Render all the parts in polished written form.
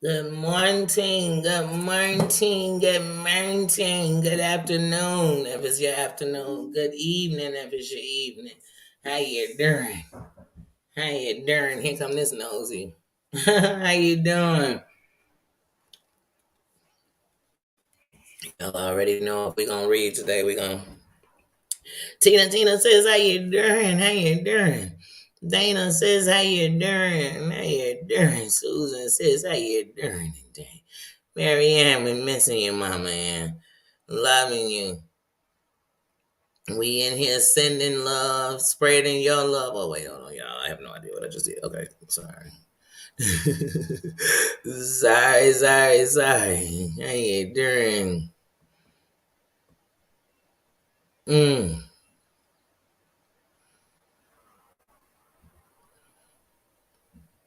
Good morning, good morning, good morning, good afternoon if it's your afternoon, good evening if it's your evening. How you doing? How you doing? Here come this nosy. How you doing? Y'all already know if we gonna read today, we gonna Tina says, how you doing? How you doing? Dana says, how you doing? How you doing? Susan says, how you doing today? Mary Ann, we missing you, Mama Ann. Loving you. We in here sending love, spreading your love. Oh, wait, hold on, y'all. I have no idea what I just did. Okay, sorry. sorry. How you doing? Mm,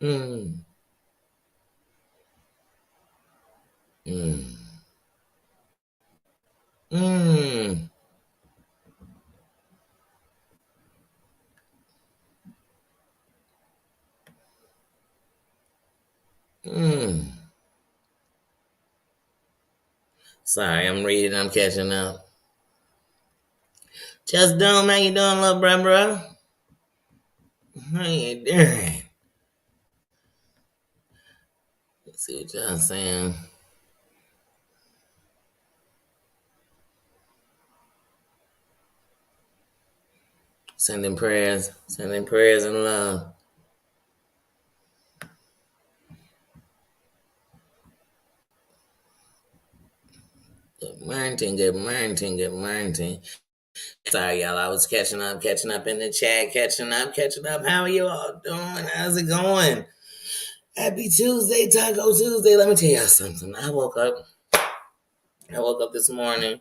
mm, mm, mm, mm. Sorry, I'm reading. I'm catching up. Just Dome, how you doing, little bro? How you doing? Let's see what y'all saying. Sending prayers and love. Good morning. Sorry, y'all. I was catching up in the chat, catching up. How are you all doing? How's it going? Happy Tuesday, Taco Tuesday. Let me tell y'all something. I woke up this morning.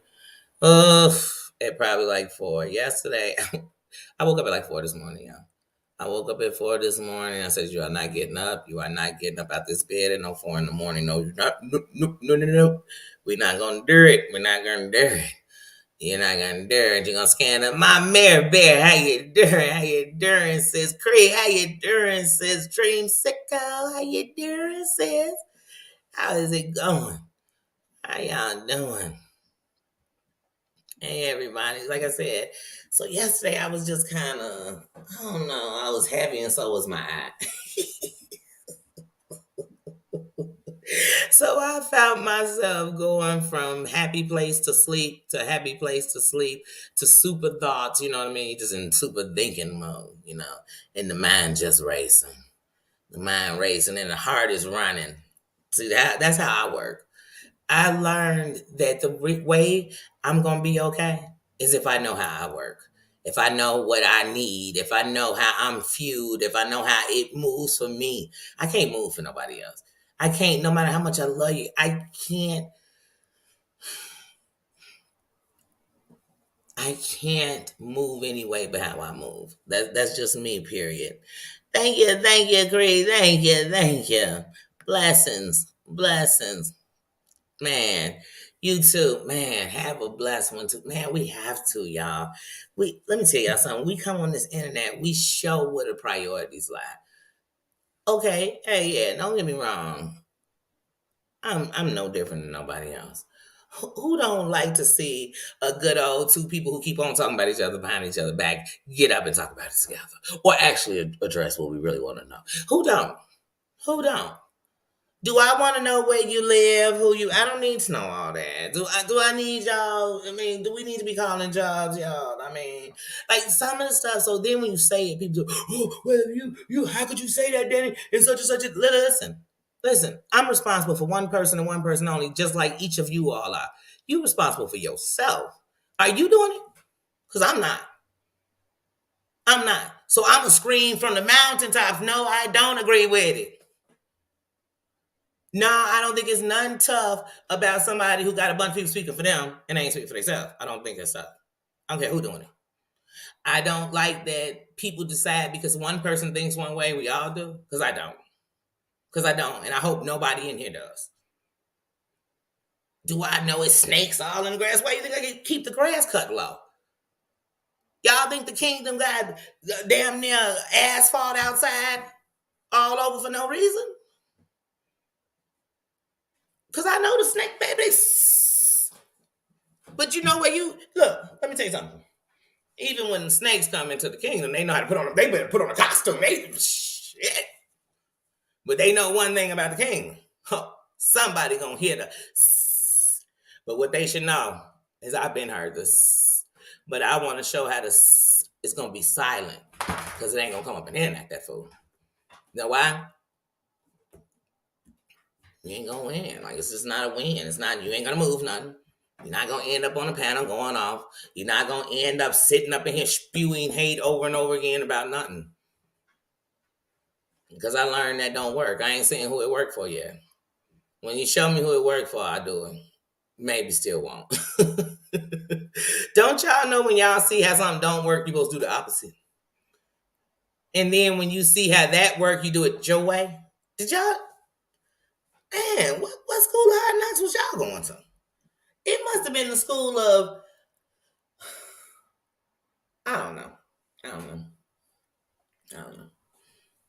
At probably like 4. Yesterday, I woke up at like 4 this morning, y'all. I woke up at 4 this morning. I said, "You are not getting up. You are not getting up out this bed at no 4 in the morning. No, you're not. No. We're not gonna do it. We're not gonna do it. You're not gonna do it. You're gonna scan up my Mary Bear. How you doing? How you doing? Says Cree. How you doing? Says Dream Sicko. How you doing? Says how is it going? How y'all doing? Hey everybody. Like I said, so yesterday I was just kind of, I don't know, I was happy and so was my eye. So I found myself going from happy place to sleep to happy place to sleep to super thoughts, you know what I mean? Just in super thinking mode, and the mind just racing. The mind racing and the heart is running. See, that's how I work. I learned that the way I'm going to be okay is if I know how I work. If I know what I need, if I know how I'm fueled, if I know how it moves for me, I can't move for nobody else. I can't, no matter how much I love you, I can't move anyway but how I move. That's just me, period. Thank you, Cree. Thank you. Blessings. Man, you too. Man, have a blessed one too. Man, we have to, y'all. Let me tell y'all something. We come on this internet, we show where the priorities lie. Okay, hey, yeah, don't get me wrong. I'm no different than nobody else. Who don't like to see a good old two people who keep on talking about each other behind each other back get up and talk about it together, or actually address what we really want to know? Who don't? Who don't? Do I want to know where you live? Who you? I don't need to know all that. Do I need y'all? I mean, do we need to be calling jobs, y'all? I mean, like some of the stuff. So then when you say it, people go, "Oh, well, you. How could you say that, Danny? It's such and such." Listen. I'm responsible for one person and one person only, just like each of you all are. You responsible for yourself. Are you doing it? Because I'm not. I'm not. So I'm gonna scream from the mountaintops. No, I don't agree with it. No, I don't think it's nothing tough about somebody who got a bunch of people speaking for them and they ain't speaking for themselves. I don't think it's tough. I don't care who doing it. I don't like that people decide because one person thinks one way, we all do. Because I don't. And I hope nobody in here does. Do I know it's snakes all in the grass? Why do you think I can keep the grass cut low? Y'all think the kingdom got damn near asphalt outside all over for no reason? Because I know the snake, baby. But you know where you look, let me tell you something. Even when the snakes come into the kingdom, they know how to put on. They better put on a costume. They shit. But they know one thing about the kingdom. Huh, somebody gonna hear the. But what they should know is I've been heard this. But I want to show how this. It's gonna be silent because it ain't gonna come up in here and act that fool. You know why? You ain't gonna win. Like it's just not a win. It's not. You ain't gonna move nothing. You're not gonna end up on a panel going off. You're not gonna end up sitting up in here spewing hate over and over again about nothing. Because I learned that don't work. I ain't seeing who it worked for yet. When you show me who it worked for, I do it. Maybe still won't. Don't y'all know when y'all see how something don't work, you supposed to do the opposite? And then when you see how that work, you do it your way? Did y'all? Man, what school of hard knocks was y'all going to? It must have been the school of, I don't know. I don't know. I don't know.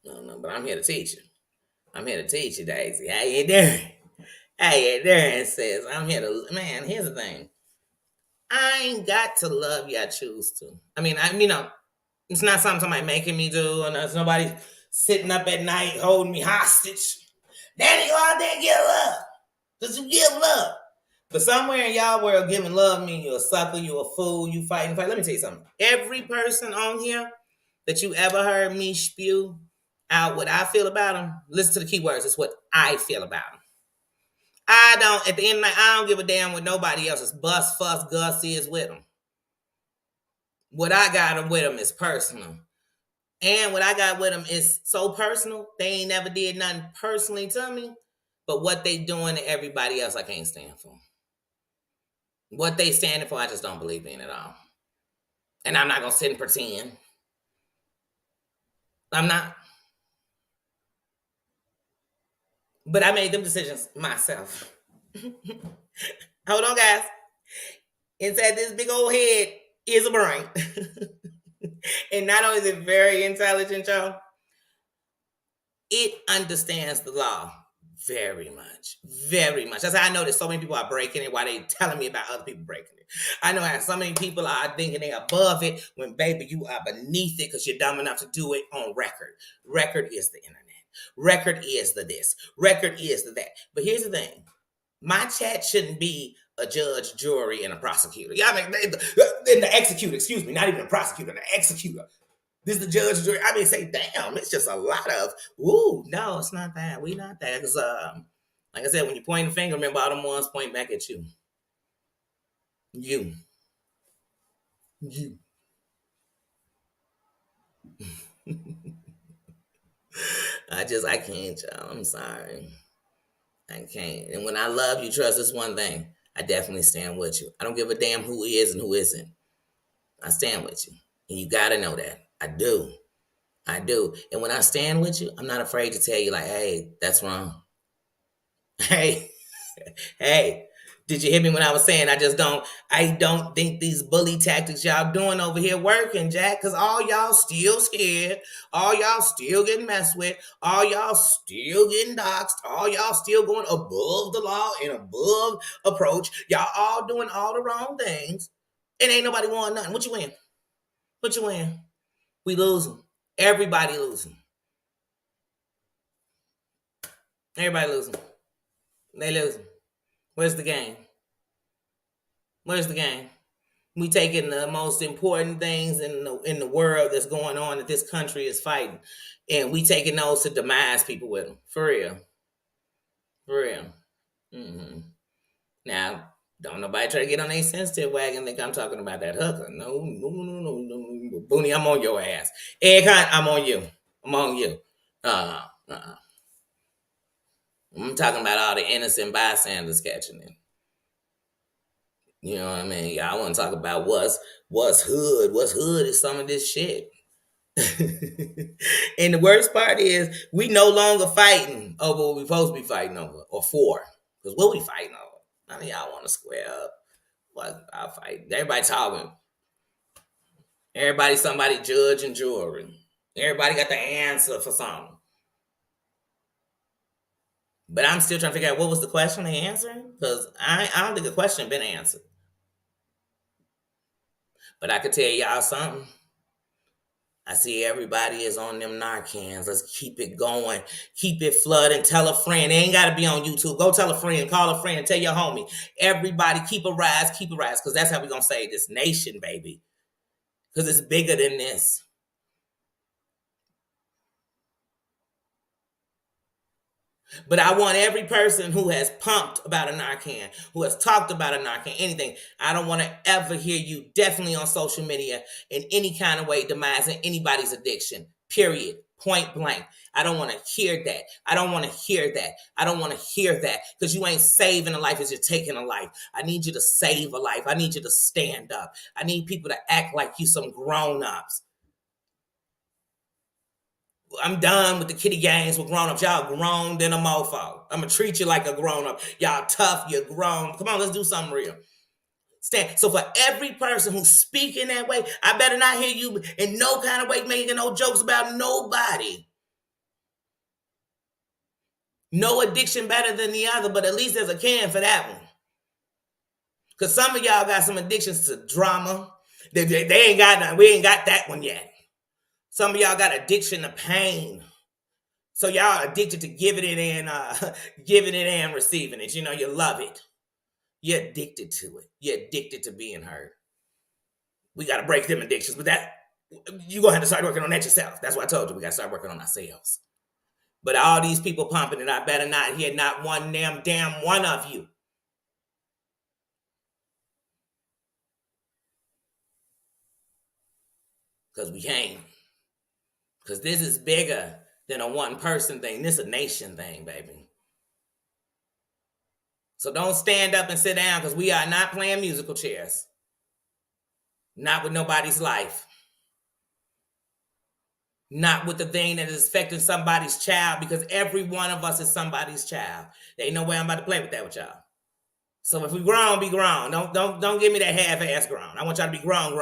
I don't know. But I'm here to teach you. I'm here to teach you, Daisy. How you doing? How you doing, sis? I'm here to, man, here's the thing. I ain't got to love you, I choose to. I mean, it's not something somebody making me do, and there's nobody sitting up at night holding me hostage. Daddy, go out there and give love. Because you give love. But somewhere in y'all world, giving love mean you a sucker, you a fool, you fighting. Let me tell you something. Every person on here that you ever heard me spew out what I feel about them, listen to the keywords. It's what I feel about them. I don't, at the end of the night, I don't give a damn what nobody else's bust, fuss, Gus is with them. What I got with them is personal. And what I got with them is so personal, they ain't never did nothing personally to me, but what they doing to everybody else, I can't stand for. What they standing for, I just don't believe in at all. And I'm not going to sit and pretend. I'm not. But I made them decisions myself. Hold on, guys. Inside this big old head is a brain. And not only is it very intelligent, y'all, it understands the law very much. Very much. That's how I know that so many people are breaking it while they telling me about other people breaking it. I know how so many people are thinking they're above it when, baby, you are beneath it because you're dumb enough to do it on record. Record is the internet. Record is the this. Record is the that. But here's the thing. My chat shouldn't be a judge, jury, and a prosecutor. Y'all mean, the executor, excuse me, not even a prosecutor, the executor. This is the judge, jury. I mean, say, damn, it's just a lot of, ooh, no, it's not that. We not that. Because, like I said, when you point the finger, remember all them ones point back at you. You. I can't, y'all. I'm sorry. I can't. And when I love you, trust, it's one thing. I definitely stand with you. I don't give a damn who is and who isn't. I stand with you. And you got to know that. I do. I do. And when I stand with you, I'm not afraid to tell you, like, hey, that's wrong. Hey, hey, did you hear me when I was saying I don't think these bully tactics y'all doing over here working, Jack, because all y'all still scared, all y'all still getting messed with, all y'all still getting doxxed, all y'all still going above the law and above approach. Y'all all doing all the wrong things, and ain't nobody won nothing. What you win? What you win? We losing. Everybody losing. Everybody losing. They losing. Where's the game? Where's the game? We taking the most important things in the world that's going on that this country is fighting, and we taking those to demise people with them. For real. For real. Mm-hmm. Now, don't nobody try to get on a sensitive wagon and think I'm talking about that hooker. No. Booney, I'm on your ass. Ed Hunt, I'm on you. I'm on you. I'm talking about all the innocent bystanders catching it. You know what I mean? Y'all want to talk about what's hood. What's hood is some of this shit. And the worst part is we no longer fighting over what we supposed to be fighting over or for. Because what we fighting over? None of y'all want to square up. What I'll fight. Everybody talking. Everybody somebody judge and jury. Everybody got the answer for something. But I'm still trying to figure out what was the question they answering because I don't think the question been answered. But I could tell y'all something. I see everybody is on them Narcans. Let's keep it going. Keep it flooding. Tell a friend. They ain't got to be on YouTube. Go tell a friend. Call a friend. Tell your homie. Everybody keep a rise. Keep a rise. Because that's how we going to save this nation, baby. Because it's bigger than this. But I want every person who has pumped about a Narcan, who has talked about a Narcan, anything. I don't want to ever hear you definitely on social media in any kind of way demising anybody's addiction. Period. Point blank. I don't want to hear that. I don't want to hear that. I don't want to hear that because you ain't saving a life as you're taking a life. I need you to save a life. I need you to stand up. I need people to act like you some grown-ups. I'm done with the kitty games with grown-ups. Y'all grown than a mofo. I'm gonna treat you like a grown-up. Y'all tough, you're grown. Come on, let's do something real. Stand. So for every person who's speaking that way, I better not hear you in no kind of way making no jokes about nobody. No addiction better than the other, but at least there's a can for that one. Because some of y'all got some addictions to drama. They ain't got none. We ain't got that one yet. Some of y'all got addiction to pain. So y'all addicted to giving it and receiving it. You know, you love it. You're addicted to it. You're addicted to being hurt. We got to break them addictions, but that you're gonna have to start working on that yourself. That's what I told you. We got to start working on ourselves. But all these people pumping it, I better not hear not one damn one of you. Because we can't. Because this is bigger than a one person thing. This is a nation thing, baby. So don't stand up and sit down because we are not playing musical chairs. Not with nobody's life. Not with the thing that is affecting somebody's child because every one of us is somebody's child. There ain't no way I'm about to play with that with y'all. So if we grown, be grown. Don't give me that half-ass grown. I want y'all to be grown.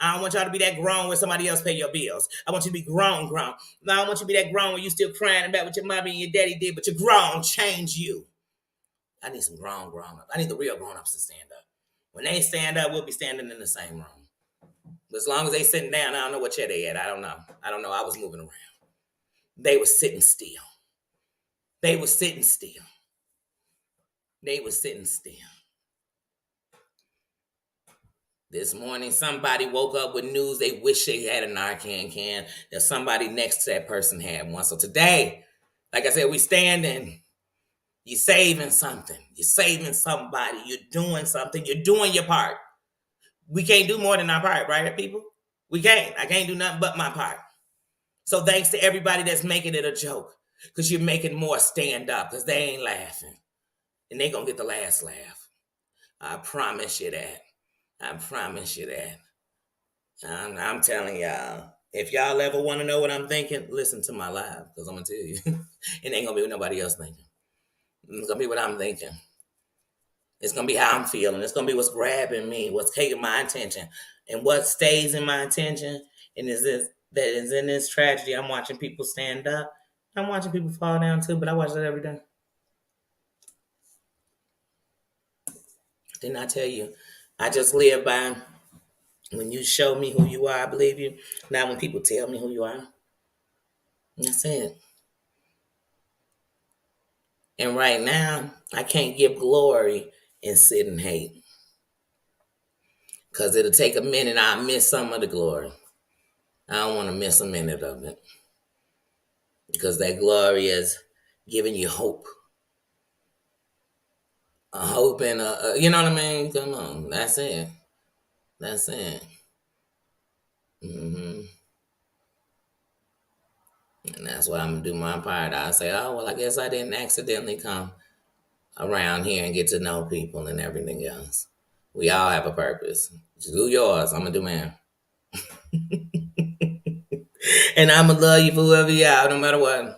I don't want y'all to be that grown where somebody else pay your bills. I want you to be grown. I don't want you to be that grown where you still crying about what your mommy and your daddy did, but you're grown. Change you. I need some grown-ups. I need the real grown-ups to stand up. When they stand up, we'll be standing in the same room. But as long as they sitting down, I don't know what chair they at. I don't know. I was moving around. They were sitting still. They were sitting still. They were sitting still. This morning, somebody woke up with news they wish they had a Narcan can. That somebody next to that person had one. So today, like I said, we standing. You're saving something. You're saving somebody. You're doing something. You're doing your part. We can't do more than our part, right, people? We can't. I can't do nothing but my part. So thanks to everybody that's making it a joke. Because you're making more stand up. Because they ain't laughing. And they going to get the last laugh. I promise you that. I promise you that. I'm telling y'all. If y'all ever want to know what I'm thinking, listen to my live. Because I'm going to tell you. It ain't going to be what nobody else thinking. It's going to be what I'm thinking. It's going to be how I'm feeling. It's going to be what's grabbing me, what's taking my attention. And what stays in my attention and is this that is in this tragedy. I'm watching people stand up. I'm watching people fall down too, but I watch that every day. Didn't I tell you? I just live by when you show me who you are, I believe you. Now when people tell me who you are, that's it. And right now, I can't give glory and sit and hate. Because it'll take a minute, I'll miss some of the glory. I don't want to miss a minute of it. Because that glory is giving you hope. A hope and you know what I mean? Come on, that's it. That's it. Mm-hmm. And that's what I'm going to do my part. I'll say, oh, well, I guess I didn't accidentally come around here and get to know people and everything else. We all have a purpose. Just do yours. I'm going to do mine. And I'm going to love you for whoever you are, no matter what.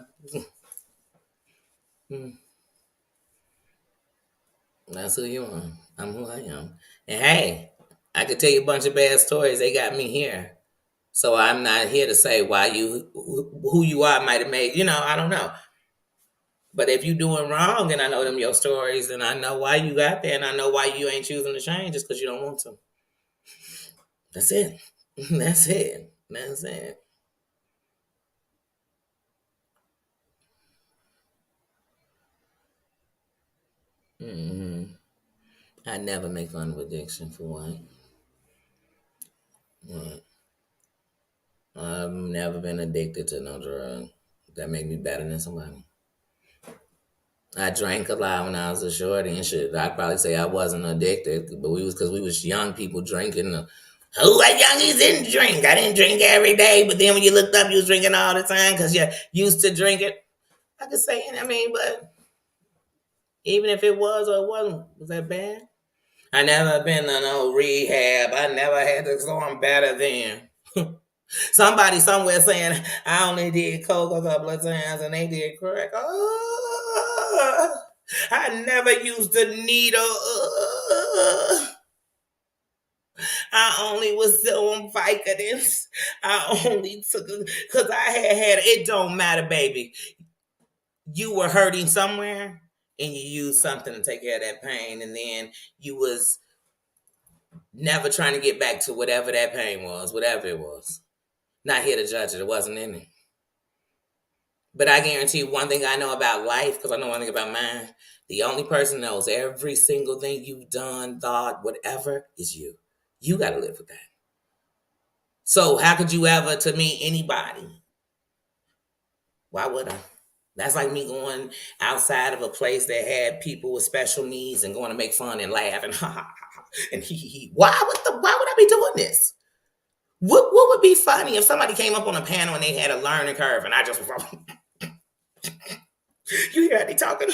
That's who you are. I'm who I am. And hey, I could tell you a bunch of bad stories. They got me here. So I'm not here to say why who you are might have made, I don't know. But if you doing wrong and I know them your stories and I know why you got there and I know why you ain't choosing to change just because you don't want to. That's it. That's it. That's it. hmm I never make fun of addiction for one. Mm. I've never been addicted to no drug that make me better than somebody. I drank a lot when I was a shorty and shit. I'd probably say I wasn't addicted, but we was because we was young people drinking. Who at youngies didn't drink? I didn't drink every day, but then when you looked up, you was drinking all the time because you used to drink it. I could say, I mean, but even if it was or it wasn't, was that bad? I never been to no rehab. I never had to, so I'm better than. Somebody somewhere saying I only did coke a couple of times and they did crack. Oh, I never used a needle. I only was on Vicodins. I only took because I had it. Don't matter, baby. You were hurting somewhere and you used something to take care of that pain, and then you was never trying to get back to whatever that pain was, whatever it was. Not here to judge it. It wasn't in it. But I guarantee you one thing I know about life, because I know one thing about mine. The only person that knows every single thing you've done, thought, whatever, is you. You got to live with that. So how could you ever to me anybody? Why would I? That's like me going outside of a place that had people with special needs and going to make fun and laugh and ha ha ha and he. Why would I be doing this? What would be funny if somebody came up on a panel and they had a learning curve and I just was like, you hear how they talking?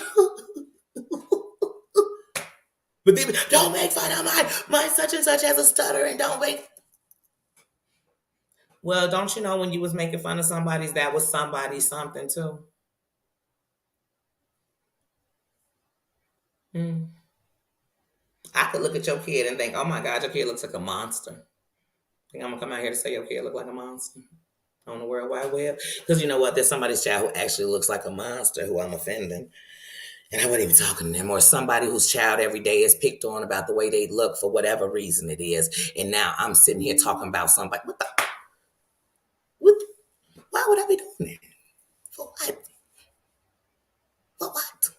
But then don't make fun of my such and such has a stutter and don't make. Well, don't you know when you was making fun of somebody's that was somebody something too? Hmm. I could look at your kid and think, oh my God, your kid looks like a monster. Think I'm gonna come out here to say your kid look like a monster on the World Wide Web? Because you know what? There's somebody's child who actually looks like a monster who I'm offending. And I wasn't even talking to them, or somebody whose child every day is picked on about the way they look for whatever reason it is. And now I'm sitting here talking about somebody. What, why would I be doing that? For what? For what?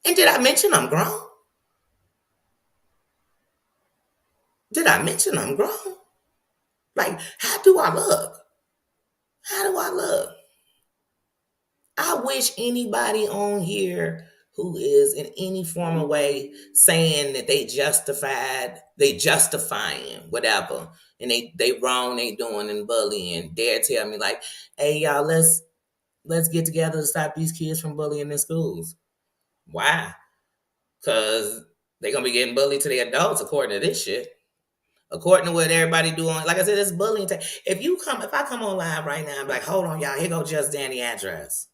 And did I mention I'm grown? Did I mention I'm grown? Like, how do I look? How do I look? I wish anybody on here who is in any form of way saying that they justifying whatever, and they wrong, they doing and bullying, dare tell me like, hey y'all, let's get together to stop these kids from bullying in schools. Why? Because they're gonna be getting bullied to the adults according to this shit. According to what everybody doing, like I said, it's bullying. If I come on live right now, I'm like, hold on, y'all, here go Just Danny address.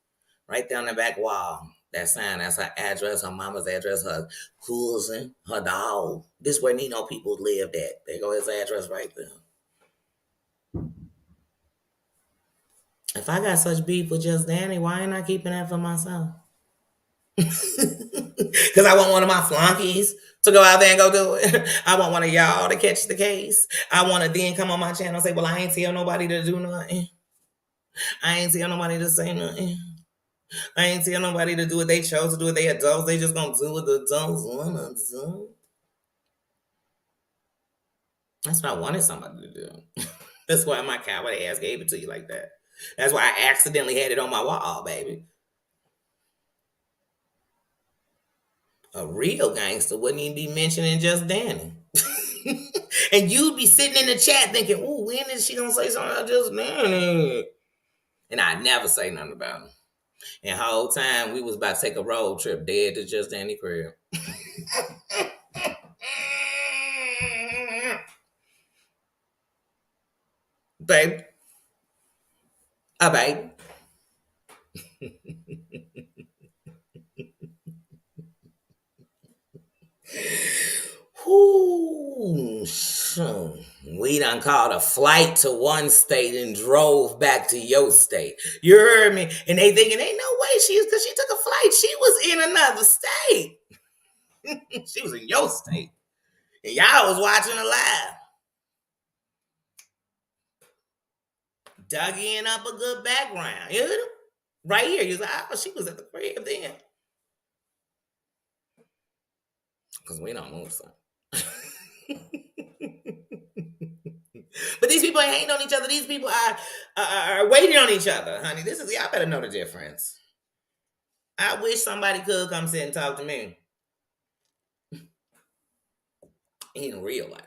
Right there on the back wall. That sign, that's her address, her mama's address, her cousin, her dog. This where Nino people lived at. There go his address right there. If I got such beef with Just Danny, why ain't I keeping that for myself? Because I want one of my flunkies to go out there and go do it. I want one of y'all to catch the case. I want to then come on my channel and say, well, I ain't tell nobody to do nothing. I ain't tell nobody to say nothing. I ain't tell nobody to do what they chose to do. What they adults, they just gonna do what the adults want to do. That's what I wanted somebody to do. That's why my cowboy ass gave it to you like that. That's why I accidentally had it on my wall, baby. A real gangster wouldn't even be mentioning Just Danny. And you'd be sitting in the chat thinking, "Ooh, when is she gonna say something about Just Danny?" And I never say nothing about him. And the whole time we was about to take a road trip dead to Just Danny crib. Babe. Babe. Ooh, so We done caught a flight to one state and drove back to your state. You heard me? And they thinking, ain't no way because she took a flight. She was in another state. She was in your state. And y'all was watching her live. Dug in up a good background. You know? Right here. You was like, oh, she was at the crib then. Because we don't move so. But these people ain't hating on each other. These people are waiting on each other, honey. Y'all better know the difference. I wish somebody could come sit and talk to me in real life,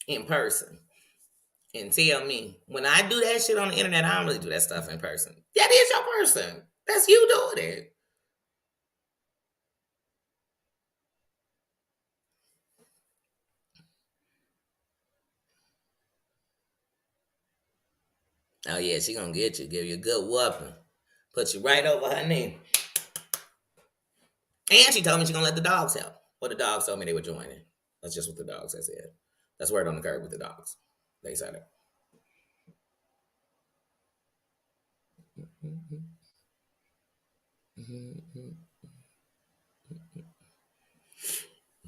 in person, and tell me when I do that shit on the internet, I don't really do that stuff in person. That is your person. That's you doing it. Oh yeah, she gonna get you, give you a good whooping, put you right over her knee. And she told me she gonna let the dogs help. Well, the dogs told me they were joining. That's just what the dogs had said. That's word on the curb with the dogs. They said it.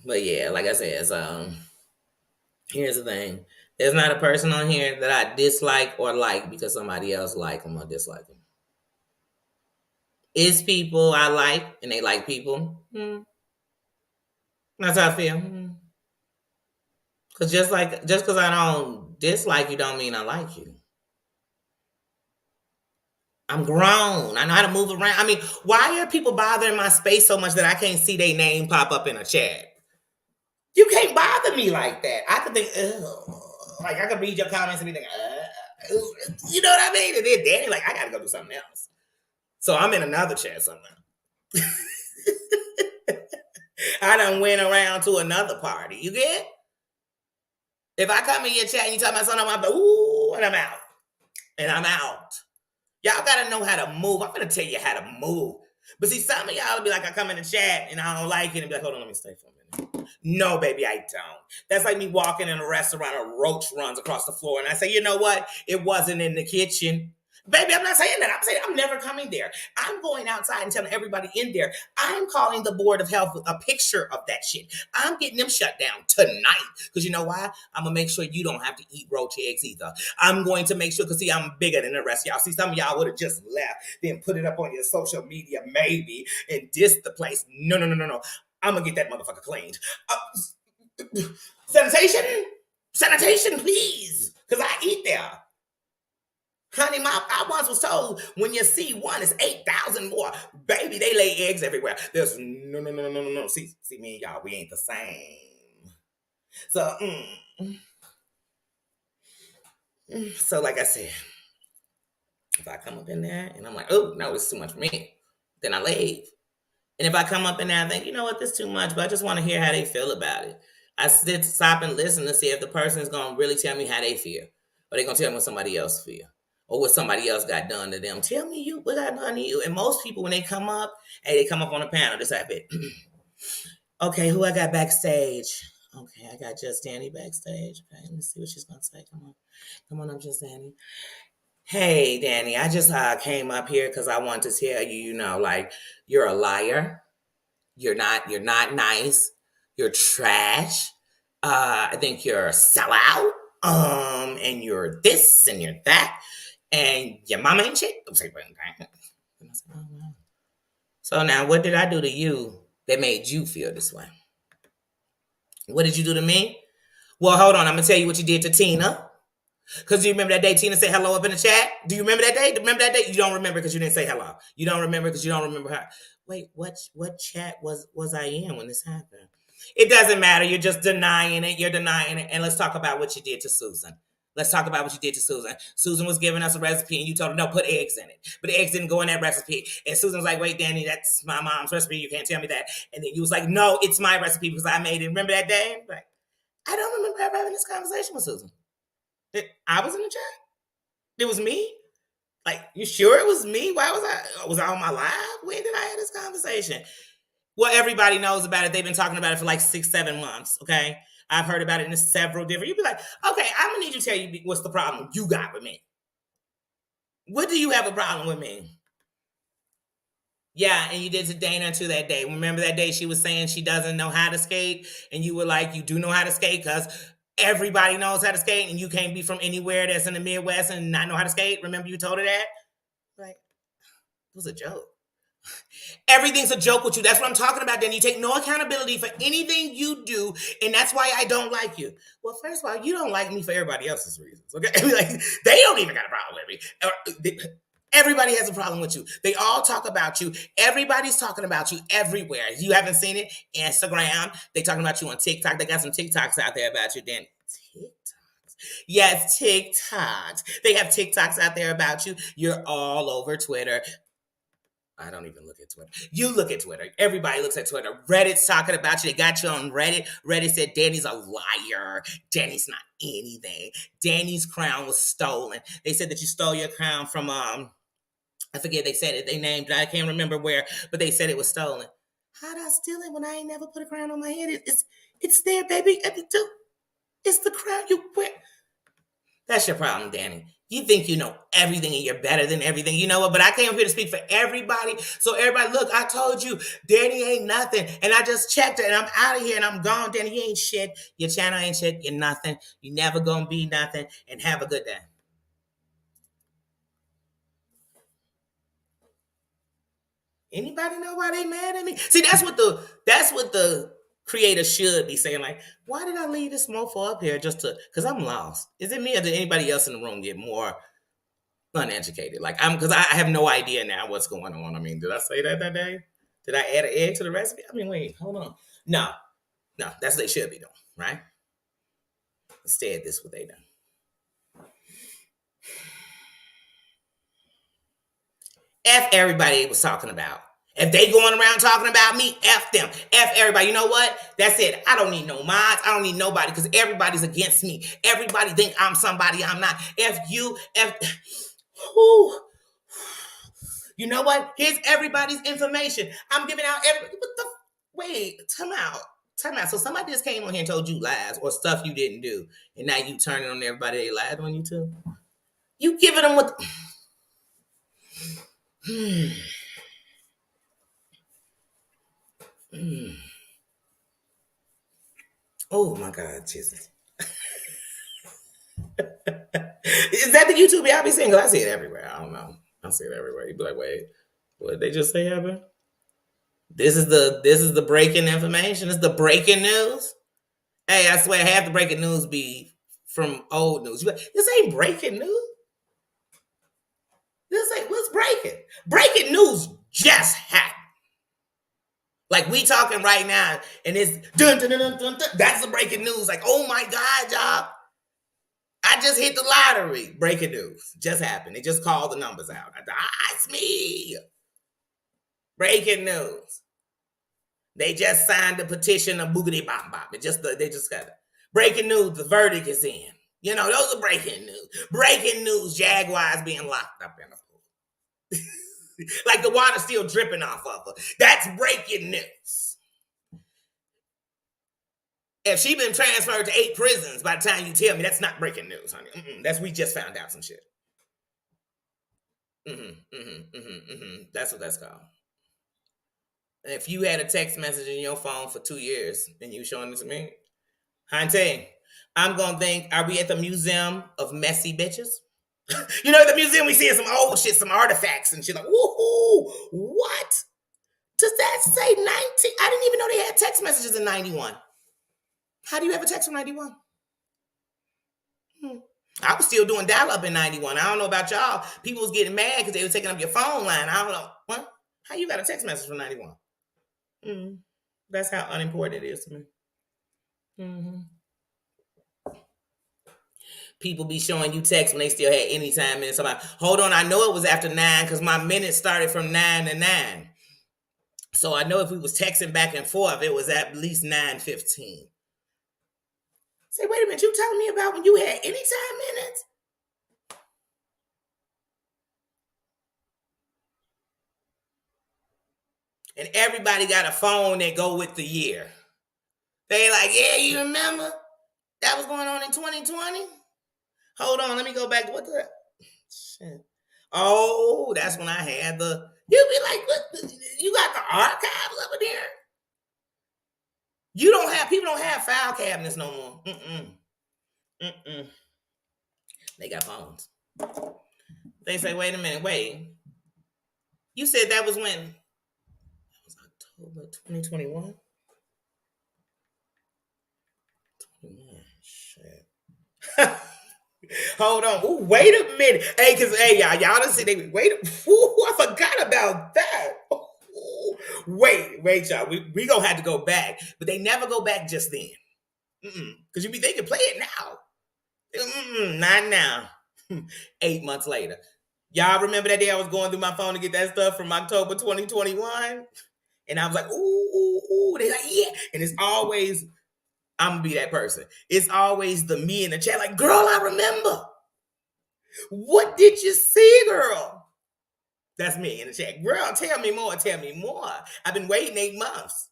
But yeah, like I said, so here's the thing. There's not a person on here that I dislike or like because somebody else like them or dislike them. It's people I like and they like people. That's how I feel. Because just because I don't dislike you don't mean I like you. I'm grown. I know how to move around. I mean, why are people bothering my space so much that I can't see their name pop up in a chat? You can't bother me like that. I could think, like I could read your comments and be like, you know what I mean? And then Danny, like, I gotta go do something else. So I'm in another chat somewhere. I done went around to another party. You get? If I come in your chat and you talk about something, I'm like, ooh, and I'm out. And I'm out. Y'all gotta know how to move. I'm gonna tell you how to move. But see, some of y'all will be like, I come in the chat and I don't like it and be like, hold on, let me stay for a minute. No, baby, I don't. That's like me walking in a restaurant, a roach runs across the floor, and I say, you know what? It wasn't in the kitchen. Baby, I'm not saying that. I'm saying I'm never coming there. I'm going outside and telling everybody in there, I'm calling the Board of Health with a picture of that shit. I'm getting them shut down tonight. Because you know why? I'm going to make sure you don't have to eat roach eggs either. I'm going to make sure, because see, I'm bigger than the rest of y'all. See, some of y'all would have just left, then put it up on your social media, maybe, and diss the place. No. I'm going to get that motherfucker cleaned. Sanitation, please. Because I eat there. Honey, I once was told when you see one, it's 8,000 more. Baby, they lay eggs everywhere. There's no. See, me and y'all, we ain't the same. So like I said, if I come up in there and I'm like, oh, no, it's too much for me, then I leave. And if I come up in there and think, you know what, this is too much, but I just want to hear how they feel about it. I stop and listen to see if the person is going to really tell me how they feel. Or they're going to tell me what somebody else feel. Or what somebody else got done to them. Tell me what got done to you. And most people, when they come up, they come up on a panel, this type it. Okay, who I got backstage? Okay, I got Just Danny backstage. Okay, let me see what she's going to say. Come on up, Just Danny. Hey, Danny, I just came up here because I want to tell you, like, you're a liar. You're not nice. You're trash. I think you're a sellout. And you're this and you're that. And your mama ain't shit. So now, what did I do to you that made you feel this way? What did you do to me? Well, hold on. I'm going to tell you what you did to Tina. Because do you remember that day Tina said hello up in the chat? Do you remember that day? Remember that day? You don't remember because you didn't say hello. You don't remember because you don't remember her. Wait, what chat was I in when this happened? It doesn't matter. You're just denying it. You're denying it. And let's talk about what you did to Susan. Let's talk about what you did to Susan. Susan was giving us a recipe and you told her, no, put eggs in it. But the eggs didn't go in that recipe. And Susan was like, wait, Danny, that's my mom's recipe. You can't tell me that. And then you was like, no, it's my recipe because I made it. Remember that day? Like, I don't remember ever having this conversation with Susan. I was in the chat? It was me? Like, you sure it was me? Why was I on my live? When did I have this conversation? Well, everybody knows about it. They've been talking about it for like 6-7 months, okay? I've heard about it in several different. You'd be like, okay, I'm gonna need you to tell you what's the problem you got with me. What do you have a problem with me? Yeah, and you did to Dana too that day. Remember that day she was saying she doesn't know how to skate, and you were like, you do know how to skate because everybody knows how to skate, and you can't be from anywhere that's in the Midwest and not know how to skate. Remember you told her that? Like, it was a joke. Everything's a joke with you. That's what I'm talking about. Then you take no accountability for anything you do, and that's why I don't like you. Well, first of all, you don't like me for everybody else's reasons. Okay, like they don't even got a problem with me. Everybody has a problem with you. They all talk about you. Everybody's talking about you everywhere. You haven't seen it? Instagram. They talking about you on TikTok. They got some TikToks out there about you. Then TikToks. Yes, TikToks. They have TikToks out there about you. You're all over Twitter. I don't even look at Twitter. You look at Twitter. Everybody looks at Twitter. Reddit's talking about you. They got you on Reddit. Reddit said Danny's a liar. Danny's not anything. Danny's crown was stolen. They said that you stole your crown from I forget they said it. They named it. I can't remember where, but they said it was stolen. How'd I steal it when I ain't never put a crown on my head? It's there, baby. It's the crown you wear. That's your problem, Danny. You think you know everything and you're better than everything. You know what? But I came up here to speak for everybody. So everybody, look, I told you, Danny ain't nothing. And I just checked it and I'm out of here and I'm gone. Danny, you ain't shit. Your channel ain't shit. You're nothing. You never gonna be nothing. And have a good day. Anybody know why they mad at me? See, that's what the creator should be saying. Like, why did I leave this mofo up here just to? Because I'm lost. Is it me or did anybody else in the room get more uneducated? Like because I have no idea now what's going on. I mean, did I say that day? Did I add an egg to the recipe? I mean, wait, hold on. No, that's what they should be doing, right? Instead, this is what they done. F everybody they was talking about. If they going around talking about me, F them. F everybody. You know what? That's it. I don't need no mods. I don't need nobody because everybody's against me. Everybody think I'm somebody I'm not. F you. F. Who? You know what? Here's everybody's information. I'm giving out every. What the? Wait. Time out. Time out. So somebody just came on here and told you lies or stuff you didn't do, and now you turning on everybody they lied on you too. You giving them what? Oh my God, Jesus. Is that the YouTube y'all be seeing? Because I see it everywhere. I don't know. I see it everywhere. You be like, wait, what did they just say happened? This is the breaking information. It's the breaking news. Hey, I swear half the breaking news be from old news. This ain't breaking news. This ain't what's breaking. Breaking news just happened. Like we talking right now, and it's dun dun dun dun dun. Dun. That's the breaking news. Like, oh my God, y'all. I just hit the lottery. Breaking news. Just happened. They just called the numbers out. It's me. Breaking news. They just signed the petition of boogity bop bop. They just got it. Breaking news. The verdict is in. You know, those are breaking news. Breaking news. Jaguars being locked up in a pool. Like the water still dripping off of her. That's breaking news. If she been transferred to 8 prisons by the time you tell me, that's not breaking news, honey. That's we just found out some shit. That's what that's called. If you had a text message in your phone for 2 years and you showing it to me, Hante, I'm gonna think, are we at the Museum of Messy Bitches? You know, at the museum we seeing some old shit, some artifacts and shit like, woohoo, what? Does that say 19? I didn't even know they had text messages in 91. How do you have a text from 91? I was still doing dial-up in 91. I don't know about y'all. People was getting mad because they were taking up your phone line. I don't know. What? How you got a text message from 91? That's how unimportant it is to me. People be showing you text when they still had any time in somebody. Hold on, I know it was after 9 because my minutes started from 9 to 9. So I know if we was texting back and forth, it was at least 9:15. Say, wait a minute, you telling me about when you had anytime minutes? And everybody got a phone that go with the year. They like, yeah, you remember that was going on in 2020? Hold on, let me go back. What the shit? Oh, that's when I had the. You be like, what? You got the archives over there? You don't have people don't have file cabinets no more. Mm-mm. They got phones. They say, wait a minute, wait. You said that was when? That was October 2021. Shit. Hold on. Ooh, wait a minute. Hey, cause y'all done see they wait. Ooh, I forgot about that. Ooh, wait, y'all. We gonna have to go back, but they never go back just then. Cause they can play it now. Not now. 8 months later. Y'all remember that day I was going through my phone to get that stuff from October 2021? And I was like, ooh. They like, yeah. And it's always, I'm gonna be that person. It's always the me in the chat, like, girl, I remember. What did you see, girl? That's me in the chat. Girl, tell me more. I've been waiting 8 months.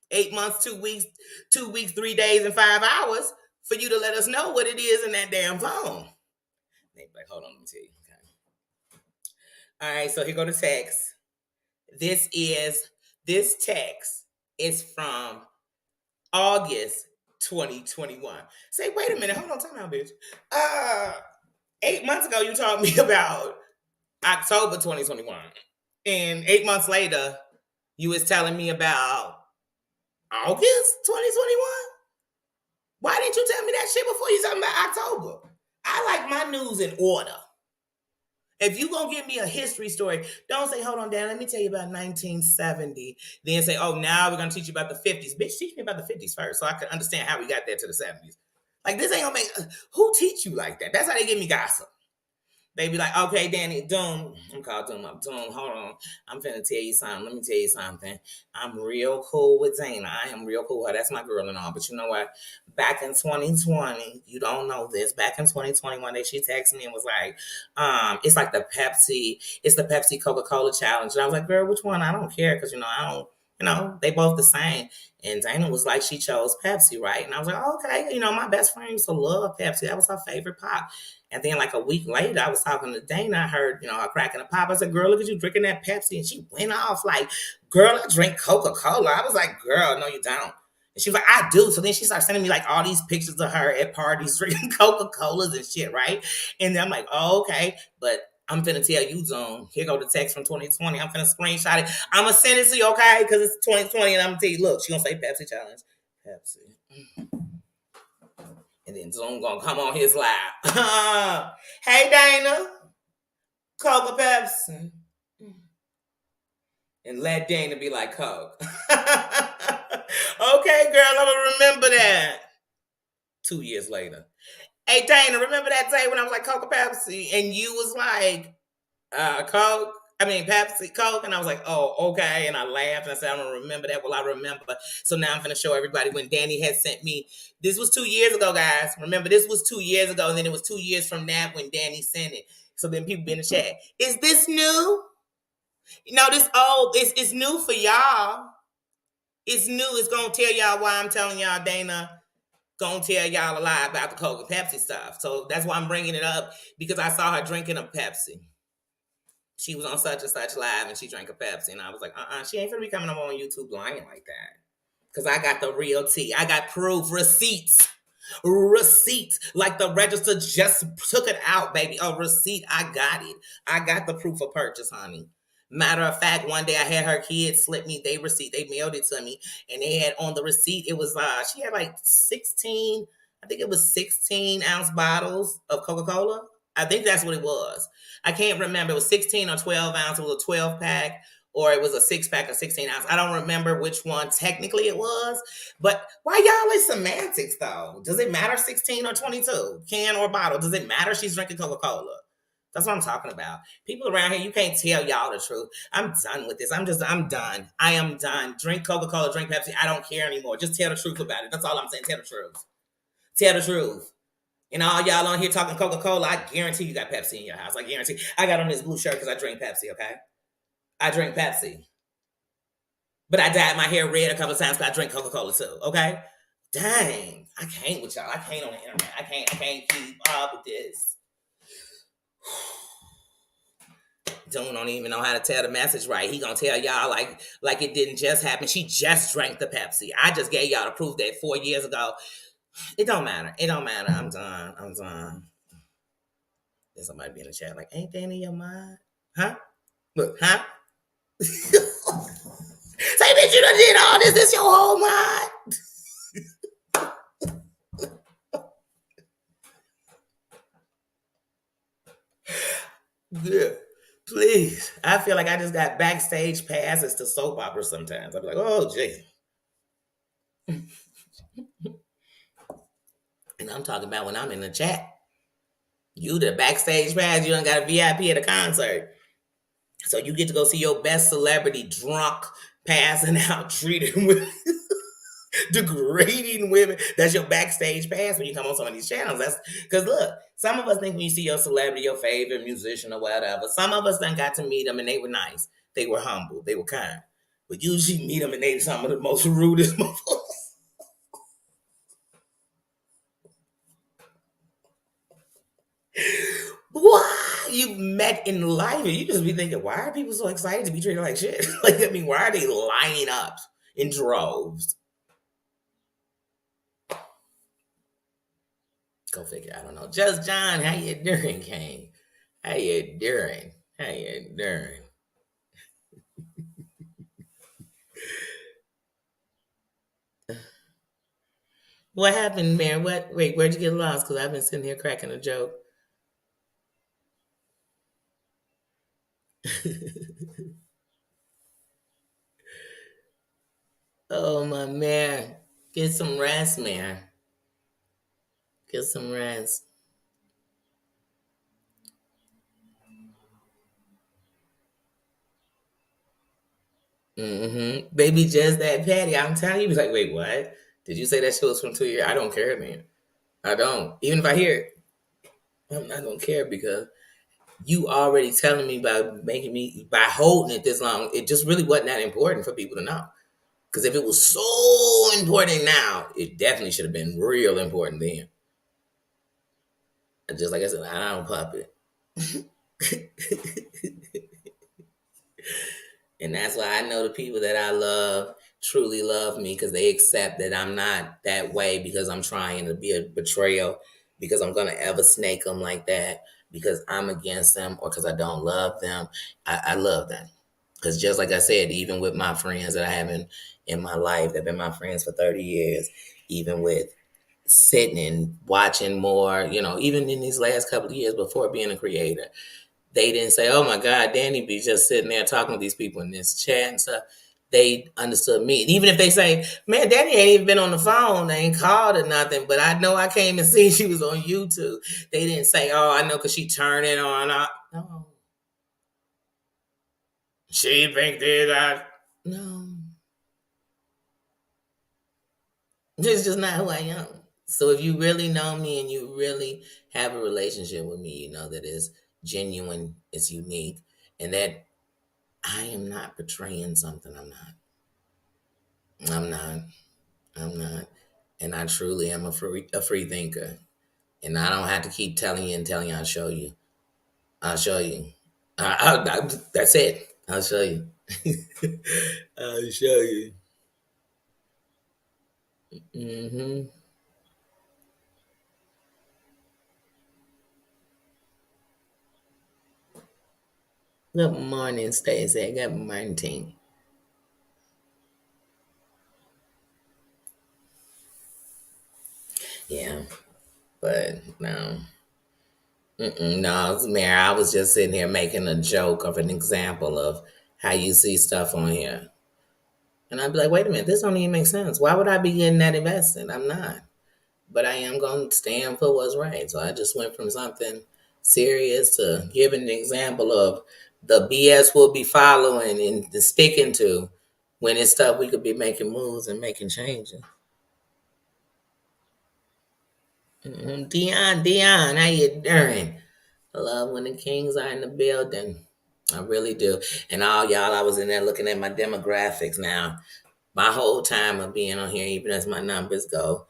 8 months, 2 weeks, 2 weeks, 3 days, and 5 hours for you to let us know what it is in that damn phone. They like, hold on, let me tell you. Okay. All right, so here go the text. This text is from August 2021. Say, wait a minute, hold on, time out, bitch. 8 months ago, you told me about October 2021. And 8 months later, you was telling me about August 2021? Why didn't you tell me that shit before you told me about October? I like my news in order. If you gonna give me a history story, don't say, hold on, Dan, let me tell you about 1970. Then say, oh, now we're gonna teach you about the 50s. Bitch, teach me about the 50s first so I can understand how we got there to the 70s. Like, this ain't gonna make, who teach you like that? That's how they give me gossip. They be like, okay, Danny, Doom. I'm called Doom up. Doom, hold on. I'm finna tell you something. Let me tell you something. I'm real cool with Dana. I am real cool with her. That's my girl and all. But you know what? Back in 2020, you don't know this. Back in 2021, she texted me and was like, it's like it's the Pepsi Coca-Cola challenge. And I was like, girl, which one? I don't care. Cause I don't, they both the same. And Dana was like, she chose Pepsi, right? And I was like, oh, okay. My best friend used to love Pepsi. That was her favorite pop. And then like a week later, I was talking to Dana. I heard, her cracking a pop. I said, girl, look at you drinking that Pepsi. And she went off like, girl, I drink Coca-Cola. I was like, girl, no, you don't. And she was like, I do. So then she started sending me like all these pictures of her at parties drinking Coca-Colas and shit, right? And then I'm like, oh, okay. But I'm finna tell you, Zoom. Here go the text from 2020. I'm finna screenshot it. I'm gonna send it to you, okay? Because it's 2020, and I'm gonna tell you, look, she gonna say Pepsi challenge. Pepsi. And then Zoom gonna come on his live. Hey, Dana. Coca Pepsi. And let Dana be like, Coke. Okay, girl, I'm gonna remember that. 2 years later. Hey, Dana, remember that day when I was like, Coca Pepsi? And you was like, Coke? Pepsi, Coke. And I was like, oh, okay. And I laughed and I said, I don't remember that. Well, I remember. So now I'm going to show everybody when Danny had sent me. This was 2 years ago, guys. Remember, this was 2 years ago. And then it was 2 years from that when Danny sent it. So then people be in the chat. Is this new? This old. It's new for y'all. It's new. It's going to tell y'all why I'm telling y'all Dana gonna tell y'all a lie about the Coke and Pepsi stuff. So that's why I'm bringing it up, because I saw her drinking a Pepsi. She was on such and such live and she drank a Pepsi. And I was like, she ain't gonna be coming up on YouTube lying like that. Because I got the real tea. I got proof, receipts. Like the register just took it out, baby. A receipt. I got it. I got the proof of purchase, honey. Matter of fact, one day I had her kids slip me their receipt. They mailed it to me. And they had on the receipt, it was, she had like 16, I think it was 16-ounce bottles of Coca-Cola. I think that's what it was. I can't remember. It was 16 or 12 ounce. It was a 12 pack, or it was a 6-pack of 16 ounce. I don't remember which one technically it was. But why y'all is semantics though? Does it matter 16 or 22? Can or bottle? Does it matter she's drinking Coca-Cola? That's what I'm talking about. People around here, you can't tell y'all the truth. I'm done with this. I'm done. I am done. Drink Coca-Cola, drink Pepsi. I don't care anymore. Just tell the truth about it. That's all I'm saying. Tell the truth. Tell the truth. And all y'all on here talking Coca-Cola, I guarantee you got Pepsi in your house. I guarantee. I got on this blue shirt because I drink Pepsi, okay? I drink Pepsi. But I dyed my hair red a couple of times because I drink Coca-Cola too, okay? Dang, I can't with y'all. I can't on the internet. I can't keep up with this. June don't even know how to tell the message right. He gonna tell y'all like it didn't just happen. She just drank the Pepsi. I just gave y'all the proof that 4 years ago. It don't matter. It don't matter. I'm done. I'm done. There's somebody be in the chat like, ain't that in your mind? Huh? Look, huh? Say, bitch, you done did all this. This your whole mind. Yeah. Please. I feel like I just got backstage passes to soap operas sometimes. I'll be like, oh, gee. And I'm talking about when I'm in the chat. You the backstage pass, you done got a VIP at a concert. So you get to go see your best celebrity drunk, passing out, treating with degrading women. That's your backstage pass when you come on some of these channels. That's because look, some of us think when you see your celebrity, your favorite musician or whatever, some of us done got to meet them and they were nice. They were humble. They were kind. But usually meet them and they some of the most rudest motherfuckers. Why you met in life and you just be thinking, why are people so excited to be treated like shit? Like, I mean, why are they lining up in droves? Go figure. I don't know. Just John, how you doing, Kane? How you doing? How you doing? What happened, man? What? Wait, where'd you get lost? Because I've been sitting here cracking a joke. Oh my man, get some rest, man. Get some rest. Baby, just that Patty. I'm telling you, he's like, wait, what? Did you say that shit was from 2 years? I don't care, man. I don't. Even if I hear it, I'm not gonna care because you already telling me by holding it this long. It just really wasn't that important for people to know. Because if it was so important now, it definitely should have been real important then. Just like I said, I don't puppet. And that's why I know the people that I love truly love me because they accept that I'm not that way because I'm trying to be a betrayal, because I'm going to ever snake them like that, because I'm against them or because I don't love them. I love them. Because just like I said, even with my friends that I have in my life that have been my friends for 30 years, even with sitting and watching more, even in these last couple of years before being a creator, they didn't say, "Oh my God, Danny be just sitting there talking to these people in this chat and stuff." They understood me. And even if they say, "Man, Danny ain't even been on the phone, they ain't called or nothing," but I know I came and see she was on YouTube. They didn't say, "Oh, I know because she turned it on." No, she think that. No, it's just not who I am. So if you really know me and you really have a relationship with me, you know that it's genuine, it's unique, and that I am not betraying something I'm not. I'm not. I'm not. And I truly am a free thinker. And I don't have to keep telling you and telling you. I'll show you. I'll show you. That's it. I'll show you. I'll show you. Hmm. Good morning, Stacey. Good morning. Yeah, but no. No, Mary, I was just sitting here making a joke of an example of how you see stuff on here. And I'd be like, wait a minute, this don't even make sense. Why would I be getting that invested? I'm not. But I am going to stand for what's right. So I just went from something serious to giving an example of the BS we'll be following and sticking to when it's stuff we could be making moves and making changes. Dion, how you doing? I love when the Kings are in the building. I really do. And all y'all, I was in there looking at my demographics now. My whole time of being on here, even as my numbers go,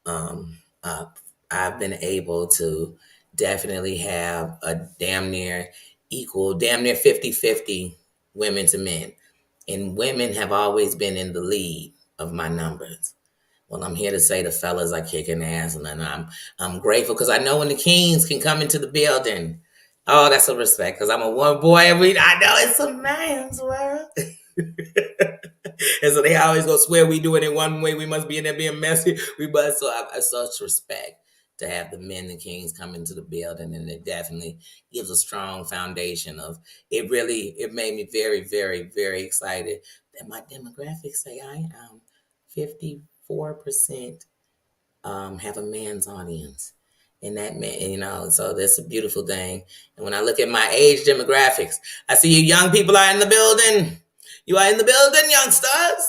um, uh, I've been able to definitely have a damn near equal, damn near 50-50 women to men. And women have always been in the lead of my numbers. Well, I'm here to say the fellas are kicking ass, and I'm grateful because I know when the kings can come into the building. Oh, that's a respect because I'm a one boy. I know it's a man's world. And so they always go swear we doing it one way. We must be in there being messy. We must. So I such respect to have the men and kings come into the building, and it definitely gives a strong foundation of it. Really, it made me very, very, very excited that my demographics say I am 54% have a man's audience. And that man, so that's a beautiful thing. And when I look at my age demographics, I see you young people are in the building. You are in the building, youngsters.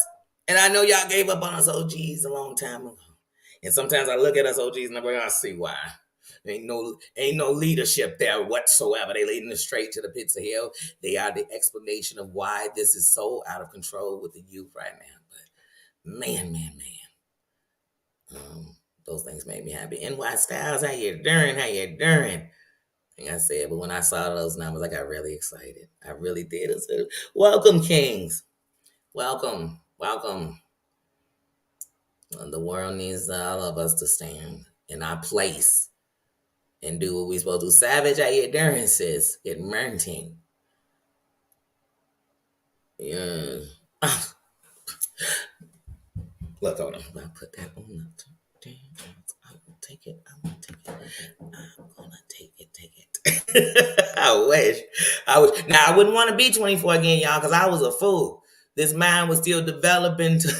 And I know y'all gave up on us OGs a long time ago. And sometimes I look at us OGs and I'm like, I see why. Ain't no leadership there whatsoever. They leading us straight to the pits of hell. They are the explanation of why this is so out of control with the youth right now. But man. Those things made me happy. NY Styles, how you doing? How you doing? Like I said, but when I saw those numbers, I got really excited. I really did. I said, welcome, Kings. Welcome. The world needs all of us to stand in our place and do what we supposed to do. Savage, how you doing, sis? Good morning. Yeah. Look on them. I put that on the damn. I'm gonna take it. Take it. I wish. Now I wouldn't want to be 24 again, y'all, because I was a fool. This mind was still developing to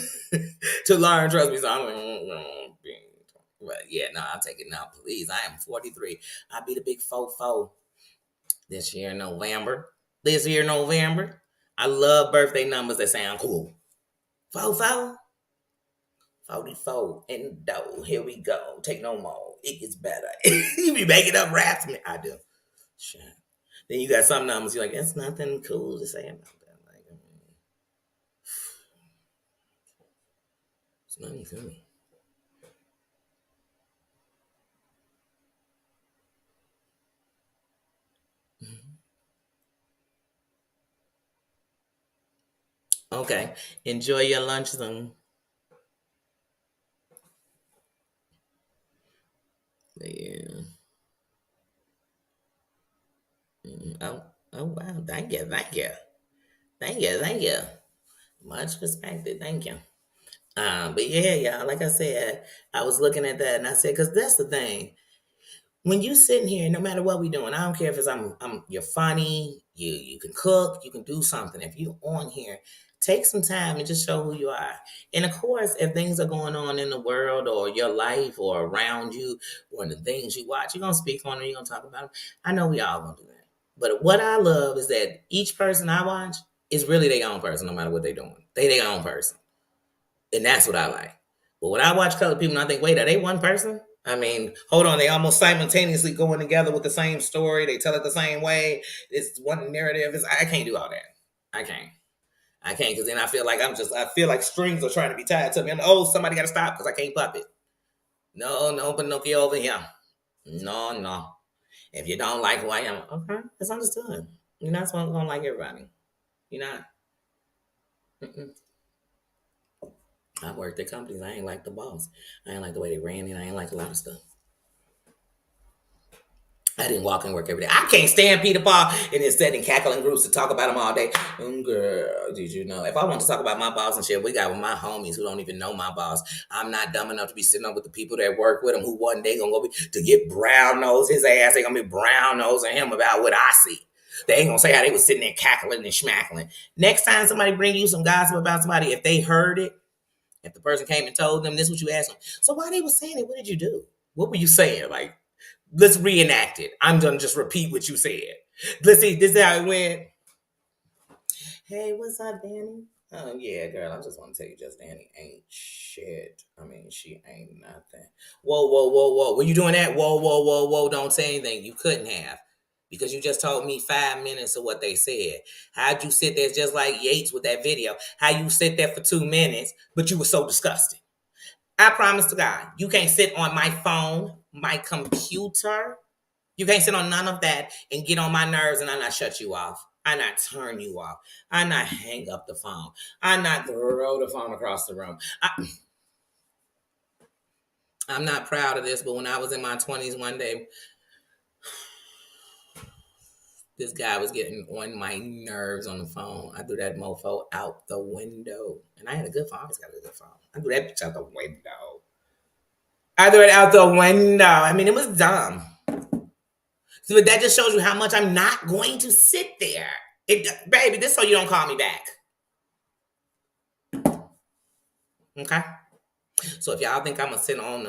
to learn. Trust me. So I'm like, but yeah, no, I'll take it now, please. I am 43. I'll be the big fofo this year in November. I love birthday numbers that sound cool. Fofo. 44 and dough. Here we go. Take no more. It gets better. You be making up raps. I do. Sure. Then you got some numbers. You're like, that's nothing cool to say about that. Like, it's nothing cool. Okay. Enjoy your lunch soon. Yeah. Oh, oh wow. Thank you. Much respected. Thank you. But yeah, y'all, like I said, I was looking at that and I said, because that's the thing. When you sitting here, no matter what we doing, I don't care if it's you're funny, you can cook, you can do something. If you on here, take some time and just show who you are. And of course, if things are going on in the world or your life or around you or the things you watch, you're gonna speak on them, you're gonna talk about them. I know we all gonna do that. But what I love is that each person I watch is really their own person, no matter what they're doing. They their own person. And that's what I like. But when I watch colored people, and I think, wait, are they one person? I mean, hold on, they almost simultaneously going together with the same story. They tell it the same way. It's one narrative. I can't do all that. I can't. I can't because then I feel like strings are trying to be tied to me. I'm like, oh, somebody got to stop because I can't puppet. No, Pinocchio over here. No. If you don't like who I am, okay, it's understood. You're not supposed to like everybody. You're not. Mm-mm. I worked at companies. I ain't like the boss. I ain't like the way they ran it. I ain't like a lot of stuff. I didn't walk and work every day. I can't stand Peter Paul and then sit in cackling groups to talk about him all day. Girl, did you know? If I want to talk about my boss and shit, we got with my homies who don't even know my boss. I'm not dumb enough to be sitting up with the people that work with him who one day gonna go to get brown nose his ass. They gonna be brown nosing him about what I see. They ain't gonna say how they was sitting there cackling and schmackling. Next time somebody bring you some gossip about somebody, if they heard it, if the person came and told them this, what you asked them. So why they was saying it? What did you do? What were you saying? Like, let's reenact it. I'm gonna just repeat what you said. Let's see. This is how it went. Hey, what's up, Danny? Oh yeah, girl. I just want to tell you, just Danny ain't shit. I mean, she ain't nothing. Whoa. Were you doing that? Whoa. Don't say anything. You couldn't have because you just told me 5 minutes of what they said. How'd you sit there just like Yates with that video? How you sit there for 2 minutes, but you were so disgusted. I promise to God, you can't sit on my phone, my computer. You can't sit on none of that and get on my nerves and I not shut you off. I not turn you off. I not hang up the phone. I not throw the phone across the room. I'm not proud of this, but when I was in my 20s one day, this guy was getting on my nerves on the phone. I threw that mofo out the window. And I had a good phone. I always got a good phone. I threw that bitch out the window. I threw it out the window. I mean, it was dumb. So that just shows you how much I'm not going to sit there. Baby, this so you don't call me back. Okay? So if y'all think I'm gonna sit on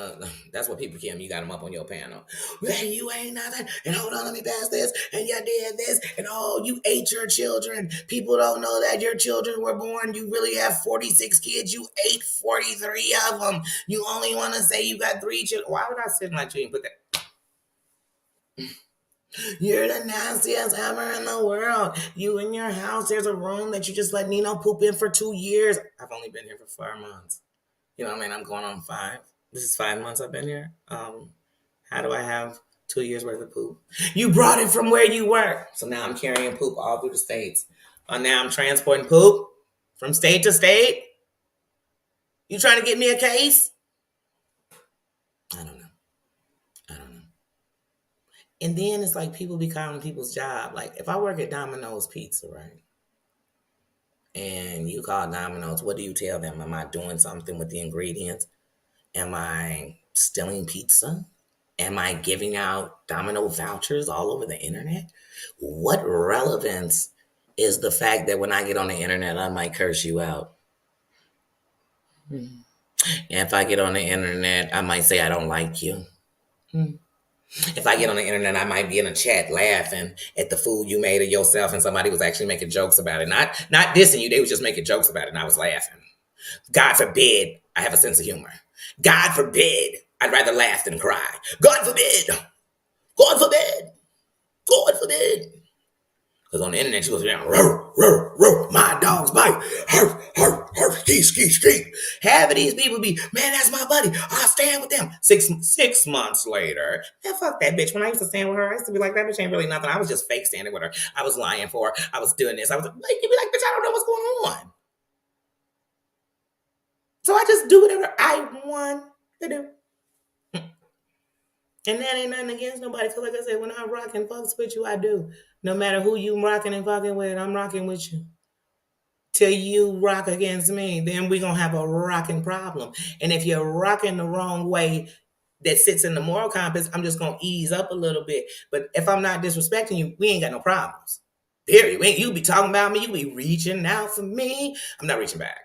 that's what people Kim, you got them up on your panel. Well, you ain't nothing, and hold on, let me pass this, and you did this, and oh, you ate your children. People don't know that your children were born. You really have 46 kids. You ate 43 of them. You only want to say you got 3 children. Why would I sit like you and put that? You're the nastiest ever in the world. You in your house, there's a room that you just let Nino poop in for 2 years. I've only been here for 4 months. You know what I mean? I'm going on 5. This is 5 months I've been here. How do I have 2 years worth of poop? You brought it from where you were. So now I'm carrying poop all through the states. Now I'm transporting poop from state to state. You trying to get me a case? I don't know. And then it's like people be calling people's job. Like if I work at Domino's Pizza, right? And you call Domino's, what do you tell them? Am I doing something with the ingredients? Am I stealing pizza? Am I giving out Domino vouchers all over the internet? What relevance is the fact that when I get on the internet, I might curse you out? And if I get on the internet, I might say I don't like you. If I get on the internet, I might be in a chat laughing at the food you made of yourself and somebody was actually making jokes about it. Not dissing you, they was just making jokes about it and I was laughing. God forbid I have a sense of humor. God forbid I'd rather laugh than cry. God forbid. God forbid. God forbid. Because on the internet, she goes around, roar, roar, roar, my dog's bite, hurf, hurf, hurf, ski, ski, ski. Half of these people be, man, that's my buddy. I'll stand with them. Six months later, man, fuck that bitch. When I used to stand with her, I used to be like, that bitch ain't really nothing. I was just fake standing with her. I was lying for her. I was doing this. I was like, you be like, bitch, I don't know what's going on. So I just do whatever I want to do. And that ain't nothing against nobody. Because like I said, when I rock and fucks with you, I do. No matter who you rocking and fucking with, I'm rocking with you. Till you rock against me, then we're going to have a rocking problem. And if you're rocking the wrong way that sits in the moral compass, I'm just going to ease up a little bit. But if I'm not disrespecting you, we ain't got no problems. Period. You be talking about me. You be reaching out for me. I'm not reaching back.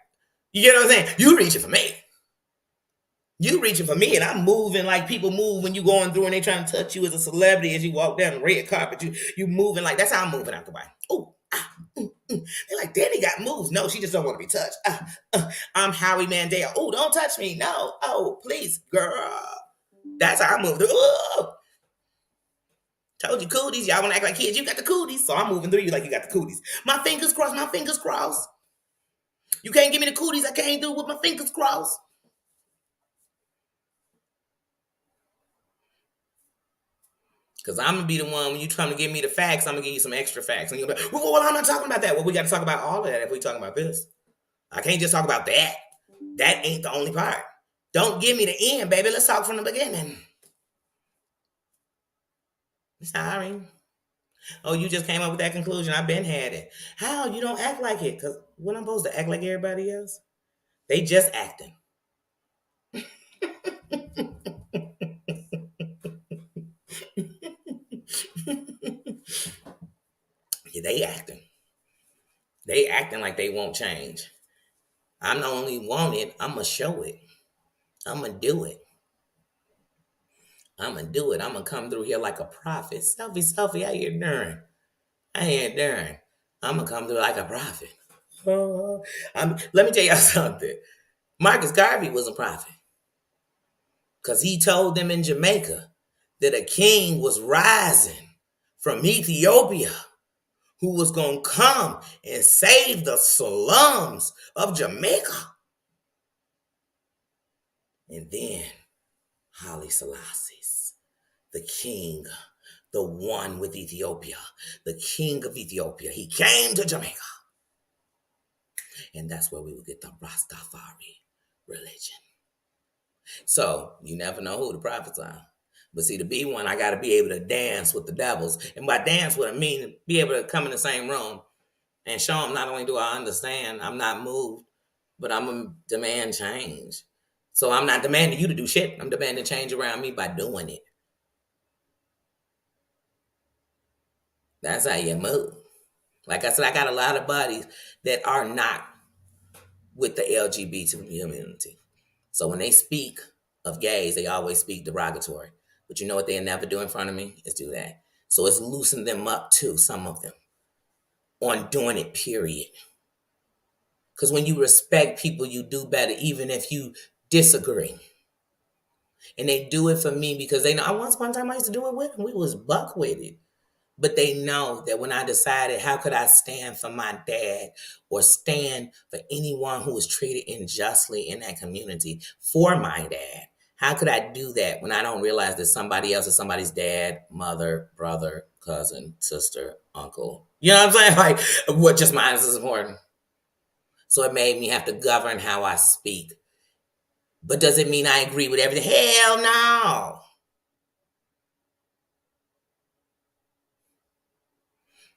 You get what I'm saying? You reaching for me. You reaching for me, and I'm moving like people move when you going through and they trying to touch you as a celebrity as you walk down the red carpet. You moving like that's how I'm moving out the way. Oh, they're like, Danny got moves. No, she just don't want to be touched. I'm Howie Mandel. Oh, don't touch me. No. Oh, please, girl. That's how I move. Oh. Told you cooties. Y'all want to act like kids. You got the cooties. So I'm moving through you like you got the cooties. My fingers crossed. My fingers crossed. You can't give me the cooties. I can't do it with my fingers crossed. Because I'm going to be the one, when you trying to give me the facts, I'm going to give you some extra facts. And you're like, well, I'm not talking about that. Well, we got to talk about all of that if we talking about this. I can't just talk about that. That ain't the only part. Don't give me the end, baby. Let's talk from the beginning. Sorry. Oh, you just came up with that conclusion. I've been had it. How? You don't act like it. Because when I'm supposed to act like everybody else, they just acting. Yeah, they acting. They acting like they won't change. I'm not only want it, I'm going to show it. I'm going to do it. I'm going to do it. I'm going to come through here like a prophet. Selfie, how you doing? I ain't doing. I'm going to come through like a prophet. Let me tell y'all something. Marcus Garvey was a prophet. Because he told them in Jamaica that a king was rising from Ethiopia who was going to come and save the slums of Jamaica. And then Haile Selassie, the king, the one with Ethiopia, the king of Ethiopia, he came to Jamaica. And that's where we would get the Rastafari religion. So you never know who the prophets are. But see, to be one, I got to be able to dance with the devils. And by dance, what I mean, be able to come in the same room and show them not only do I understand, I'm not moved, but I'm going to demand change. So I'm not demanding you to do shit. I'm demanding change around me by doing it. That's how you move. Like I said, I got a lot of buddies that are not with the LGBT community. So when they speak of gays, they always speak derogatory. But you know what they'll never do in front of me is do that. So it's loosened them up too, some of them, on doing it, period. Because when you respect people, you do better, even if you disagree. And they do it for me because they know. Once upon a time I used to do it with them. We was buck with it. But they know that when I decided how could I stand for my dad or stand for anyone who was treated unjustly in that community for my dad, how could I do that when I don't realize that somebody else is somebody's dad, mother, brother, cousin, sister, uncle? You know what I'm saying? Like, what just mine is important. So it made me have to govern how I speak. But does it mean I agree with everything? Hell no.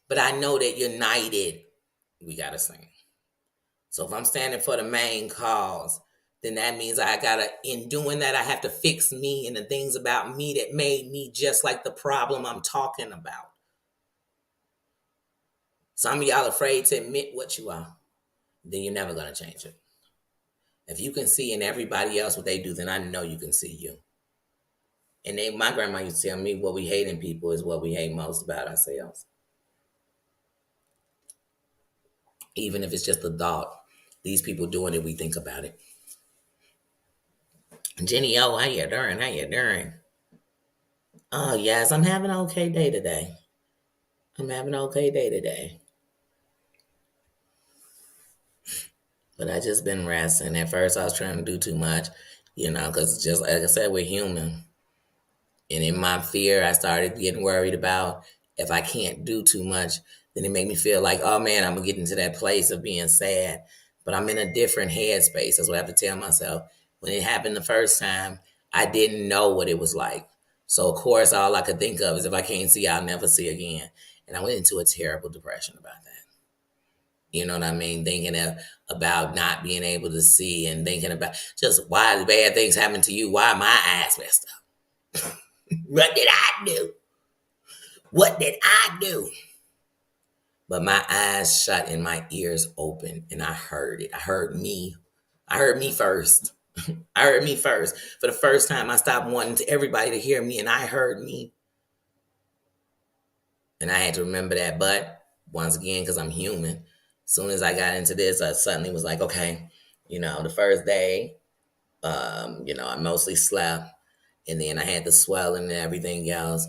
But I know that united, we got to sing. So if I'm standing for the main cause, then that means in doing that, I have to fix me and the things about me that made me just like the problem I'm talking about. Some of y'all afraid to admit what you are, then you're never going to change it. If you can see in everybody else what they do, then I know you can see you. And my grandma used to tell me what we hate in people is what we hate most about ourselves. Even if it's just a thought. These people doing it, we think about it. Jenny, how you doing? How you doing? Oh, yes, I'm having an okay day today. But I just been resting. At first, I was trying to do too much, because just like I said, we're human. And in my fear, I started getting worried about if I can't do too much, then it made me feel like, oh man, I'm going to get into that place of being sad. But I'm in a different headspace. That's what I have to tell myself. When it happened the first time, I didn't know what it was like. So, of course, all I could think of is if I can't see, I'll never see again. And I went into a terrible depression about that. You know what I mean? Thinking about not being able to see and thinking about just why the bad things happen to you. Why my eyes messed up? What did I do? What did I do? But my eyes shut and my ears open and I heard it. I heard me. I heard me first. I heard me first. For the first time, I stopped wanting everybody to hear me and I heard me. And I had to remember that. But once again, because I'm human, as soon as I got into this, I suddenly was like, okay, the first day, I mostly slept. And then I had the swelling and everything else.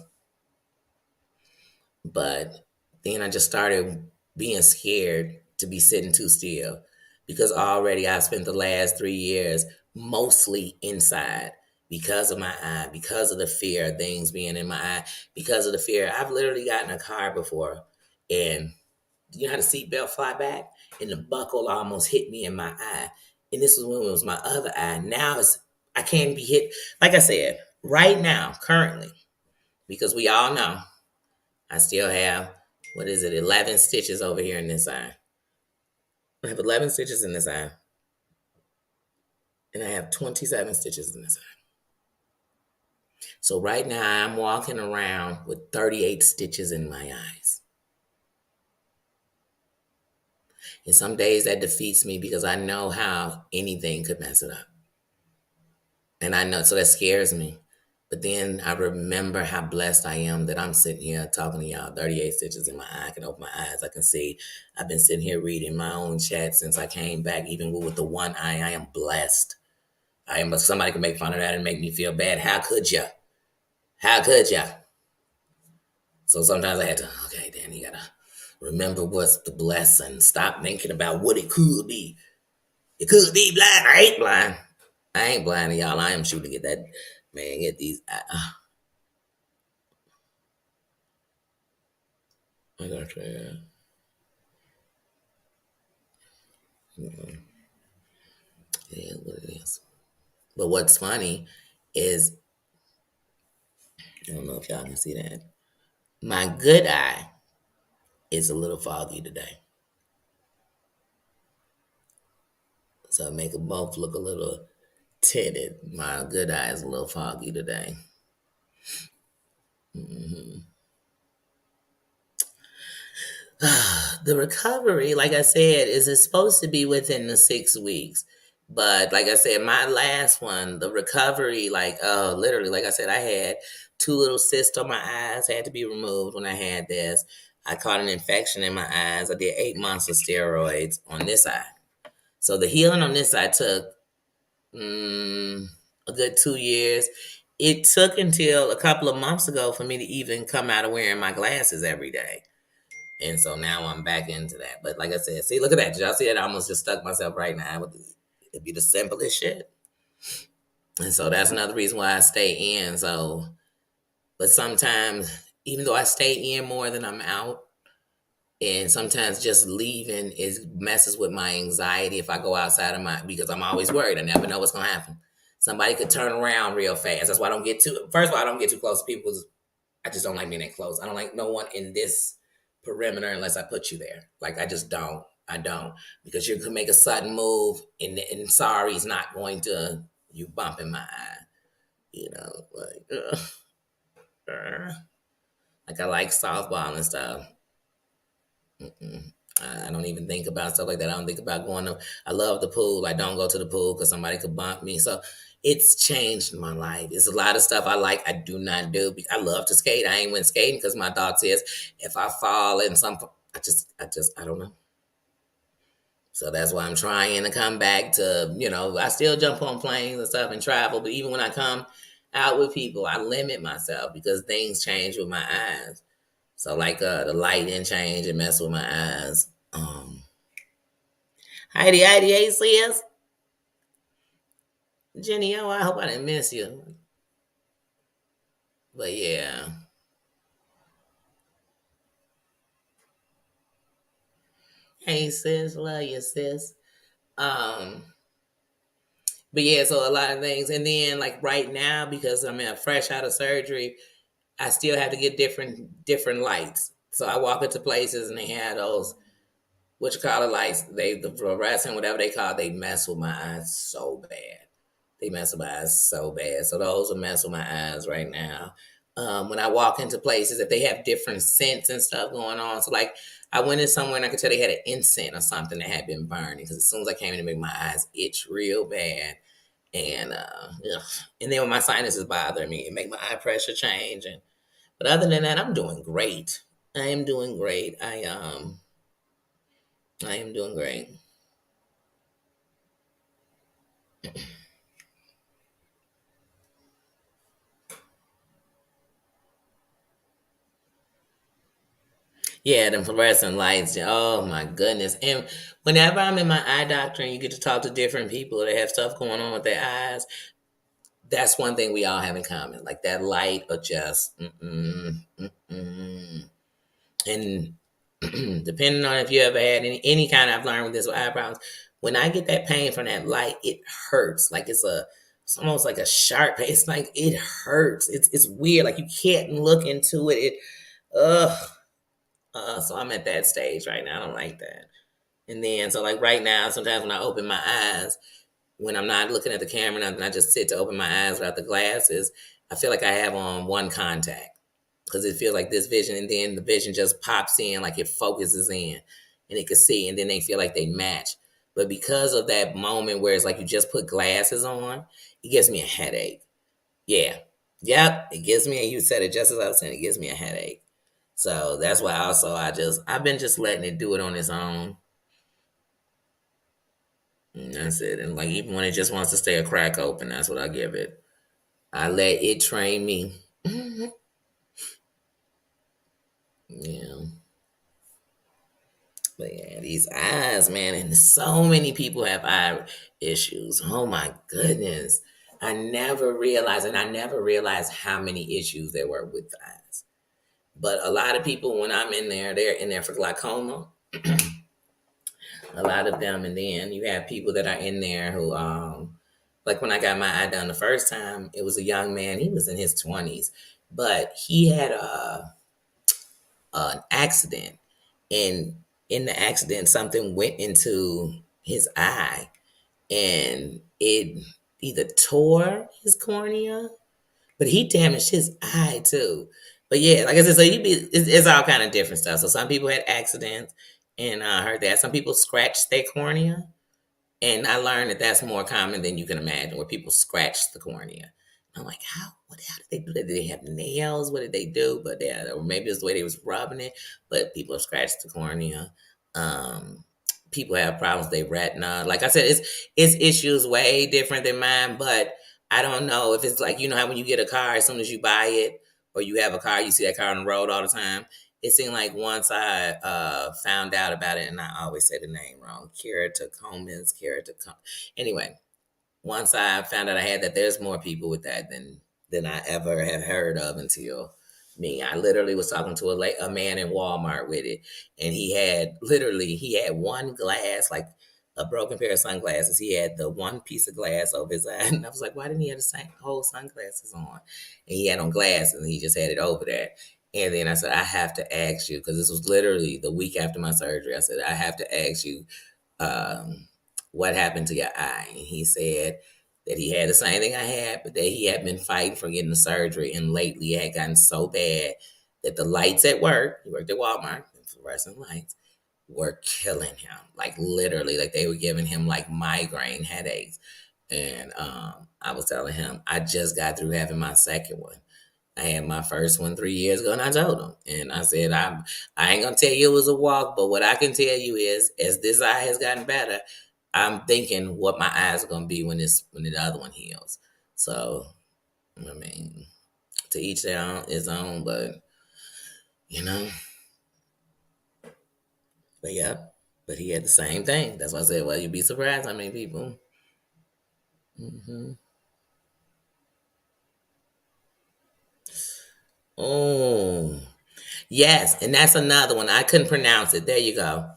But then I just started being scared to be sitting too still because already I spent the last 3 years mostly inside because of my eye, because of the fear of things being in my eye, because of the fear. I've literally gotten a car before and you know how the seatbelt fly back and the buckle almost hit me in my eye. And this was when it was my other eye. Now I can't be hit. Like I said, right now, currently, because we all know I still have, 11 stitches over here in this eye. I have 11 stitches in this eye. And I have 27 stitches in this eye. So right now I'm walking around with 38 stitches in my eyes. And some days that defeats me because I know how anything could mess it up. And I know, so that scares me. But then I remember how blessed I am that I'm sitting here talking to y'all. 38 stitches in my eye. I can open my eyes. I can see. I've been sitting here reading my own chat since I came back. Even with the one eye, I am blessed. Somebody can make fun of that and make me feel bad. How could ya? How could ya? So sometimes I had to, okay, Dan, you gotta remember what's the blessing. Stop thinking about what it could be. It could be blind. I ain't blind. I ain't blind to y'all. I am shooting to get that man. Get these. I got you. Yeah. Yeah, what it is. But what's funny is I don't know if y'all can see that. My good eye is a little foggy today, so make them both look a little tinted. My good eye is a little foggy today. Hmm. The recovery, like I said, is it supposed to be within the 6 weeks. But like I said, my last one, the recovery, like literally, like I said, I had two little cysts on my eyes, had to be removed when I had this. I caught an infection in my eyes. I did 8 months of steroids on this eye. So the healing on this eye took mm, a good 2 years. It took until a couple of months ago for me to even come out of wearing my glasses every day. And so now I'm back into that. But like I said, see, look at that. Did y'all see it? I almost just stuck myself right now. It'd be the simplest shit. And so that's another reason why I stay in. So, but sometimes, even though I stay in more than I'm out, and sometimes just leaving is messes with my anxiety if I go outside of my, because I'm always worried. I never know what's going to happen. Somebody could turn around real fast. That's why I don't get too, first of all, I don't get too close to people. I just don't like being that close. I don't like no one in this perimeter unless I put you there. Like I just don't. I don't, because you can make a sudden move and sorry's not going to you bump in my eye. You know, like I like softball and stuff. Mm-mm. I don't even think about stuff like that. I don't think about going to. I love the pool. I don't go to the pool because somebody could bump me. So it's changed my life. It's a lot of stuff I like. I do not do. I love to skate. I ain't went skating because my thought says if I fall in some, I don't know. So that's why I'm trying to come back to. I still jump on planes and stuff and travel. But even when I come out with people, I limit myself because things change with my eyes. So like the lighting change and mess with my eyes. Heidi, hey sis. Jenny, oh, I hope I didn't miss you. But yeah. Hey sis, love you, sis. Um, but yeah, so a lot of things. And then like right now, because I'm fresh out of surgery, I still have to get different lights. So I walk into places and they have those what you call it lights. The fluorescent, whatever they call it, they mess with my eyes so bad. They mess with my eyes so bad. So those are mess with my eyes right now. When I walk into places, if they have different scents and stuff going on, so like I went in somewhere and I could tell they had an incense or something that had been burning because as soon as I came in, it made my eyes itch real bad, and and then when my sinuses bother me, it make my eye pressure change. And but other than that, I'm doing great. I am doing great. I am doing great. Yeah, them fluorescent lights. Oh my goodness. And whenever I'm in my eye doctor and you get to talk to different people that have stuff going on with their eyes, that's one thing we all have in common. Like that light or just mm-mm. And depending on if you ever had any kind of, I've learned with this with eye problems, when I get that pain from that light, it hurts. Like it's almost like a sharp pain. It's like it hurts. It's weird. Like you can't look into it. Ugh. So I'm at that stage right now. I don't like that. And then, so like right now, sometimes when I open my eyes, when I'm not looking at the camera and I just sit to open my eyes without the glasses, I feel like I have on one contact because it feels like this vision, and then the vision just pops in, like it focuses in, and it can see, and then they feel like they match. But because of that moment where it's like you just put glasses on, it gives me a headache. Yeah, yep, it gives me. And you said it just as I was saying, it gives me a headache. So that's why also I've been just letting it do it on its own. And that's it. And like even when it just wants to stay a crack open, that's what I give it. I let it train me. Yeah. But yeah, these eyes, man, and so many people have eye issues. Oh my goodness. I never realized how many issues there were with the eyes. But a lot of people, when I'm in there, they're in there for glaucoma, a lot of them. And then you have people that are in there who, like when I got my eye done the first time, it was a young man. He was in his 20s, but he had an accident. And in the accident, something went into his eye and it either tore his cornea, but he damaged his eye too. But yeah, like I said, so it's all kind of different stuff. So some people had accidents, and I heard that some people scratched their cornea, and I learned that that's more common than you can imagine, where people scratch the cornea. I'm like, how did they do that? Did they have nails? What did they do? But yeah, or maybe it's the way they was rubbing it. But people have scratched the cornea. Um, People have problems with their retina. Like I said, it's issues way different than mine. But I don't know if it's like, you know how when you get a car, as soon as you buy it or you have a car, you see that car on the road all the time. It seemed like once I found out about it, and I always say the name wrong, keratoconus. Anyway, once I found out I had that, there's more people with that than I ever had heard of until me. I literally was talking to a man in Walmart with it, and he had one glass, like a broken pair of sunglasses. He had the one piece of glass over his eye, and I was like, why didn't he have the same whole sunglasses on? And he had on glasses, and he just had it over there. And then I said, I have to ask you, because this was literally the week after my surgery. I said, I have to ask you, um, what happened to your eye? And he said that he had the same thing I had, but that he had been fighting for getting the surgery. And lately it had gotten so bad that the lights at work, he worked at Walmart, fluorescent lights, were killing him. Like literally, like they were giving him like migraine headaches. And I was telling him, I just got through having my second one. I had my first one 3 years ago, and I told him, and I said, I ain't gonna tell you it was a walk, but what I can tell you is, as this eye has gotten better, I'm thinking what my eyes are gonna be when the other one heals. So, I mean, to each their own his own, but you know, but yeah, but he had the same thing. That's why I said, well, you'd be surprised how many people. Hmm. Oh, yes, and that's another one. I couldn't pronounce it. There you go.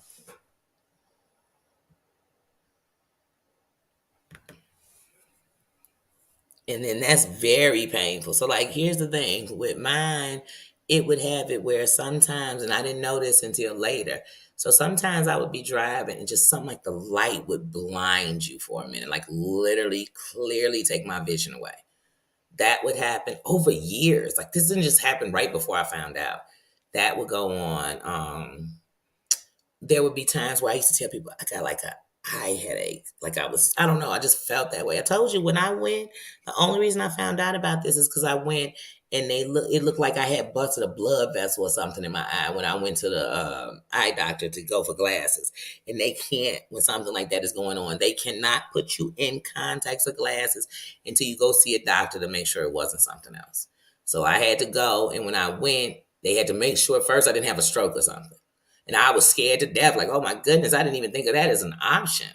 And then that's very painful. So, like, here's the thing with mine, it would have it where sometimes, and I didn't know this until later. So, sometimes I would be driving and just something like the light would blind you for a minute, like literally, clearly take my vision away. That would happen over years. Like, this didn't just happen right before I found out. That would go on. There would be times where I used to tell people I got like a eye headache. Like I don't know, I just felt that way. I told you when I went, the only reason I found out about this is because I went and it looked like I had busted a blood vessel or something in my eye when I went to the eye doctor to go for glasses. And they can't, when something like that is going on, they cannot put you in contacts or glasses until you go see a doctor to make sure it wasn't something else. So I had to go, and when I went, they had to make sure first I didn't have a stroke or something. And I was scared to death, like, oh my goodness, I didn't even think of that as an option.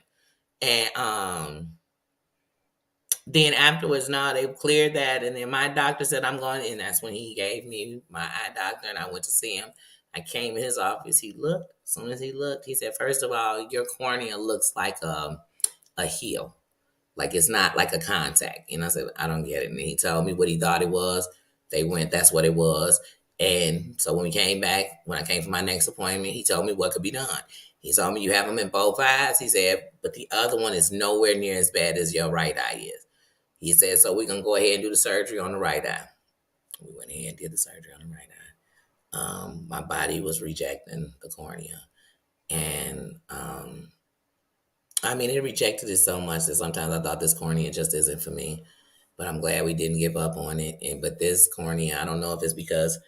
And then afterwards, no, they cleared that. And then my doctor said, I'm going, and that's when he gave me my eye doctor, and I went to see him. I came in his office. He looked. As soon as he looked, he said, first of all, your cornea looks like a heel. Like it's not like a contact. And I said, I don't get it. And he told me what he thought it was. They went, that's what it was. And so when we came back, when I came for my next appointment, he told me what could be done. He told me you have them in both eyes. He said, but the other one is nowhere near as bad as your right eye is. He said, so we're gonna go ahead and do the surgery on the right eye. We went ahead and did the surgery on the right eye. My body was rejecting the cornea. And I mean, it rejected it so much that sometimes I thought this cornea just isn't for me. But I'm glad we didn't give up on it. And but this cornea, I don't know if it's because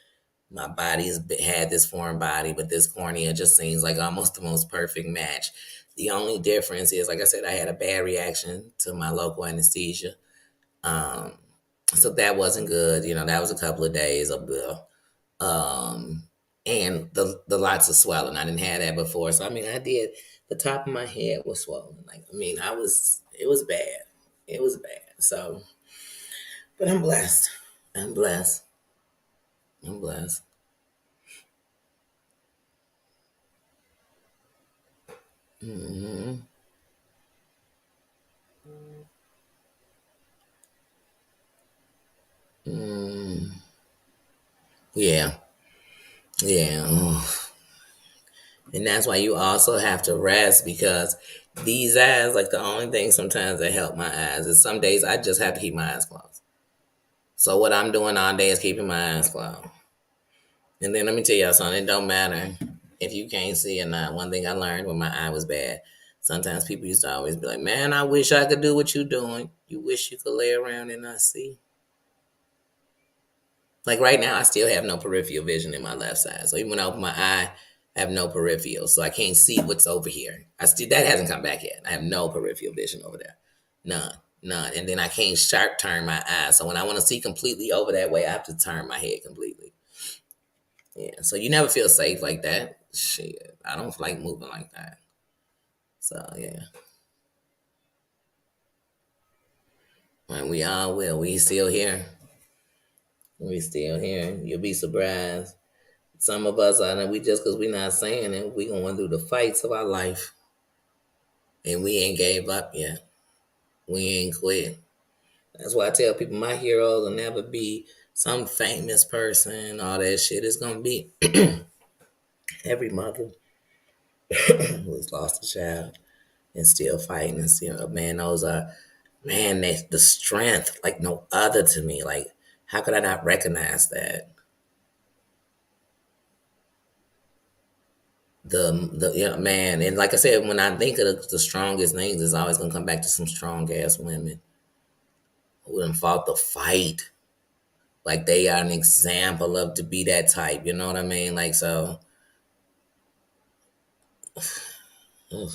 my body's had this foreign body, but this cornea just seems like almost the most perfect match. The only difference is, like I said, I had a bad reaction to my local anesthesia. Um, so that wasn't good. You know, that was a couple of days of the. and the lots of swelling. I didn't have that before, so I mean, I did. The top of my head was swollen. Like I mean, I was. It was bad. It was bad. So, but I'm blessed. I'm blessed. I'm blessed. Hmm. Mm, yeah. Yeah. And that's why you also have to rest because these eyes, like the only thing sometimes that help my eyes is some days I just have to keep my eyes closed. So what I'm doing all day is keeping my eyes closed. And then let me tell y'all something. It don't matter if you can't see or not. One thing I learned when my eye was bad, sometimes people used to always be like, "Man, I wish I could do what you're doing. You wish you could lay around and not see." Like right now, I still have no peripheral vision in my left side. So even when I open my eye, I have no peripheral, so I can't see what's over here. I still that hasn't come back yet. I have no peripheral vision over there, none, none. And then I can't sharp turn my eyes. So when I want to see completely over that way, I have to turn my head completely. Yeah. So you never feel safe like that. Shit, I don't like moving like that. So yeah, and we all will. We still here. We still here. You'll be surprised. Some of us are, we just because we're not saying it, we going through the fights of our life, and we ain't gave up yet. We ain't quit. That's why I tell people my heroes will never be some famous person. All that shit is gonna be every mother who's lost a child and still fighting and still man. Those are man. That's the strength like no other to me. Like how could I not recognize that? The yeah man, and like I said, when I think of the strongest names, it's always gonna come back to some strong ass women who done fought the fight. Like they are an example of to be that type. You know what I mean? Like so. Ugh,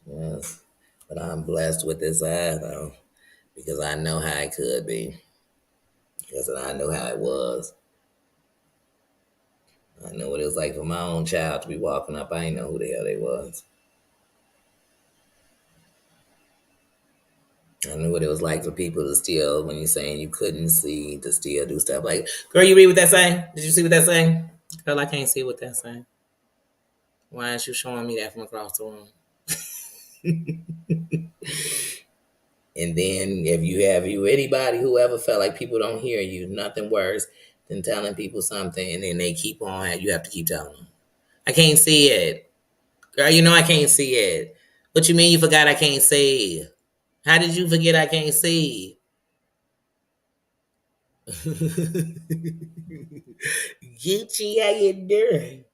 yes. But I'm blessed with this eye though, because I know how it could be. Because I know how it was. I know what it was like for my own child to be walking up. I didn't know who the hell they was. I knew what it was like for people to still, when you're saying you couldn't see, to still do stuff like, girl, you read what that saying? Did you see what that saying? Girl, I can't see what that saying. Why aren't you showing me that from across the room? And then if you anybody who ever felt like people don't hear you, nothing worse than telling people something and then they keep on, you have to keep telling them. I can't see it. Girl, you know I can't see it. What you mean you forgot I can't see? How did you forget I can't see? Gucci, how you doing?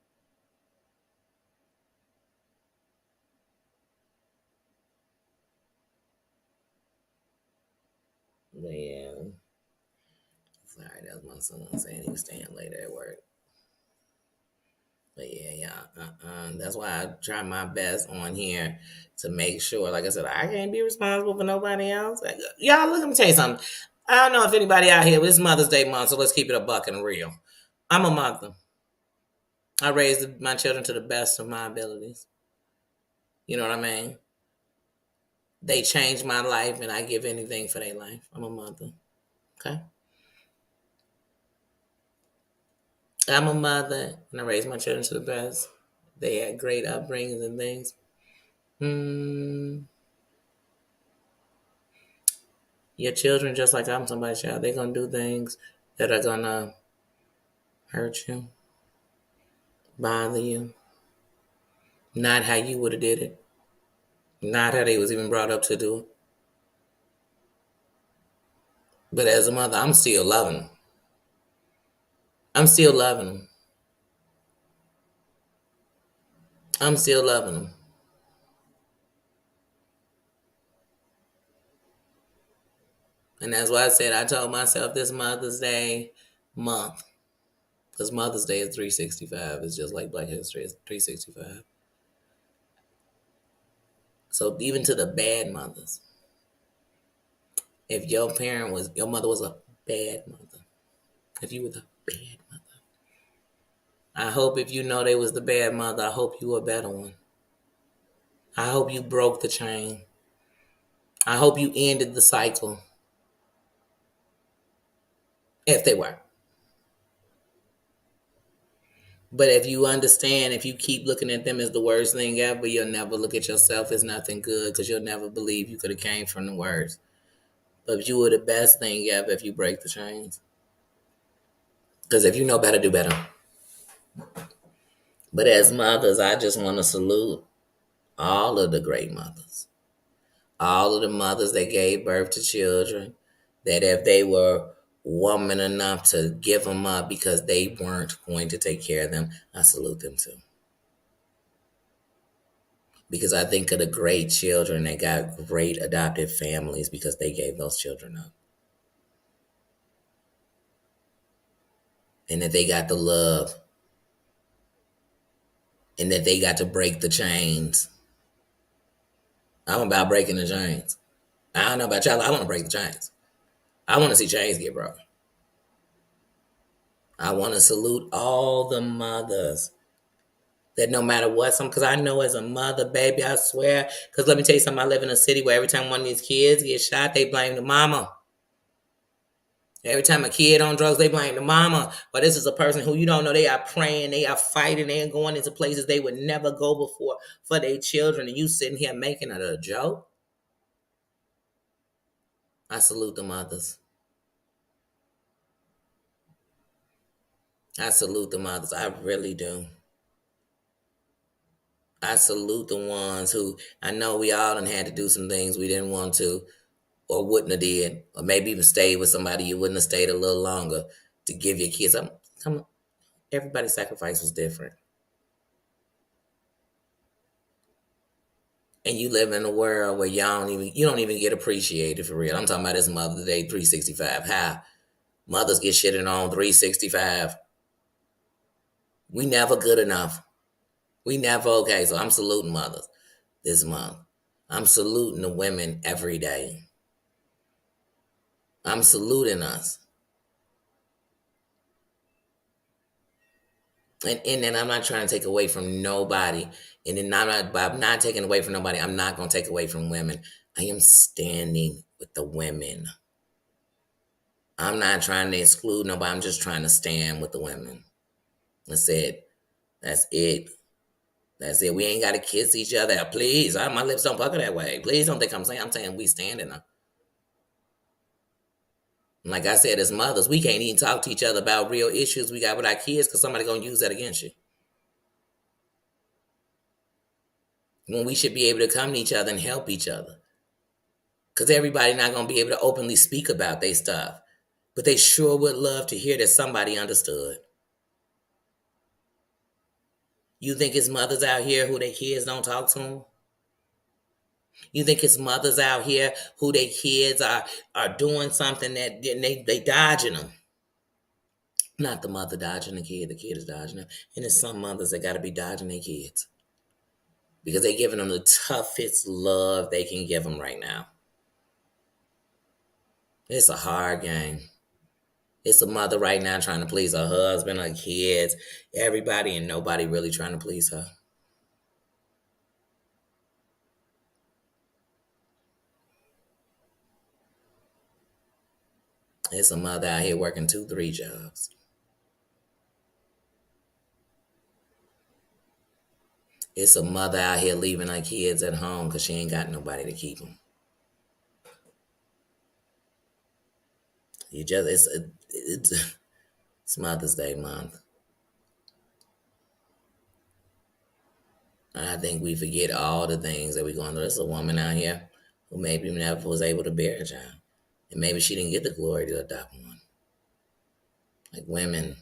Yeah. Sorry, that was my son saying he was staying later at work. But yeah, yeah. That's why I try my best on here to make sure, like I said, I can't be responsible for nobody else. Like, y'all, let me tell you something. I don't know if anybody out here, but it's Mother's Day month, so let's keep it a buck and real. I'm a mother. I raised my children to the best of my abilities. You know what I mean? They changed my life, and I give anything for their life. I'm a mother. Okay? I'm a mother, and I raised my children to the best. They had great upbringings and things. Mm, your children, just like I'm somebody's child, they're gonna do things that are gonna hurt you, bother you. Not how you would have did it. Not how they was even brought up to do it. But as a mother, I'm still loving them. I'm still loving them. I'm still loving them. And that's why I said I told myself this Mother's Day month. Because Mother's Day is 365. It's just like Black History is 365. So even to the bad mothers, if your mother was a bad mother, if you were the bad mother, I hope if you know they was the bad mother, I hope you a better one. I hope you broke the chain. I hope you ended the cycle. If they were. But if you understand, if you keep looking at them as the worst thing ever, you'll never look at yourself as nothing good because you'll never believe you could have came from the worst. But if you were the best thing ever, if you break the chains. Because if you know better, do better. But as mothers, I just want to salute all of the great mothers. All of the mothers that gave birth to children, that if they were woman enough to give them up because they weren't going to take care of them, I salute them too. Because I think of the great children that got great adopted families because they gave those children up. And that they got the love. And that they got to break the chains. I'm about breaking the chains. I don't know about y'all. I want to break the chains. I want to see chains get broken. I want to salute all the mothers that no matter what, because I know as a mother, baby, I swear, because let me tell you something, I live in a city where every time one of these kids gets shot, they blame the mama. Every time a kid on drugs, they blame the mama. But this is a person who you don't know, they are praying, they are fighting, they are going into places they would never go before for their children, and you sitting here making it a joke? I salute the mothers. I salute the mothers. I really do. I salute the ones who, I know we all done had to do some things we didn't want to or wouldn't have did, or maybe even stayed with somebody you wouldn't have stayed a little longer to give your kids. Come on, everybody's sacrifice was different. And you live in a world where you don't even get appreciated for real. I'm talking about this Mother's Day 365. How mothers get shitted on 365. We never good enough. We never okay. So I'm saluting mothers this month. I'm saluting the women every day. I'm saluting us. And then I'm not trying to take away from nobody. And then I'm not taking away from nobody. I'm not going to take away from women. I am standing with the women. I'm not trying to exclude nobody. I'm just trying to stand with the women. That's it. That's it. That's it. We ain't got to kiss each other. Please. My lips don't pucker that way. Please don't think I'm saying we standing up. Like I said, as mothers, we can't even talk to each other about real issues we got with our kids because somebody's going to use that against you. When we should be able to come to each other and help each other. Because everybody not going to be able to openly speak about their stuff. But they sure would love to hear that somebody understood. You think it's mothers out here who their kids don't talk to them? You think it's mothers out here who their kids are doing something that they dodging them? Not the mother dodging the kid is dodging them. And there's some mothers that got to be dodging their kids. Because they're giving them the toughest love they can give them right now. It's a hard game. It's a mother right now trying to please her husband, her kids, everybody, and nobody really trying to please her. It's a mother out here working 2-3 jobs. It's a mother out here leaving her kids at home because she ain't got nobody to keep them. It's Mother's Day month. And I think we forget all the things that we're going through. There's a woman out here who maybe never was able to bear a child. And maybe she didn't get the glory to adopt one. Like women,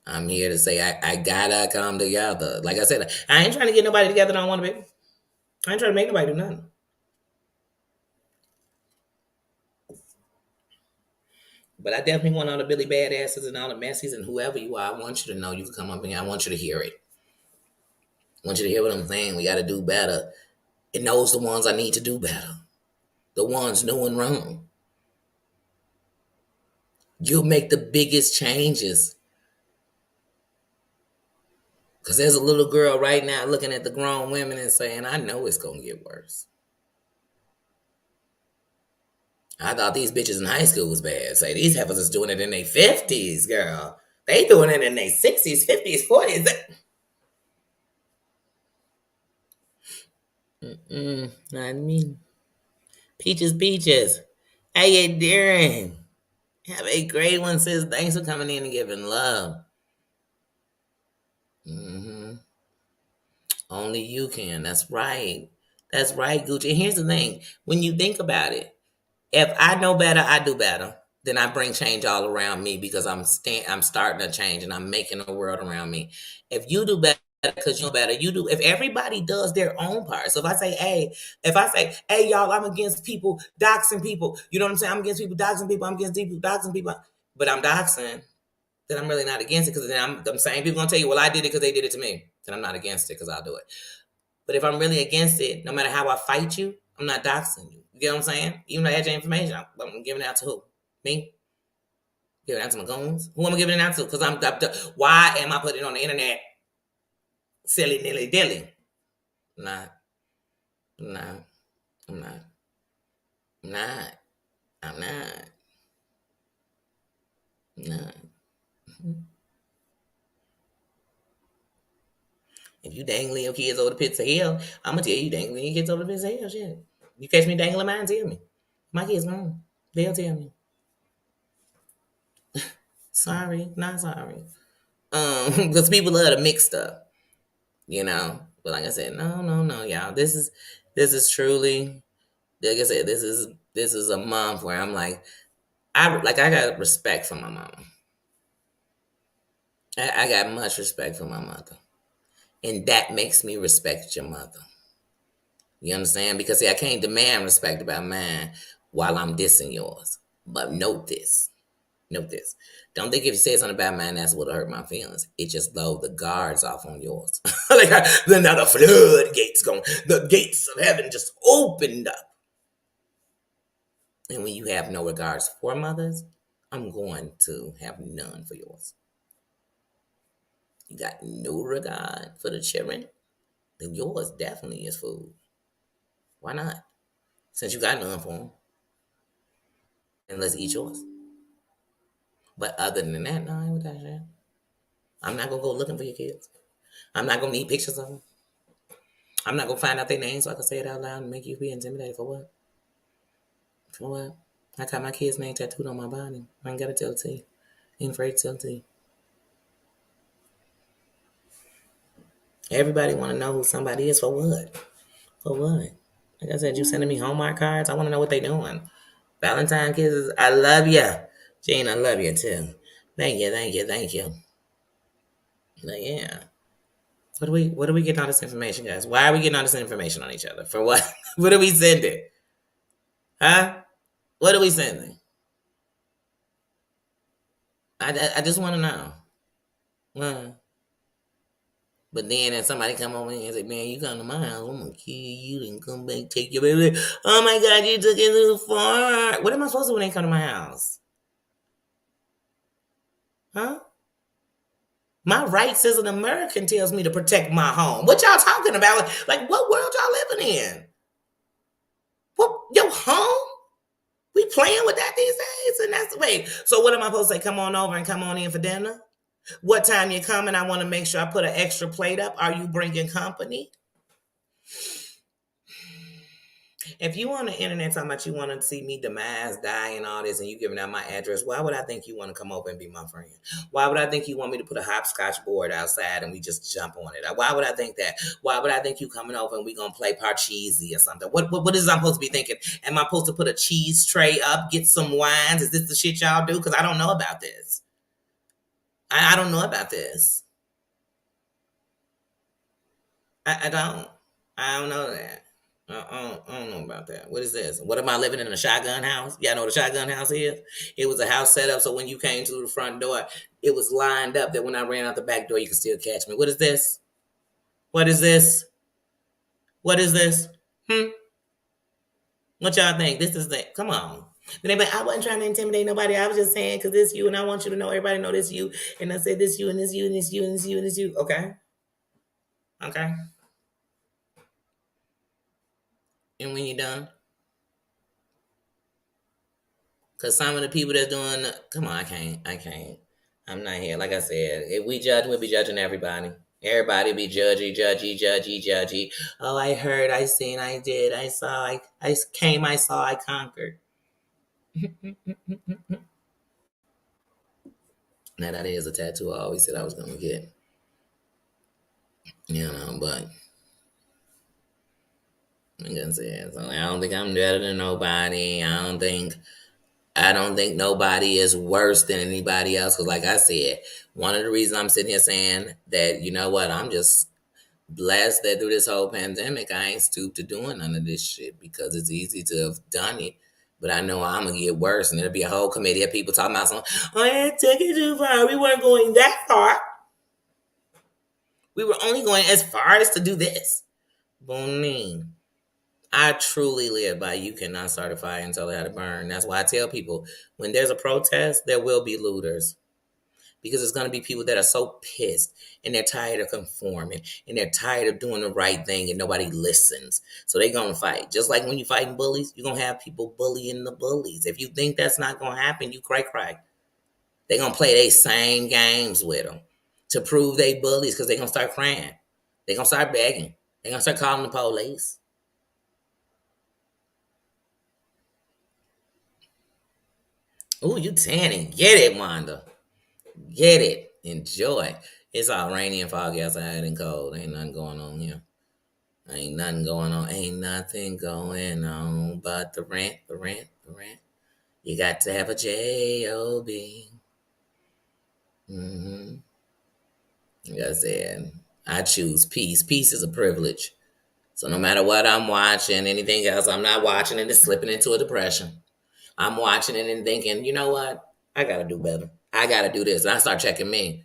I'm here to say I gotta come together. Like I said, I ain't trying to get nobody together that don't want to be. I ain't trying to make nobody do nothing. But I definitely want all the Billy Badasses and all the Messies and whoever you are. I want you to know you can come up here. I want you to hear it. I want you to hear what I'm saying. We got to do better. And those are the ones I need to do better. The ones doing wrong. You'll make the biggest changes Because there's a little girl right now looking at the grown women and saying, I know it's going to get worse. I thought these bitches in high school was bad. Say, these heifers is doing it in their 50s, girl. They doing it in their 60s, 50s, 40s. Not me. Peaches, peaches. How you doing? Have a great one, sis. Thanks for coming in and giving love. Only you can. That's right. That's right, Gucci. And here's the thing. When you think about it, if I know better, I do better. Then I bring change all around me because I'm starting to change and I'm making the world around me. If you do better because you know better, you do. If everybody does their own part. So if I say, hey, y'all, I'm against people doxing people. You know what I'm saying? I'm against people doxing people. I'm against people doxing people. But I'm doxing. Then I'm really not against it because then I'm saying people gonna tell you, well, I did it because they did it to me. Then I'm not against it because I'll do it. But if I'm really against it, no matter how I fight you, I'm not doxing you. You get what I'm saying? Even though I had your information, I'm giving it out to who? Me? Giving it out to my goons? Who am I giving it out to? Because why am I putting it on the internet? Silly nilly dilly. Nah. Nah. I'm not. I'm not. I'm not. Nah. If you dangling your kids over the pits of hell, I'm gonna tell you dangling your kids over the pits of hell. Shit. You catch me dangling mine, tell me. My kids gone. They'll tell me. Sorry, not sorry. Because people love to mix stuff, you know. But like I said, no, y'all. This is truly, like I said, this is a month where I'm like, I got respect for my mama. I got much respect for my mother, and that makes me respect your mother. You understand? Because see, I can't demand respect about mine while I'm dissing yours. But note this. Note this. Don't think if you say something about mine, that's what'll hurt my feelings. It just blow the guards off on yours. Then now the floodgates going, the gates of heaven just opened up. And when you have no regards for mothers, I'm going to have none for yours. You got no regard for the children, then yours definitely is food. Why not? Since you got none for them, and let's eat yours. But other than that, no, I ain't with that shit. I'm not gonna go looking for your kids. I'm not gonna need pictures of them. I'm not gonna find out their names so I can say it out loud and make you be intimidated for what? For what? I got my kid's name tattooed on my body. I ain't gotta tell it to you. Ain't afraid to tell it to you. Everybody wanna know who somebody is for what? For what? Like I said, you sending me Hallmark cards? I wanna know what they doing. Valentine kisses, I love you. Gene, I love you too. Thank you, thank you, thank you. But yeah. What are we getting all this information, guys? Why are we getting all this information on each other? For what? What are we sending? Huh? What are we sending? I just want to know. But then if somebody come over and say, man, you come to my house, I'm going to kill you and come back take your baby. Oh my God, you took it too far. What am I supposed to do when they come to my house? Huh? My rights as an American tells me to protect my home. What y'all talking about? Like, what world y'all living in? What, your home? We playing with that these days? And that's the way. So what am I supposed to say? Come on over and come on in for dinner? What time you coming? I want to make sure I put an extra plate up. Are you bringing company? If you on the internet talking about you want to see me demise, die, and all this, and you giving out my address, why would I think you want to come over and be my friend? Why would I think you want me to put a hopscotch board outside and we just jump on it? Why would I think that? Why would I think you coming over and we gonna play Parcheesi or something? What is I'm supposed to be thinking? Am I supposed to put a cheese tray up, get some wines? Is this the shit y'all do? Because I don't know about this. I don't know about this. I don't. I don't know that. I don't know about that. What is this? What am I living in a shotgun house? Y'all know what a shotgun house is? It was a house set up so when you came to the front door, it was lined up that when I ran out the back door, you could still catch me. What is this? What is this? What is this? What y'all think? This is the come on. But I wasn't trying to intimidate nobody. I was just saying because this you and I want you to know everybody know this you. And I said this you and this you and this you and this you and this you. Okay. Okay? And when you're done, because some of the people that's doing, come on, I can't. I'm not here. Like I said, if we judge, we'll be judging everybody. Everybody be judgy. Oh, I heard, I seen, I did, I saw, I came, I saw, I conquered. Now that is a tattoo I always said I was gonna get. But I'm gonna say it. So I don't think I'm better than nobody. I don't think nobody is worse than anybody else. Cause like I said, one of the reasons I'm sitting here saying that, you know what, I'm just blessed that through this whole pandemic, I ain't stooped to doing none of this shit because it's easy to have done it. But I know I'm gonna get worse, and there'll be a whole committee of people talking about something. Oh, I took it too far. We weren't going that far. We were only going as far as to do this. Boom. I truly live by you cannot start a fire and tell it how to burn. That's why I tell people when there's a protest, there will be looters. Because it's going to be people that are so pissed and they're tired of conforming and they're tired of doing the right thing and nobody listens. So they're going to fight. Just like when you're fighting bullies, you're going to have people bullying the bullies. If you think that's not going to happen, you cry. They're going to play their same games with them to prove they bullies because they're going to start crying. They're going to start begging. They're going to start calling the police. Ooh, you tanning. Get it, Wanda. Get it. Enjoy. It's all rainy and foggy outside and cold. Ain't nothing going on here. Ain't nothing going on. Ain't nothing going on but the rent. You got to have a J-O-B. Mm-hmm. Like I said, I choose peace. Peace is a privilege. So no matter what I'm watching, anything else, I'm not watching it and slipping into a depression. I'm watching it and thinking, you know what? I got to do better. I got to do this. And I start checking me.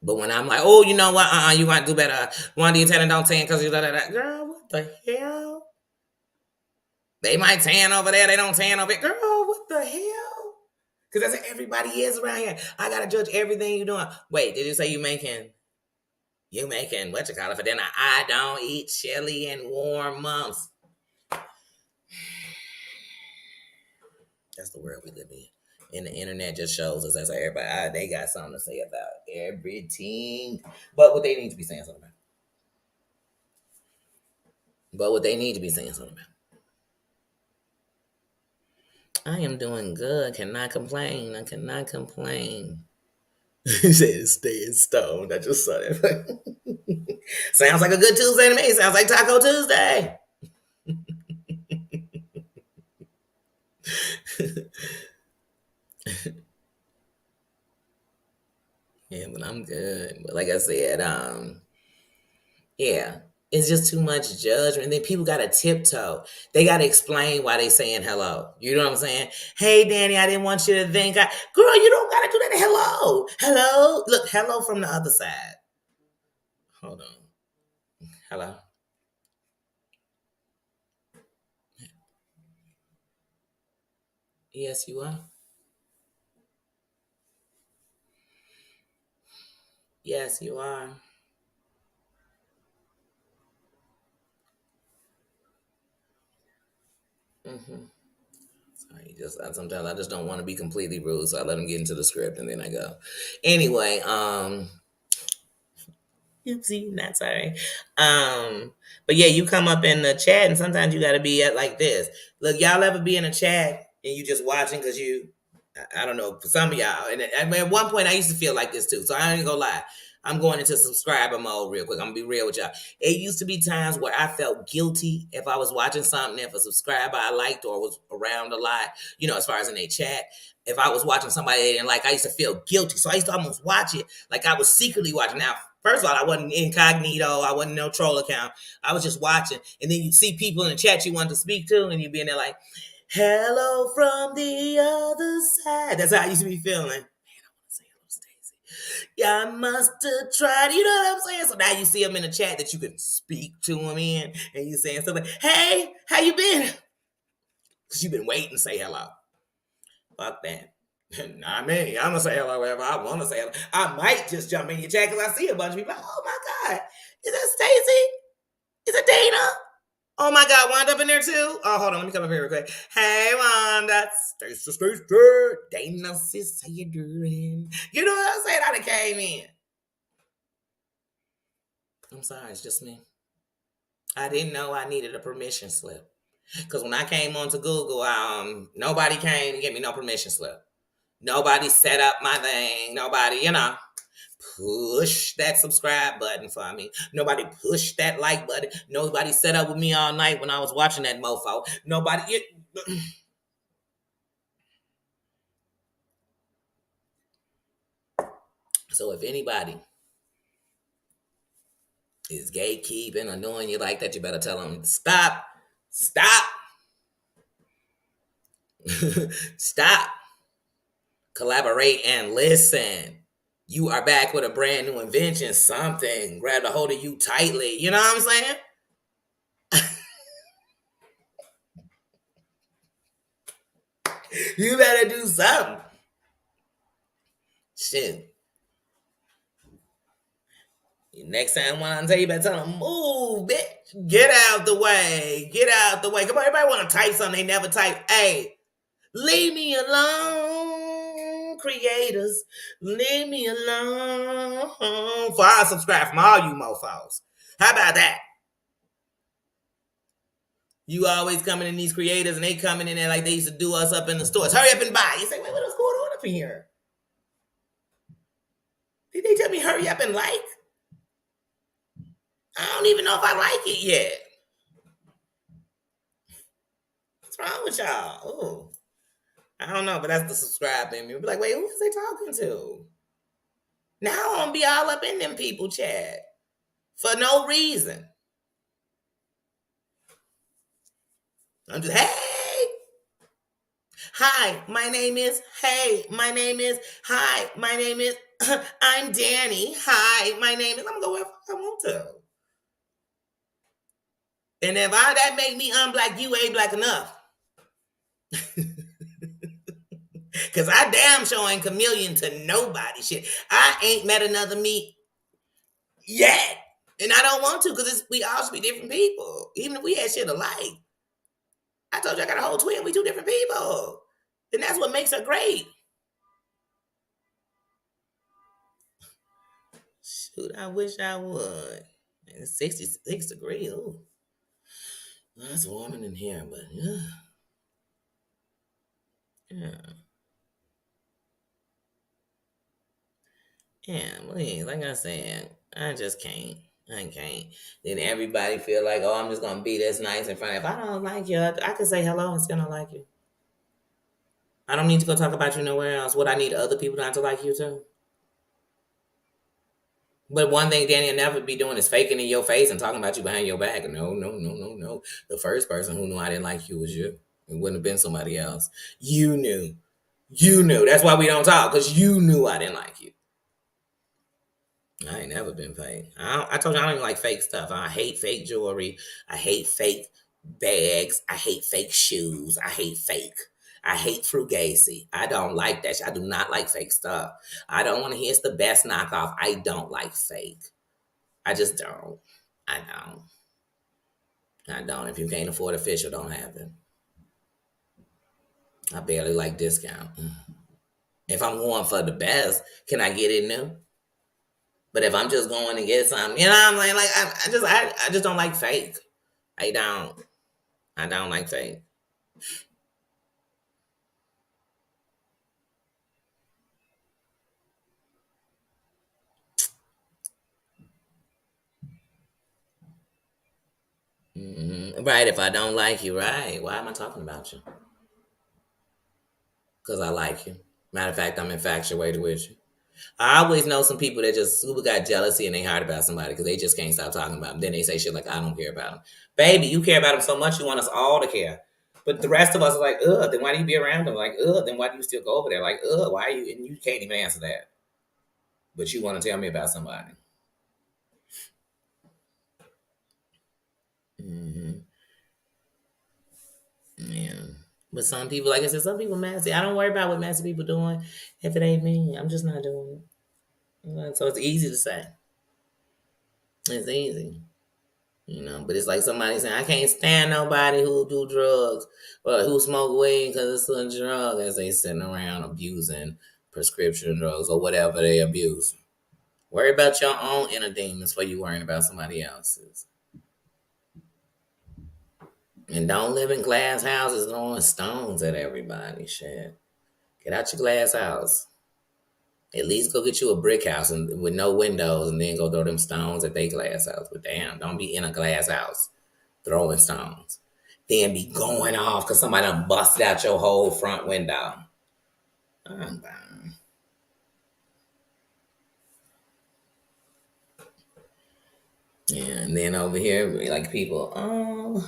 But when I'm like, oh, you know what? You got to do better. One do you tan and don't tan because you da. Girl, what the hell? They might tan over there. They don't tan over here. Girl, what the hell? Because that's what everybody is around here. I got to judge everything you're doing. Wait, did you say you making what you call it for dinner? I don't eat chili in warm months. That's the world we live in. And the internet just shows us that's how everybody, they got something to say about everything. But what they need to be saying something about. I am doing good. Cannot complain. I cannot complain. He said staying stoned. I just saw that. Sounds like a good Tuesday to me. Sounds like Taco Tuesday. Yeah, but I'm good. But like I said, yeah, it's just too much judgment. And then people got to tiptoe. They got to explain why they saying hello. You know what I'm saying? Hey, Danny, I didn't want you to think girl, you don't got to do that. Hello. Hello. Look, hello from the other side. Hold on. Hello. Yes, you are. Yes, you are. Mm-hmm. Sorry, sometimes I just don't want to be completely rude, so I let them get into the script and then I go. Anyway, oopsie, not sorry. But yeah, you come up in the chat, and sometimes you got to be at like this. Look, y'all ever be in a chat and you just watching because I don't know, for some of y'all, and I mean, at one point I used to feel like this too. So I ain't gonna lie. I'm going into subscriber mode real quick. I'm gonna be real with y'all. It used to be times where I felt guilty if I was watching something, if a subscriber I liked or was around a lot, as far as in a chat. If I was watching somebody they didn't like, I used to feel guilty. So I used to almost watch it like I was secretly watching. Now, first of all, I wasn't incognito. I wasn't no troll account. I was just watching. And then you see people in the chat you want to speak to, and you'd be in there like, hello from the other side. That's how I used to be feeling. Man, I want to say hello, Stacy. Yeah, I must have tried. You know what I'm saying? So now you see them in the chat that you can speak to them in, and you saying something. Hey, how you been? Because you've been waiting to say hello. Fuck that. Not me. I'm gonna say hello wherever I want to say hello. I might just jump in your chat because I see a bunch of people. Like, oh my god, is that Stacy? Is it Dana? Oh my God, Wanda up in there too? Oh, hold on, let me come up here real quick. Hey, Wanda, Stacy, Dana, sis, how you doing? You know what I'm saying? I done came in. I'm sorry, it's just me. I didn't know I needed a permission slip. Because when I came onto Google, nobody came to get me no permission slip. Nobody set up my thing. Nobody, push that subscribe button for me. Nobody pushed that like button. Nobody set up with me all night when I was watching that mofo. Nobody. So if anybody is gatekeeping or doing you like that, you better tell them stop, stop, stop, collaborate and listen. You are back with a brand new invention, something. Grab a hold of you tightly. You know what I'm saying? You better do something. Shit. Next time when I tell you, better tell them, move, bitch. Get out the way. Get out the way. Come on, everybody want to type something they never type. Hey, leave me alone, creators. Leave me alone. For I subscribe from all you mofos. How about that? You always coming in these creators and they coming in there like they used to do us up in the stores. Hurry up and buy. You say, wait, what's going on up in here? Did they tell me hurry up and like? I don't even know if I like it yet. What's wrong with y'all? Ooh. I don't know, but that's the subscribe in me. Be like, wait, who is they talking to? Now I'm gonna be all up in them people chat for no reason. I'm just, hey, hi, my name is, hey, my name is, hi, my name is, I'm Danny. Hi, my name is, I'm gonna go wherever I want to. And if that make me unblack, you ain't black enough. Cause I damn sure ain't chameleon to nobody. Shit, I ain't met another me yet, and I don't want to because we all should be different people. Even if we had shit alike, I told you I got a whole twin. We two different people, and that's what makes her great. Shoot, I wish I would. It's 66 degrees. Ooh, that's warmer than here, but yeah. Yeah, please, like I said, I just can't. I can't. Then everybody feel like, oh, I'm just gonna be this nice in front. If I don't like you, I can say hello and still not like you. I don't need to go talk about you nowhere else. Would I need other people not to like you too? But one thing Danny will never be doing is faking in your face and talking about you behind your back. No, no, no, no, no. The first person who knew I didn't like you was you. It wouldn't have been somebody else. You knew. You knew. That's why we don't talk, because you knew I didn't like you. I ain't never been fake. I told you I don't even like fake stuff. I hate fake jewelry. I hate fake bags. I hate fake shoes. I hate fake. I hate frugacy. I don't like that. I do not like fake stuff. I don't want to hear it's the best knockoff. I don't like fake. I just don't. I don't. I don't. If you can't afford official, don't have it. I barely like discount. If I'm going for the best, can I get it new? But if I'm just going to get something, I'm like I just don't like fake. I don't. I don't like fake. Right. If I don't like you, right. Why am I talking about you? Because I like you. Matter of fact, I'm infatuated with you. I always know some people that just super got jealousy and they heard about somebody because they just can't stop talking about them. Then they say shit like, I don't care about them. Baby, you care about them so much, you want us all to care. But the rest of us are like, ugh, then why do you be around them? Like, ugh, then why do you still go over there? Like, ugh, why are you? And you can't even answer that. But you want to tell me about somebody. Mm-hmm. Yeah. But some people, like I said, some people messy. I don't worry about what messy people doing if it ain't me. I'm just not doing it. So it's easy to say. It's easy. But it's like somebody saying, I can't stand nobody who do drugs or who smoke weed because it's a drug as they sitting around abusing prescription drugs or whatever they abuse. Worry about your own inner demons before you worrying about somebody else's. And don't live in glass houses throwing stones at everybody. Shit. Get out your glass house. At least go get you a brick house and with no windows and then go throw them stones at their glass house. But damn, don't be in a glass house throwing stones. Then be going off because somebody done busted out your whole front window. I'm down. Yeah, and then over here, like people,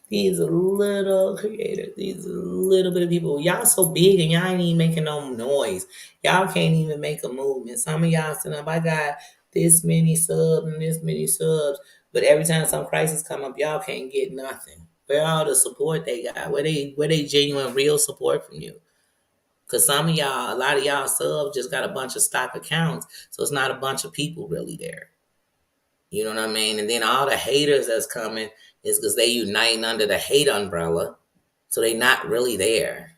these little creators, these little bit of people, y'all so big and y'all ain't even making no noise. Y'all can't even make a movement. Some of y'all sitting up, I got this many subs and this many subs, but every time some crisis come up, y'all can't get nothing. Where all the support they got? Where they genuine real support from you? Cause some of y'all, a lot of y'all subs just got a bunch of stock accounts, so it's not a bunch of people really there. You know what I mean? And then all the haters that's coming is because they uniting under the hate umbrella, so they not really there.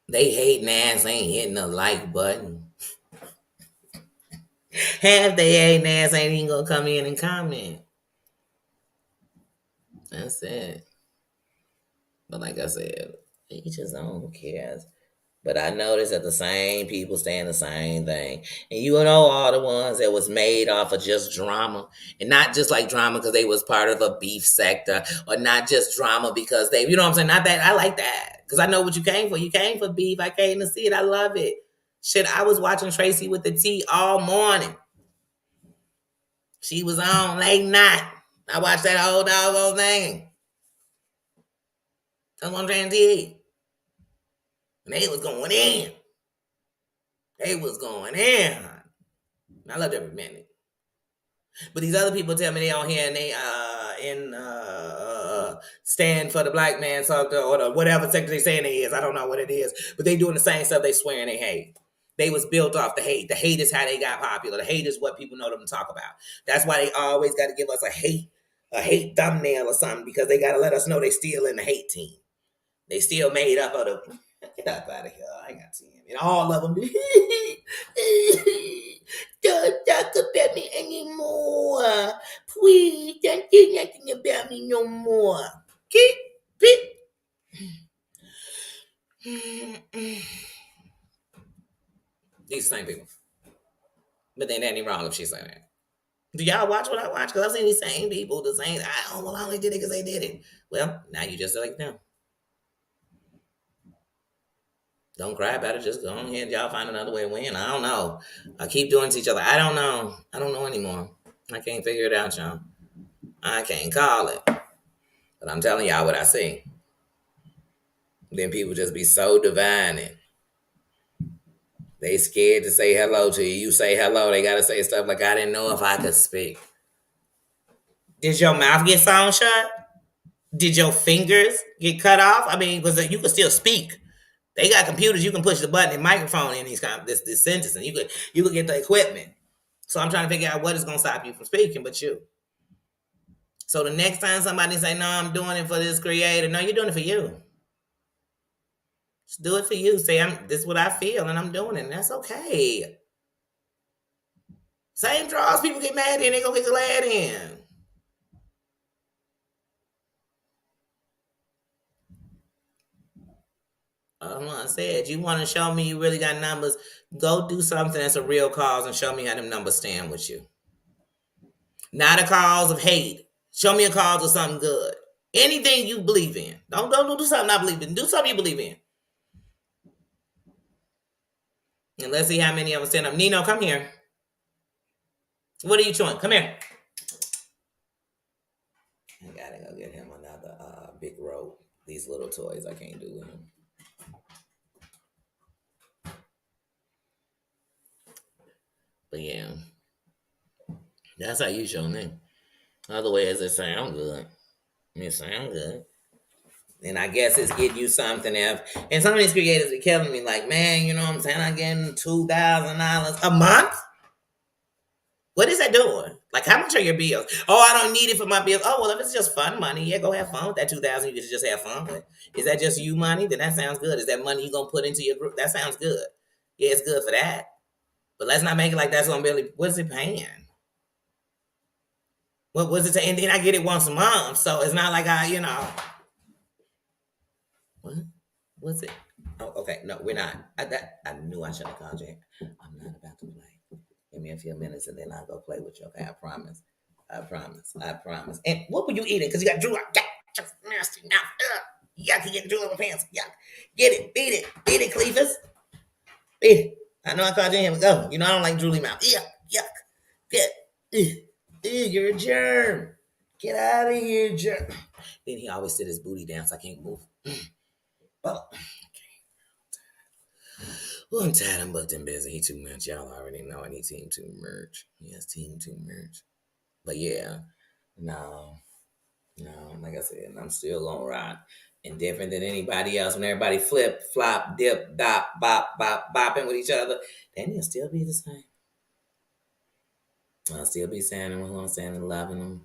They hating ass ain't hitting the like button. Half they hating ass ain't even gonna come in and comment. That's it. But like I said, each his own. Who cares? But I noticed that the same people saying the same thing. And you know all the ones that was made off of just drama. And not just like drama because they was part of a beef sector. Or not just drama because they, you know what I'm saying? Not that. I like that. Because I know what you came for. You came for beef. I came to see it. I love it. Shit, I was watching Tracy with the T all morning. She was on late night. I watched that whole doggone thing. That's what I'm trying to tell you. And they was going in. They was going in. I loved every minute. But these other people tell me they on here and they stand for the black man sector or the whatever sector they saying they is. I don't know what it is, but they doing the same stuff they swearing they hate. They was built off the hate. The hate is how they got popular. The hate is what people know them to talk about. That's why they always got to give us a hate thumbnail or something because they got to let us know they still in the hate team. They still made up of the get up out of here. I ain't got time. And all of them don't talk about me anymore. Please don't do nothing about me no more. Keep it. These same people. But then that ain't wrong if she's saying that. Do y'all watch what I watch? Because I've seen these same people, the same, I only did it because they did it. Well, now you just like them. Don't cry about it. Just go on ahead. Y'all find another way to win. I don't know. I keep doing it to each other. I don't know. I don't know anymore. I can't figure it out, y'all. I can't call it. But I'm telling y'all what I see. Then people just be so divining. They scared to say hello to you. You say hello, they gotta say stuff like, I didn't know if I could speak. Did your mouth get sewn shut? Did your fingers get cut off? I mean, because you could still speak. They got computers. You can push the button and microphone in this sentence, and you could get the equipment. So I'm trying to figure out what is gonna stop you from speaking, but you. So the next time somebody say, "No, I'm doing it for this creator," no, you're doing it for you. Just do it for you. Say, This is what I feel, and I'm doing it. And that's okay. Same draws people get mad in, they gonna get glad in. I said, you want to show me you really got numbers, go do something that's a real cause and show me how them numbers stand with you. Not a cause of hate. Show me a cause of something good. Anything you believe in. Don't do something I believe in. Do something you believe in. And let's see how many of them stand up. Nino, come here. What are you chewing? Come here. I gotta go get him another big rope. These little toys I can't do with him. But yeah, that's how you show me. Other way is it sound good. It sound good. And I guess it's getting you something else. And some of these creators are killing me like, man, you know what I'm saying? I'm getting $2,000 a month. What is that doing? Like, how much are your bills? Oh, I don't need it for my bills. Oh, well, if it's just fun money, yeah, go have fun with that 2,000. You can just have fun with. Is that just you money? Then that sounds good. Is that money you gonna put into your group? That sounds good. Yeah, it's good for that. But let's not make it like that's gonna be. What is it paying? What was it? And then I get it once a month, so it's not like what? What's it? Oh, okay. No, we're not. I knew I shouldn't have called you. I'm not about to play. Give me a few minutes and then I'll go play with you. Okay, I promise. I promise. I promise. And what were you eating? Because you got drool. Just nasty mouth. Yuck, you get drool in my pants. Yuck. Get it. Beat it. Beat it, Cletus. Beat it. I know I called you in. Go. You know I don't like drooly mouth. Yuck. Yuck. Get. You're a germ. Get out of here, germ. Then he always sit his booty down so I can't move. Well, I'm tired. I'm booked and busy. He too much. Y'all already know I need team too merch. Yes, team too merch. But yeah, no, no. Like I said, I'm still gonna rock. And different than anybody else. When everybody flip, flop, dip, dop, bop, bop, bopping with each other, then he'll still be the same. I'll still be standing with him, standing loving him.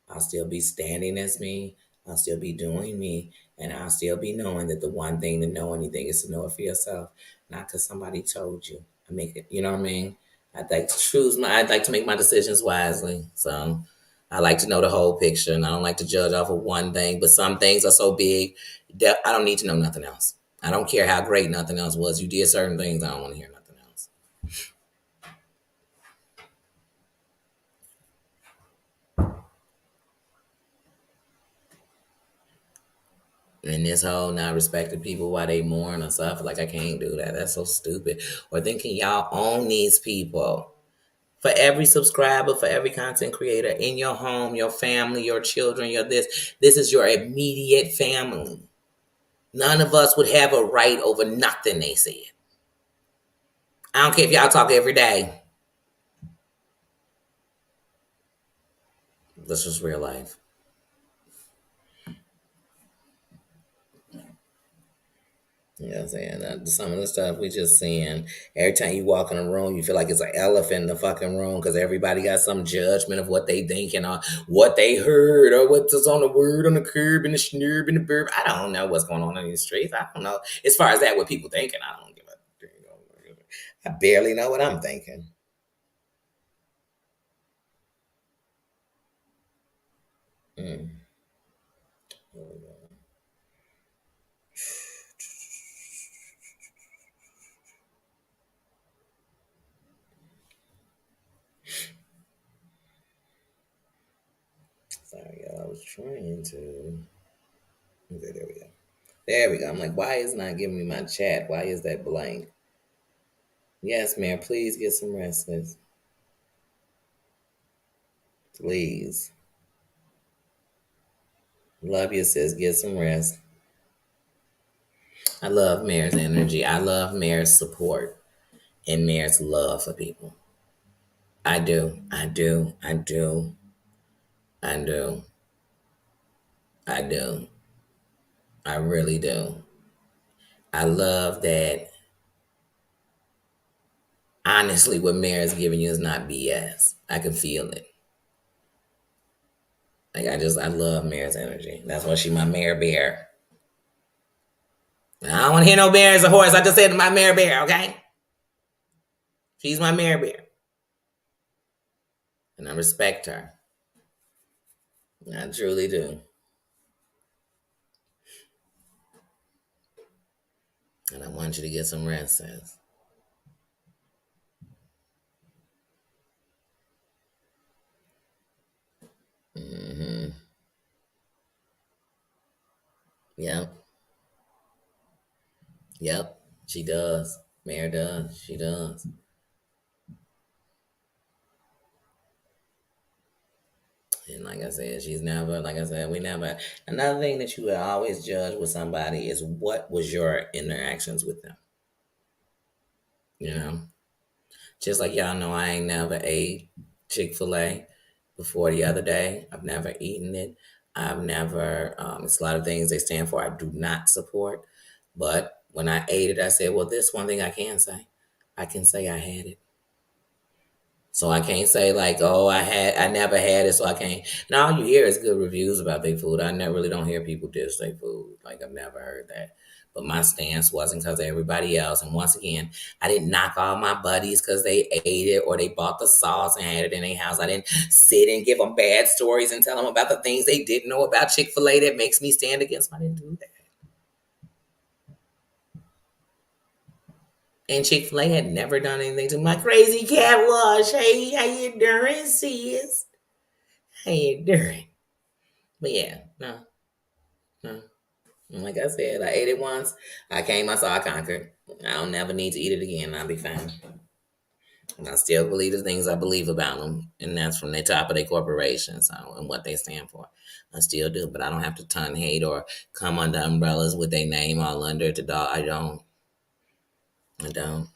I'll still be standing as me. I'll still be doing me. And I'll still be knowing that the one thing to know anything is to know it for yourself. Not because somebody told you. I make it, you know what I mean? I'd like to make my decisions wisely. So I like to know the whole picture and I don't like to judge off of one thing. But some things are so big that I don't need to know nothing else. I don't care how great nothing else was. You did certain things, I don't want to hear nothing else. And this whole not respecting people while they mourn or suffer, like I can't do that. That's so stupid. Or thinking y'all own these people. For every subscriber, for every content creator in your home, your family, your children, your this is your immediate family. None of us would have a right over nothing they said. I don't care if y'all talk every day. This is real life. You know what I'm saying? Some of the stuff we just seeing. Every time you walk in a room, you feel like it's an elephant in the fucking room because everybody got some judgment of what they thinking or what they heard or what's on the word on the curb and the snurb and the burb. I don't know what's going on in these streets. I don't know. As far as that, what people thinking, I don't give a. I barely know what I'm thinking. Mm. Sorry, y'all. I was trying to. Okay, there we go. There we go. I'm like, why is it not giving me my chat? Why is that blank? Yes, man. Please get some rest, sis. Please. Love you, sis. Get some rest. I love Mayor's energy. I love Mayor's support and Mayor's love for people. I do. I do. I do. I do. I do. I really do. I love that. Honestly, what Mayor's giving you is not BS. I can feel it. Like I love Mayor's energy. That's why she my Mayor Bear. I don't want to hear no bear as a horse. I just said my Mayor Bear, okay? She's my Mayor Bear. And I respect her. I truly do. And I want you to get some rest, sis. Mm-hmm. Yep. Yep. She does. Mayor does. She does. And like I said, she's never, like I said, we never. Another thing that you would always judge with somebody is what was your interactions with them. You know? Just like y'all know, I ain't never ate Chick fil A before the other day. I've never eaten it. I've never, it's a lot of things they stand for I do not support. But when I ate it, I said, well, this one thing I can say. I can say I had it. So I can't say like, oh, I never had it, so I can't. And all you hear is good reviews about their food. I never really don't hear people dish their food. Like I've never heard that. But my stance wasn't because of everybody else. And once again, I didn't knock all my buddies because they ate it or they bought the sauce and had it in their house. I didn't sit and give them bad stories and tell them about the things they didn't know about Chick-fil-A that makes me stand against them. I didn't do that. And Chick-fil-A had never done anything to my crazy cat wash. Hey, how you doing, sis? How you doing? But yeah, no, no. And like I said, I ate it once. I came, I saw, I conquered. I don't never need to eat it again. I'll be fine. And I still believe the things I believe about them, and that's from the top of their corporation, so and what they stand for. I still do, but I don't have to ton hate or come under umbrellas with their name all under it. The dog, I don't. I don't.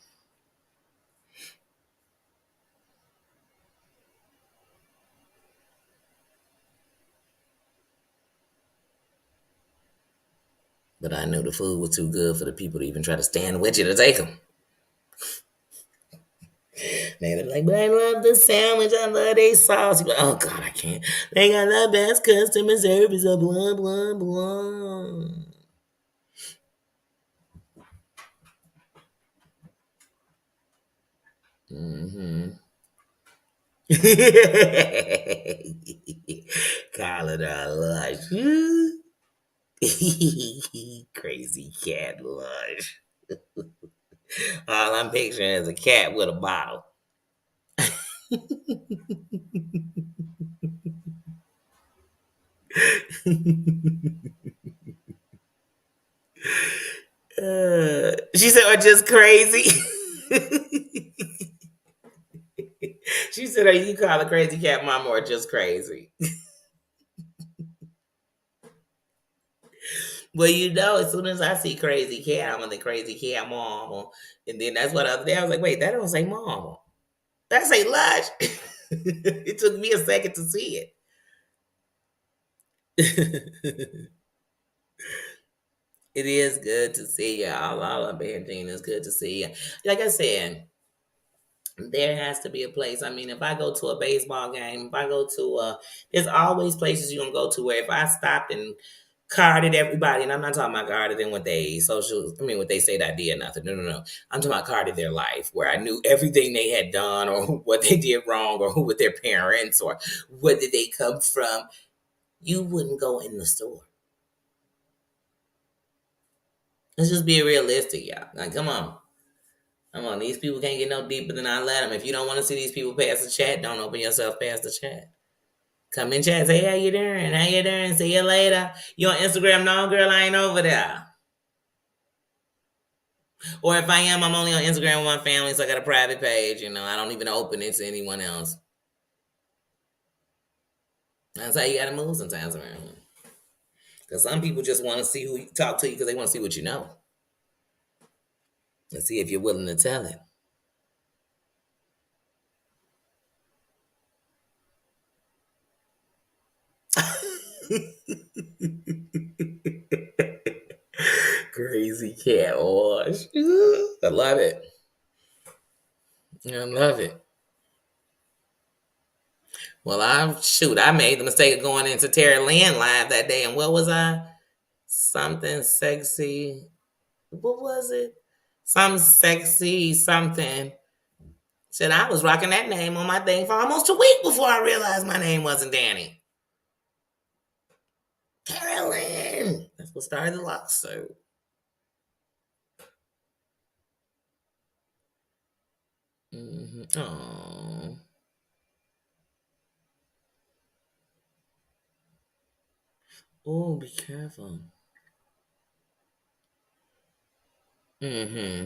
But I knew the food was too good for the people to even try to stand with you to take them. They be like, but I love the sandwich. I love they sauce. You be like, oh God, I can't. They got the best customer service. Blah blah blah. Mm-hmm. Call it a lush. Crazy cat lush. All I'm picturing is a cat with a bottle. She said, "Or just crazy." She said, "Are you call a crazy cat mama or just crazy?" Well, as soon as I see crazy cat, I'm gonna think crazy cat mama, and then that's what the other day I was like, "Wait, that don't say mama. That say lush." It took me a second to see it. It is good to see you. All up here, Gina. It's good to see you. Like I said, there has to be a place. I mean, if I go to a baseball game, if I go to there's always places you can go to where if I stopped and carded everybody, and I'm not talking about carded in what they what they say that I did nothing. No, no, no. I'm talking about carded their life, where I knew everything they had done or what they did wrong or who were their parents or where did they come from. You wouldn't go in the store. Let's just be realistic, y'all. Like, come on. Come on, these people can't get no deeper than I let them. If you don't want to see these people past the chat, don't open yourself past the chat. Come in chat, say, how you doing? How you doing? See you later. You on Instagram? No, girl, I ain't over there. Or if I am, I'm only on Instagram with my family, so I got a private page. I don't even open it to anyone else. That's how you got to move sometimes around here. Because some people just want to see who you talk to you because they want to see what you know and see if you're willing to tell it. Crazy cat wash. I love it. I love it. Well, I made the mistake of going into Terry Lynn live that day, and what was I? Something sexy. What was it? Some sexy something. Said I was rocking that name on my thing for almost a week before I realized my name wasn't Danny. Carolyn. That's what started the lawsuit. Mm-hmm. Oh. Oh, be careful. Mm-hmm.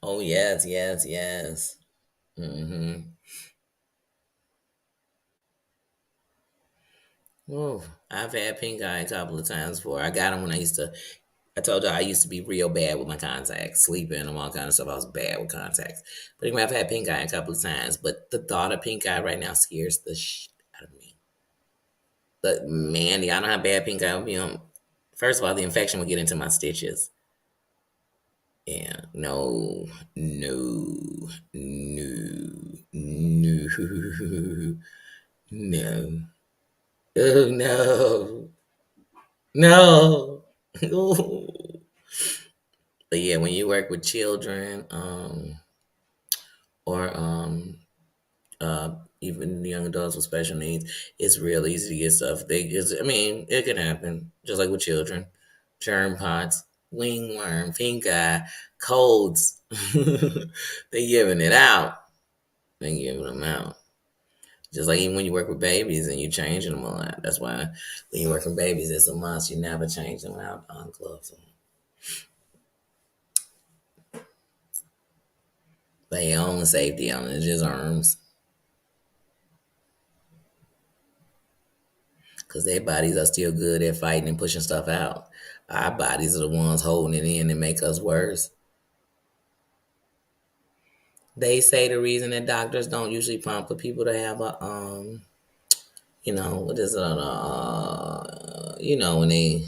Oh yes, yes, yes. Mm-hmm. Oh, I've had pink eye a couple of times before. I got them when I told you I used to be real bad with my contacts, sleeping and all kind of stuff. I was bad with contacts. But anyway, I've had pink eye a couple of times. But the thought of pink eye right now scares the shit out of me. But man, y'all know how bad pink eye would be on. First of all, the infection would get into my stitches. Yeah, no, no, no, no, no. Oh no, no. But yeah, when you work with children, or uh, even young adults with special needs, it's real easy to get stuff. I mean, it can happen just like with children. Germ pots, wingworm, pink eye, colds. They giving it out. They giving them out. Just like even when you work with babies and you changing them a lot. That's why when you work with babies, it's a must. You never change them without gloves on. They own safety on it. It's just arms. Because their bodies are still good at fighting and pushing stuff out. Our bodies are the ones holding it in and make us worse. They say the reason that doctors don't usually pump for people to have a what is it? When they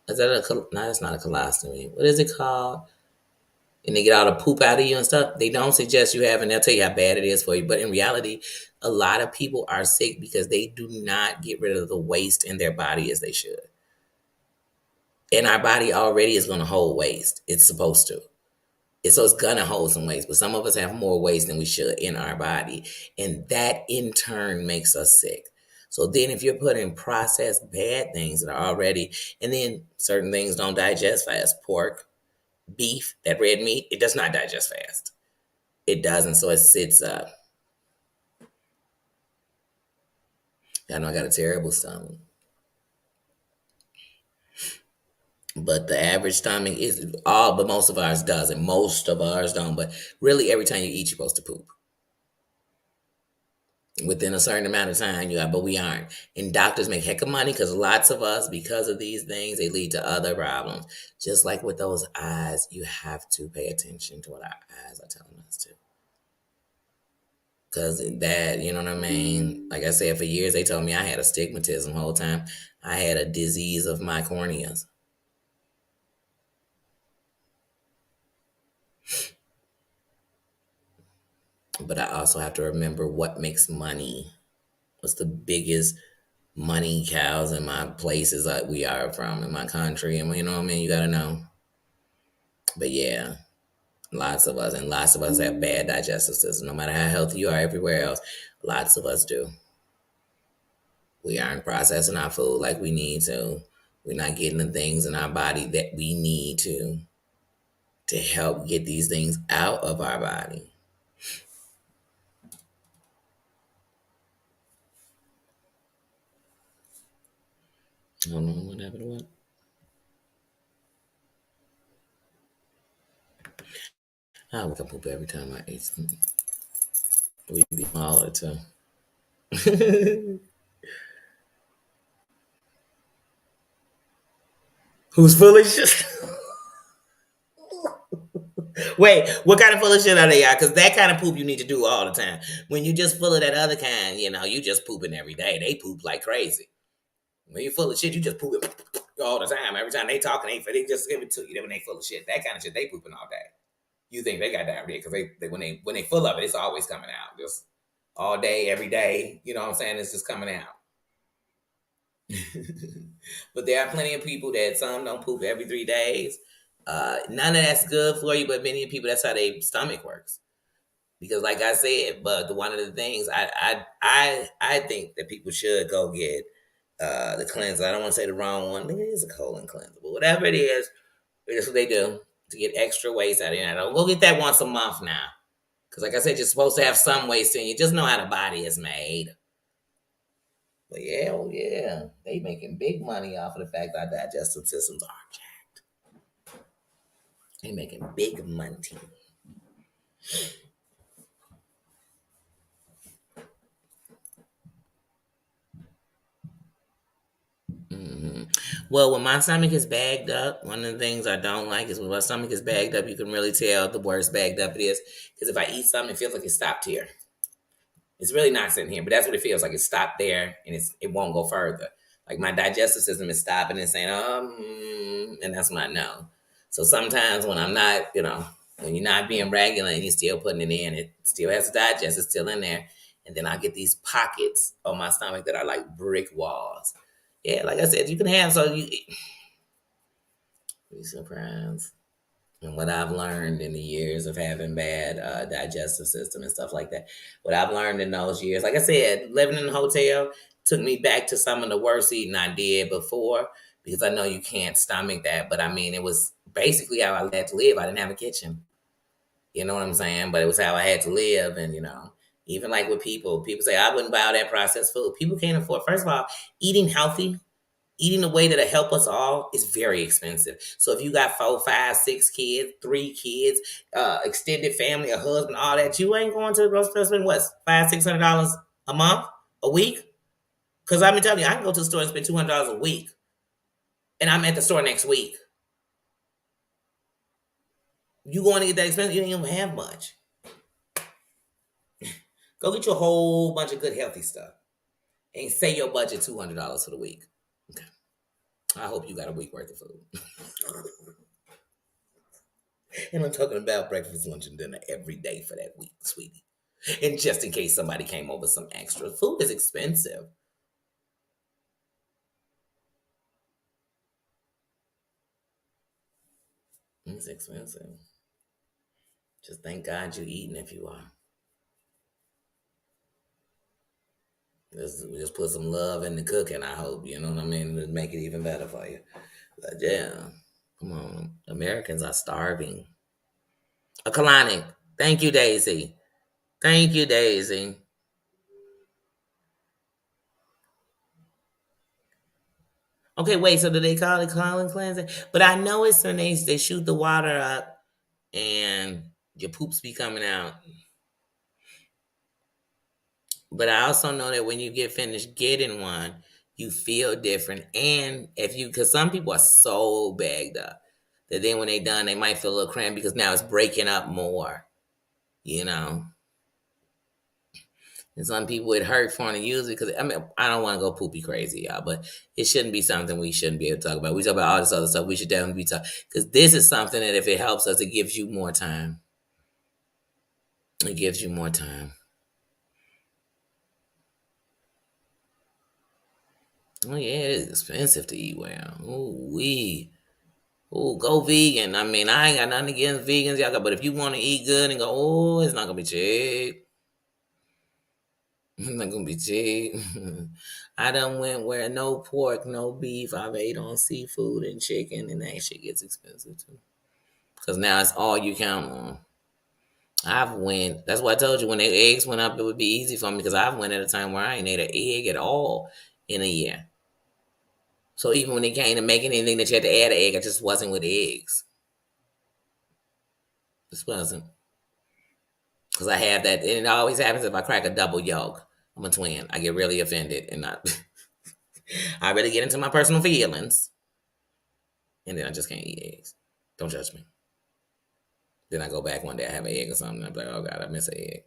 is that a no? That's not a colostomy. What is it called? And they get all the poop out of you and stuff. They don't suggest you have, and they'll tell you how bad it is for you. But in reality, a lot of people are sick because they do not get rid of the waste in their body as they should. And our body already is going to hold waste. It's supposed to. So it's gonna hold some waste, but some of us have more waste than we should in our body, and that in turn makes us sick. So then, if you're putting processed bad things that are already, and then certain things don't digest fast, pork, beef, that red meat, it does not digest fast. It doesn't, so it sits up. I know I got a terrible stomach, but the average stomach is all, but most of ours doesn't. Most of ours don't, but really, every time you eat, you're supposed to poop within a certain amount of time. But we aren't. And doctors make heck of money because lots of us, because of these things, they lead to other problems. Just like with those eyes, you have to pay attention to what our eyes are telling us to. Because that, you know what I mean? Like I said, for years they told me I had astigmatism the whole time. I had a disease of my corneas. But I also have to remember what makes money. What's the biggest money cows in my places that we are from, in my country? And you know what I mean? You got to know. But yeah, lots of us have bad digestive system. No matter how healthy you are everywhere else, lots of us do. We aren't processing our food like we need to. We're not getting the things in our body that we need to help get these things out of our body. I don't know what happened to what. I would poop every time I ate something. We'd be smaller too. Who's full of shit? Wait, what kind of full of shit are they at? Because that kind of poop you need to do all the time. When you just full of that other kind, you just pooping every day. They poop like crazy. When you full of shit, you just poop it all the time. Every time they talking, they just give it to you. Then when they full of shit, that kind of shit, they pooping all day. You think they got diarrhea because they when they full of it, it's always coming out. Just all day, every day. You know what I'm saying? It's just coming out. But there are plenty of people that some don't poop every 3 days. None of that's good for you, but many people that's how their stomach works. Because, like I said, but one of the things I think that people should go get the cleanser. I don't want to say the wrong one. I think it is a colon cleanser, but whatever it is, that's what they do to get extra waste out of you. Don't go get that once a month now, because like I said, you're supposed to have some waste in you. Just know how the body is made. But yeah, oh yeah, they making big money off of the fact that our digestive systems are jacked. They making big money. hmm Well, when my stomach is bagged up, one of the things I don't like is when my stomach is bagged up, you can really tell the worse bagged up it is. Because if I eat something, it feels like it stopped here. It's really not sitting here, but that's what it feels like. It's stopped there, and it won't go further. Like my digestive system is stopping and saying, and that's when I know. So sometimes when I'm not, when you're not being regular and you're still putting it in, it still has to digest. It's still in there, and then I get these pockets on my stomach that are like brick walls. Yeah, like I said, you can have so you be surprised. And what I've learned in the years of having bad digestive system and stuff like that, what I've learned in those years, like I said, living in a hotel took me back to some of the worst eating I did before because I know you can't stomach that. But I mean, it was basically how I had to live. I didn't have a kitchen. You know what I'm saying? But it was how I had to live. And, even like with people say, I wouldn't buy all that processed food. People can't afford, first of all, eating healthy eating the way that'll help us all is very expensive. So if you got 4, 5, 6 kids, 3 kids, extended family, a husband, all that, you ain't going to the grocery store spend what, $500-$600 a month, a week? Because I've been telling you, I can go to the store and spend $200 a week, and I'm at the store next week. You going to get that expensive? You don't even have much. Go get you a whole bunch of good healthy stuff, and say your budget $200 for the week. Okay. I hope you got a week worth of food. And I'm talking about breakfast, lunch, and dinner every day for that week, sweetie. And just in case somebody came over some extra. Food is expensive. It's expensive. Just thank God you're eating if you are. Just put some love in the cooking, I hope. You know what I mean? To make it even better for you. But yeah, come on. Americans are starving. A Kalani. Thank you, Daisy. Thank you, Daisy. Okay, wait. So do they call it colon cleansing? But I know it's when they shoot the water up and your poops be coming out. But I also know that when you get finished getting one, you feel different. And if you, because some people are so bagged up that then when they done, they might feel a little cramp because now it's breaking up more, you know. And some people it hurt for them to use it because I mean I don't want to go poopy crazy, y'all, but it shouldn't be something we shouldn't be able to talk about. We talk about all this other stuff. We should definitely be talking because this is something that if it helps us, it gives you more time. It gives you more time. Oh yeah, it is expensive to eat well. Ooh wee. Ooh, go vegan. I mean, I ain't got nothing against vegans, y'all. But if you want to eat good and go, oh, it's not gonna be cheap. It's not gonna be cheap. I done went where no pork, no beef. I've ate on seafood and chicken, and that shit gets expensive too. Cause now it's all you count on. I've went. That's why I told you when the eggs went up, it would be easy for me because I've went at a time where I ain't ate an egg at all in a year. So even when it came to making anything that you had to add an egg, I just wasn't with eggs. Just wasn't. Because I have that, and it always happens if I crack a double yolk. I'm a twin. I get really offended, and I really get into my personal feelings, and then I just can't eat eggs. Don't judge me. Then I go back one day, I have an egg or something, and I'm like, oh God, I miss an egg.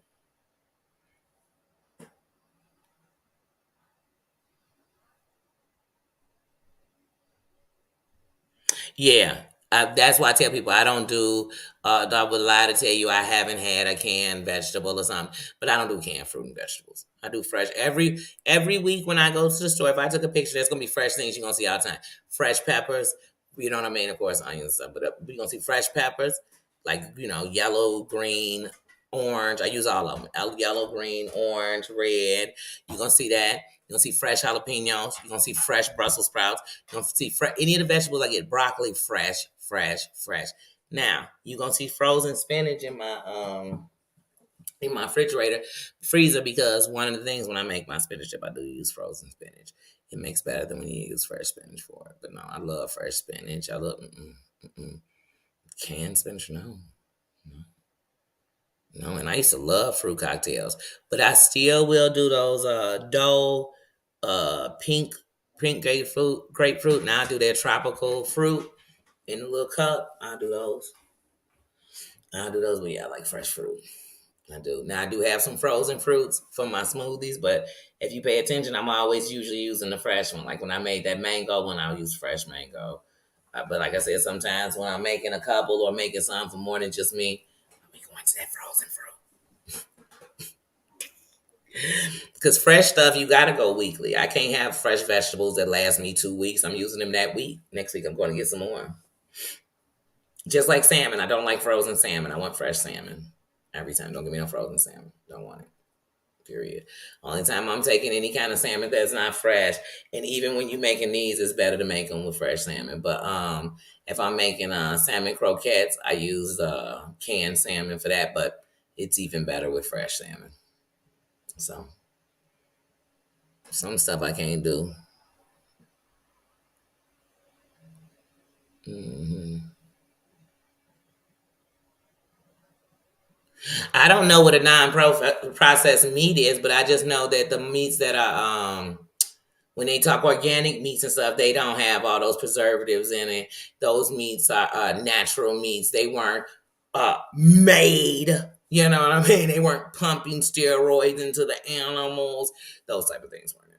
Yeah, that's why I tell people I don't do. I would lie to tell you I haven't had a canned vegetable or something, but I don't do canned fruit and vegetables. I do fresh every week when I go to the store. If I took a picture, there's gonna be fresh things you're gonna see all the time. Fresh peppers, you know what I mean? Of course, onions and stuff, but you're gonna see fresh peppers, like yellow, green, orange. I use all of them: yellow, green, orange, red. You're gonna see that. You're gonna see fresh jalapenos. You're gonna see fresh Brussels sprouts. You're gonna see any of the vegetables I get. Broccoli, fresh, fresh, fresh. Now you're gonna see frozen spinach in my refrigerator freezer because one of the things when I make my spinach dip, I do use frozen spinach. It makes better than when you use fresh spinach for it. But no, I love fresh spinach. I love canned spinach. No, no, and I used to love fruit cocktails, but I still will do those dough, pink grapefruit. Now I do that tropical fruit in a little cup. I'll do those. But yeah, I like fresh fruit. I do. Now I do have some frozen fruits for my smoothies, but if you pay attention, I'm always usually using the fresh one. Like when I made that mango one, I'll use fresh mango. But like I said, sometimes when I'm making a couple or making some for more than just me, I'll be going to that frozen fruit. Because fresh stuff, you got to go weekly. I can't have fresh vegetables that last me 2 weeks. I'm using them that week. Next week, I'm going to get some more. Just like salmon. I don't like frozen salmon. I want fresh salmon every time. Don't give me no frozen salmon. Don't want it. Period. Only time I'm taking any kind of salmon that's not fresh, and even when you're making these, it's better to make them with fresh salmon. But if I'm making salmon croquettes, I use canned salmon for that. But it's even better with fresh salmon. So some stuff I can't do. hmm I don't know what a non-processed meat is, but I just know that the meats that are when they talk organic meats and stuff, they don't have all those preservatives in it. Those meats are natural meats. They weren't made. You know what I mean? They weren't pumping steroids into the animals. Those type of things weren't in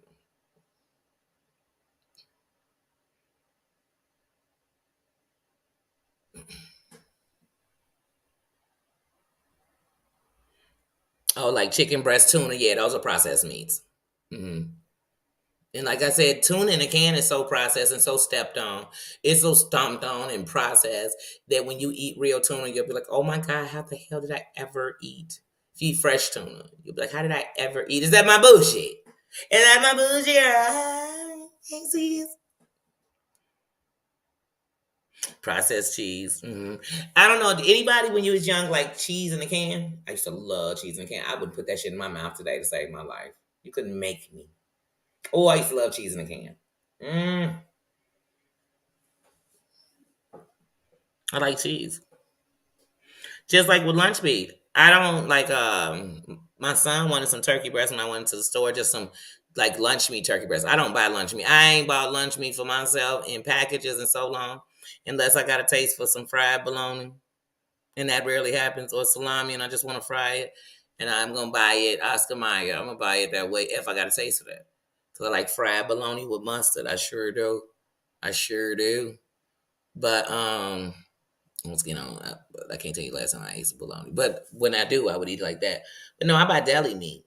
them. Oh, like chicken breast, tuna. Yeah, those are processed meats. hmm And like I said, tuna in a can is so processed and so stepped on. It's so stomped on and processed that when you eat real tuna, you'll be like, oh my God, how the hell did I ever eat? If you eat fresh tuna, you'll be like, how did I ever eat? Is that my bullshit? Is that my bullshit? Processed cheese. I don't know. Did anybody when you was young like cheese in a can? I used to love cheese in a can. I would put that shit in my mouth today to save my life. You couldn't make me. Oh, I used to love cheese in a can. Mm, I like cheese. Just like with lunch meat. I don't like my son wanted some turkey breast when I went to the store, just some like lunch meat turkey breast. I don't buy lunch meat. I ain't bought lunch meat for myself in packages in so long. Unless I got a taste for some fried bologna. And that rarely happens, or salami and I just want to fry it. And I'm gonna buy it Oscar Mayer. I'm gonna buy it that way if I got a taste for that. Cause I like fried bologna with mustard. I sure do. I sure do. But once again, I can't tell you last time I ate some bologna. But when I do, I would eat it like that. But no, I buy deli meat.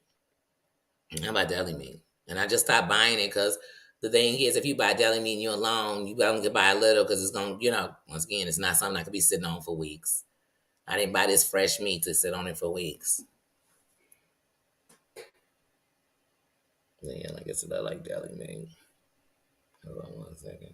I buy deli meat. And I just stopped buying it because the thing is, if you buy deli meat and you're alone, you only can buy a little because it's going to, once again, it's not something I could be sitting on for weeks. I didn't buy this fresh meat to sit on it for weeks. Yeah, like I said, I like deli meat. Hold on 1 second.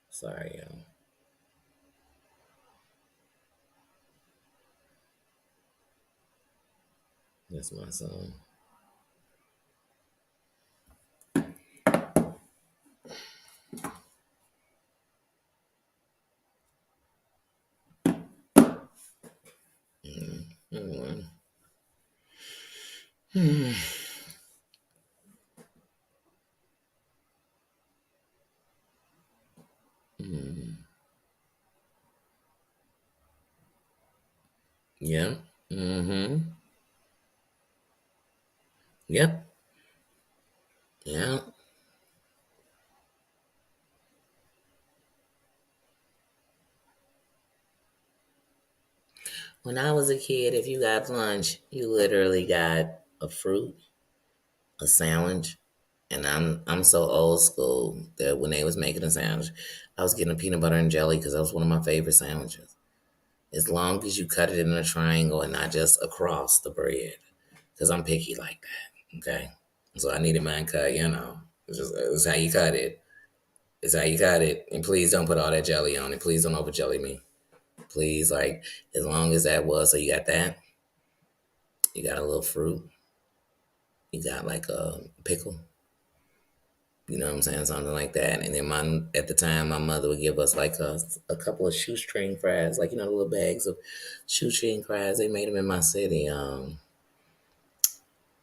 Sorry, y'all. That's my song. Mm-hmm. Mm-hmm. Mm-hmm. Yeah. Mm-hmm. Yep. Yeah. When I was a kid, if you got lunch, you literally got a fruit, a sandwich, and I'm so old school that when they was making a sandwich, I was getting a peanut butter and jelly because that was one of my favorite sandwiches. As long as you cut it in a triangle and not just across the bread, because I'm picky like that. Okay, so I needed mine cut. It's how you cut it. It's how you cut it, and please don't put all that jelly on it. Please don't over jelly me. Please, like as long as that was, so you got that. You got a little fruit. You got like a pickle. You know what I'm saying? Something like that. And then at the time, my mother would give us like a couple of shoestring fries, like, the little bags of shoestring fries. They made them in my city,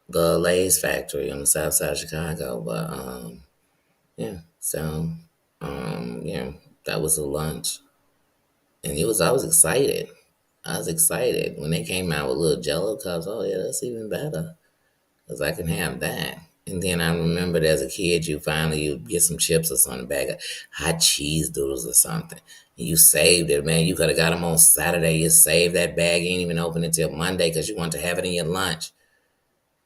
the Lay's factory on the south side of Chicago. But, yeah, so, yeah, that was a lunch. And I was excited. I was excited when they came out with little Jello cups. Oh yeah, that's even better because I can have that. And then I remembered as a kid, you get some chips or something, a bag of hot cheese doodles or something. And you saved it, man. You could have got them on Saturday. You saved that bag. You ain't even open it till Monday because you want to have it in your lunch.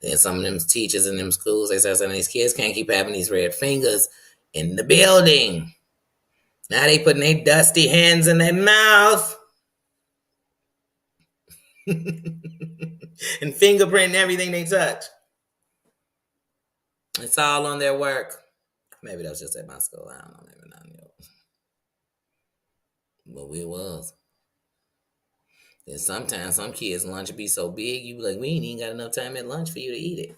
Then some of them teachers in them schools, they said some of these kids can't keep having these red fingers in the building. Now they putting their dusty hands in their mouth. And fingerprinting everything they touch. It's all on their work. Maybe that was just at my school. I don't know. Maybe not. But we was. And sometimes some kids' lunch be so big, you be like, we ain't even got enough time at lunch for you to eat it.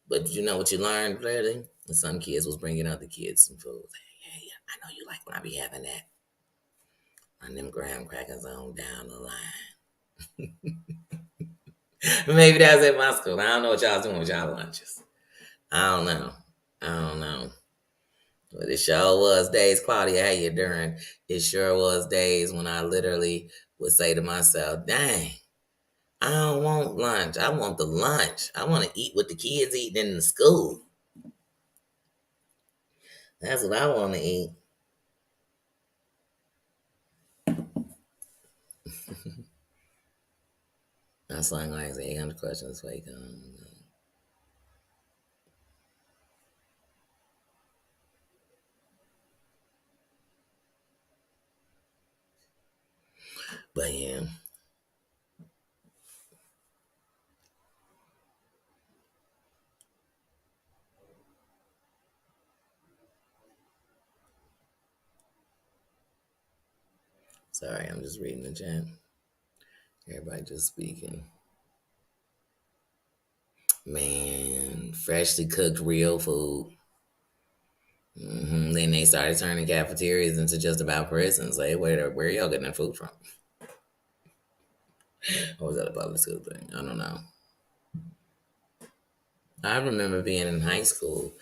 But you know what you learned, clearly? Some kids was bringing other kids some food. Hey, I know you like when I be having that. And them graham crackers on down the line. Maybe that was at my school. I don't know what y'all doing with y'all lunches. I don't know. I don't know. But it sure was days, Claudia, how you doing? It sure was days when I literally would say to myself, dang, I don't want lunch. I want the lunch. I want to eat what the kids eating in the school. That's what I want to eat. That's like 800 questions. Like, but yeah. Sorry, I'm just reading the chat. Everybody just speaking. Man, freshly cooked real food. Then they started turning cafeterias into just about prisons. Like, where y'all getting that food from? Or was that a public school thing? I don't know. I remember being in high school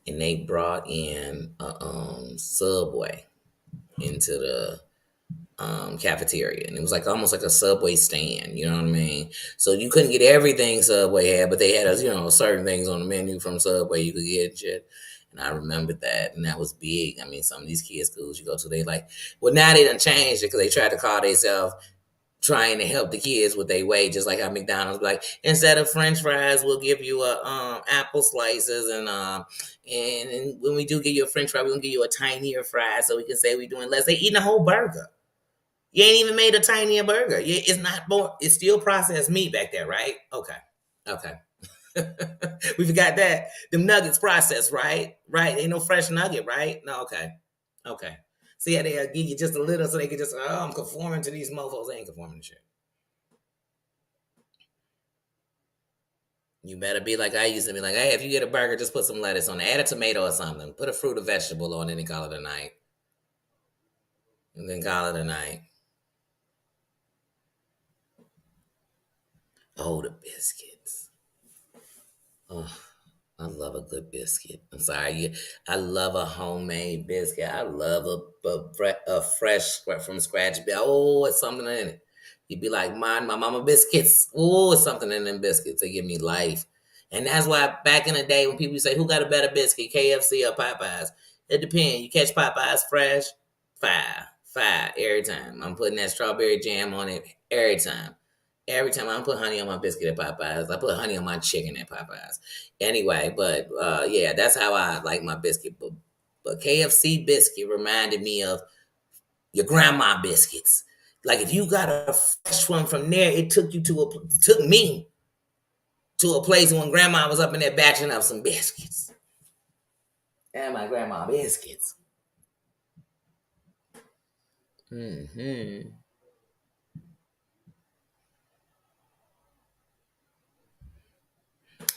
and they brought in a Subway into the cafeteria, and it was like almost like a Subway stand. You know what I mean? So you couldn't get everything Subway had, but they had certain things on the menu from Subway you could get shit. And I remembered that, and that was big. I mean, some of these kids' schools you go to, they like, well, now they done changed it because they tried to call themselves trying to help the kids with their wages, like how McDonald's like instead of French fries, we'll give you a apple slices and when we do give you a French fry, we're gonna give you a tinier fry so we can say we're doing less. They eating a whole burger. You ain't even made a tinier burger. It's not more. It's still processed meat back there, right? Okay, okay. We forgot that them nuggets processed, right? Right? Ain't no fresh nugget, right? No, okay, okay. See how they give you just a little so they can just I'm conforming to these mofos. They ain't conforming to shit. You better be like I used to be like, hey, if you get a burger, just put some lettuce on it. Add a tomato or something. Put a fruit or vegetable on it and call it a night. And then call it a night. Oh, the biscuits. Oh, I love a good biscuit. I'm sorry. I love a homemade biscuit. I love a fresh from scratch. Oh, it's something in it. You'd be like, my mama biscuits. Oh, it's something in them biscuits. They give me life. And that's why back in the day when people say, who got a better biscuit, KFC or Popeyes? It depends. You catch Popeyes fresh, fire, every time. I'm putting that strawberry jam on it every time. Every time I put honey on my biscuit at Popeyes, I put honey on my chicken at Popeyes. Anyway, but yeah, that's how I like my biscuit. But KFC biscuit reminded me of your grandma biscuits. Like if you got a fresh one from there, it took me to a place when grandma was up in there batching up some biscuits. And my grandma biscuits. Hmm.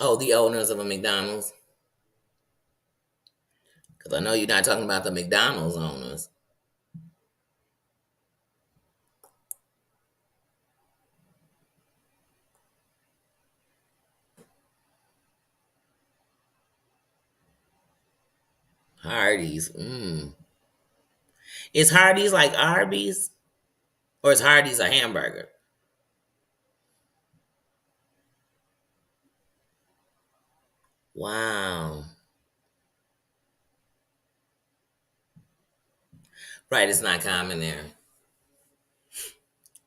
Oh, the owners of a McDonald's. Because I know you're not talking about the McDonald's owners. Hardee's. Is Hardee's like Arby's? Or is Hardee's a hamburger? Wow. Right, it's not common there.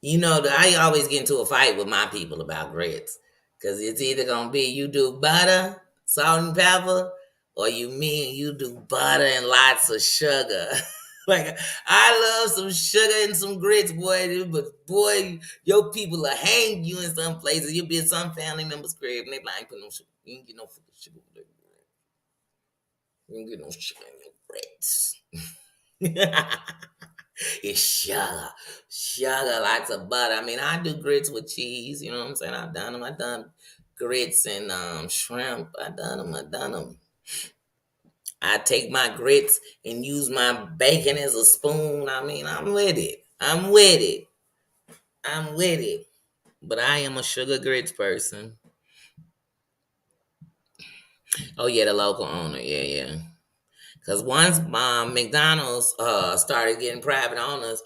You know, I always get into a fight with my people about grits. Because it's either going to be you do butter, salt, and pepper, or you do butter and lots of sugar. Like, I love some sugar and some grits, boy. But, boy, your people will hang you in some places. You'll be at some family member's crib, and they be like, I ain't put no sugar. You ain't get no fucking sugar with that. You ain't get no sugar in your grits. It's sugar, lots of butter. I mean, I do grits with cheese. You know what I'm saying? I've done them. I've done grits and shrimp. I done them. I take my grits and use my bacon as a spoon. I mean, I'm with it. I'm with it. I'm with it. But I am a sugar grits person. Oh yeah, the local owner. Yeah, yeah. Because once McDonald's started getting private owners,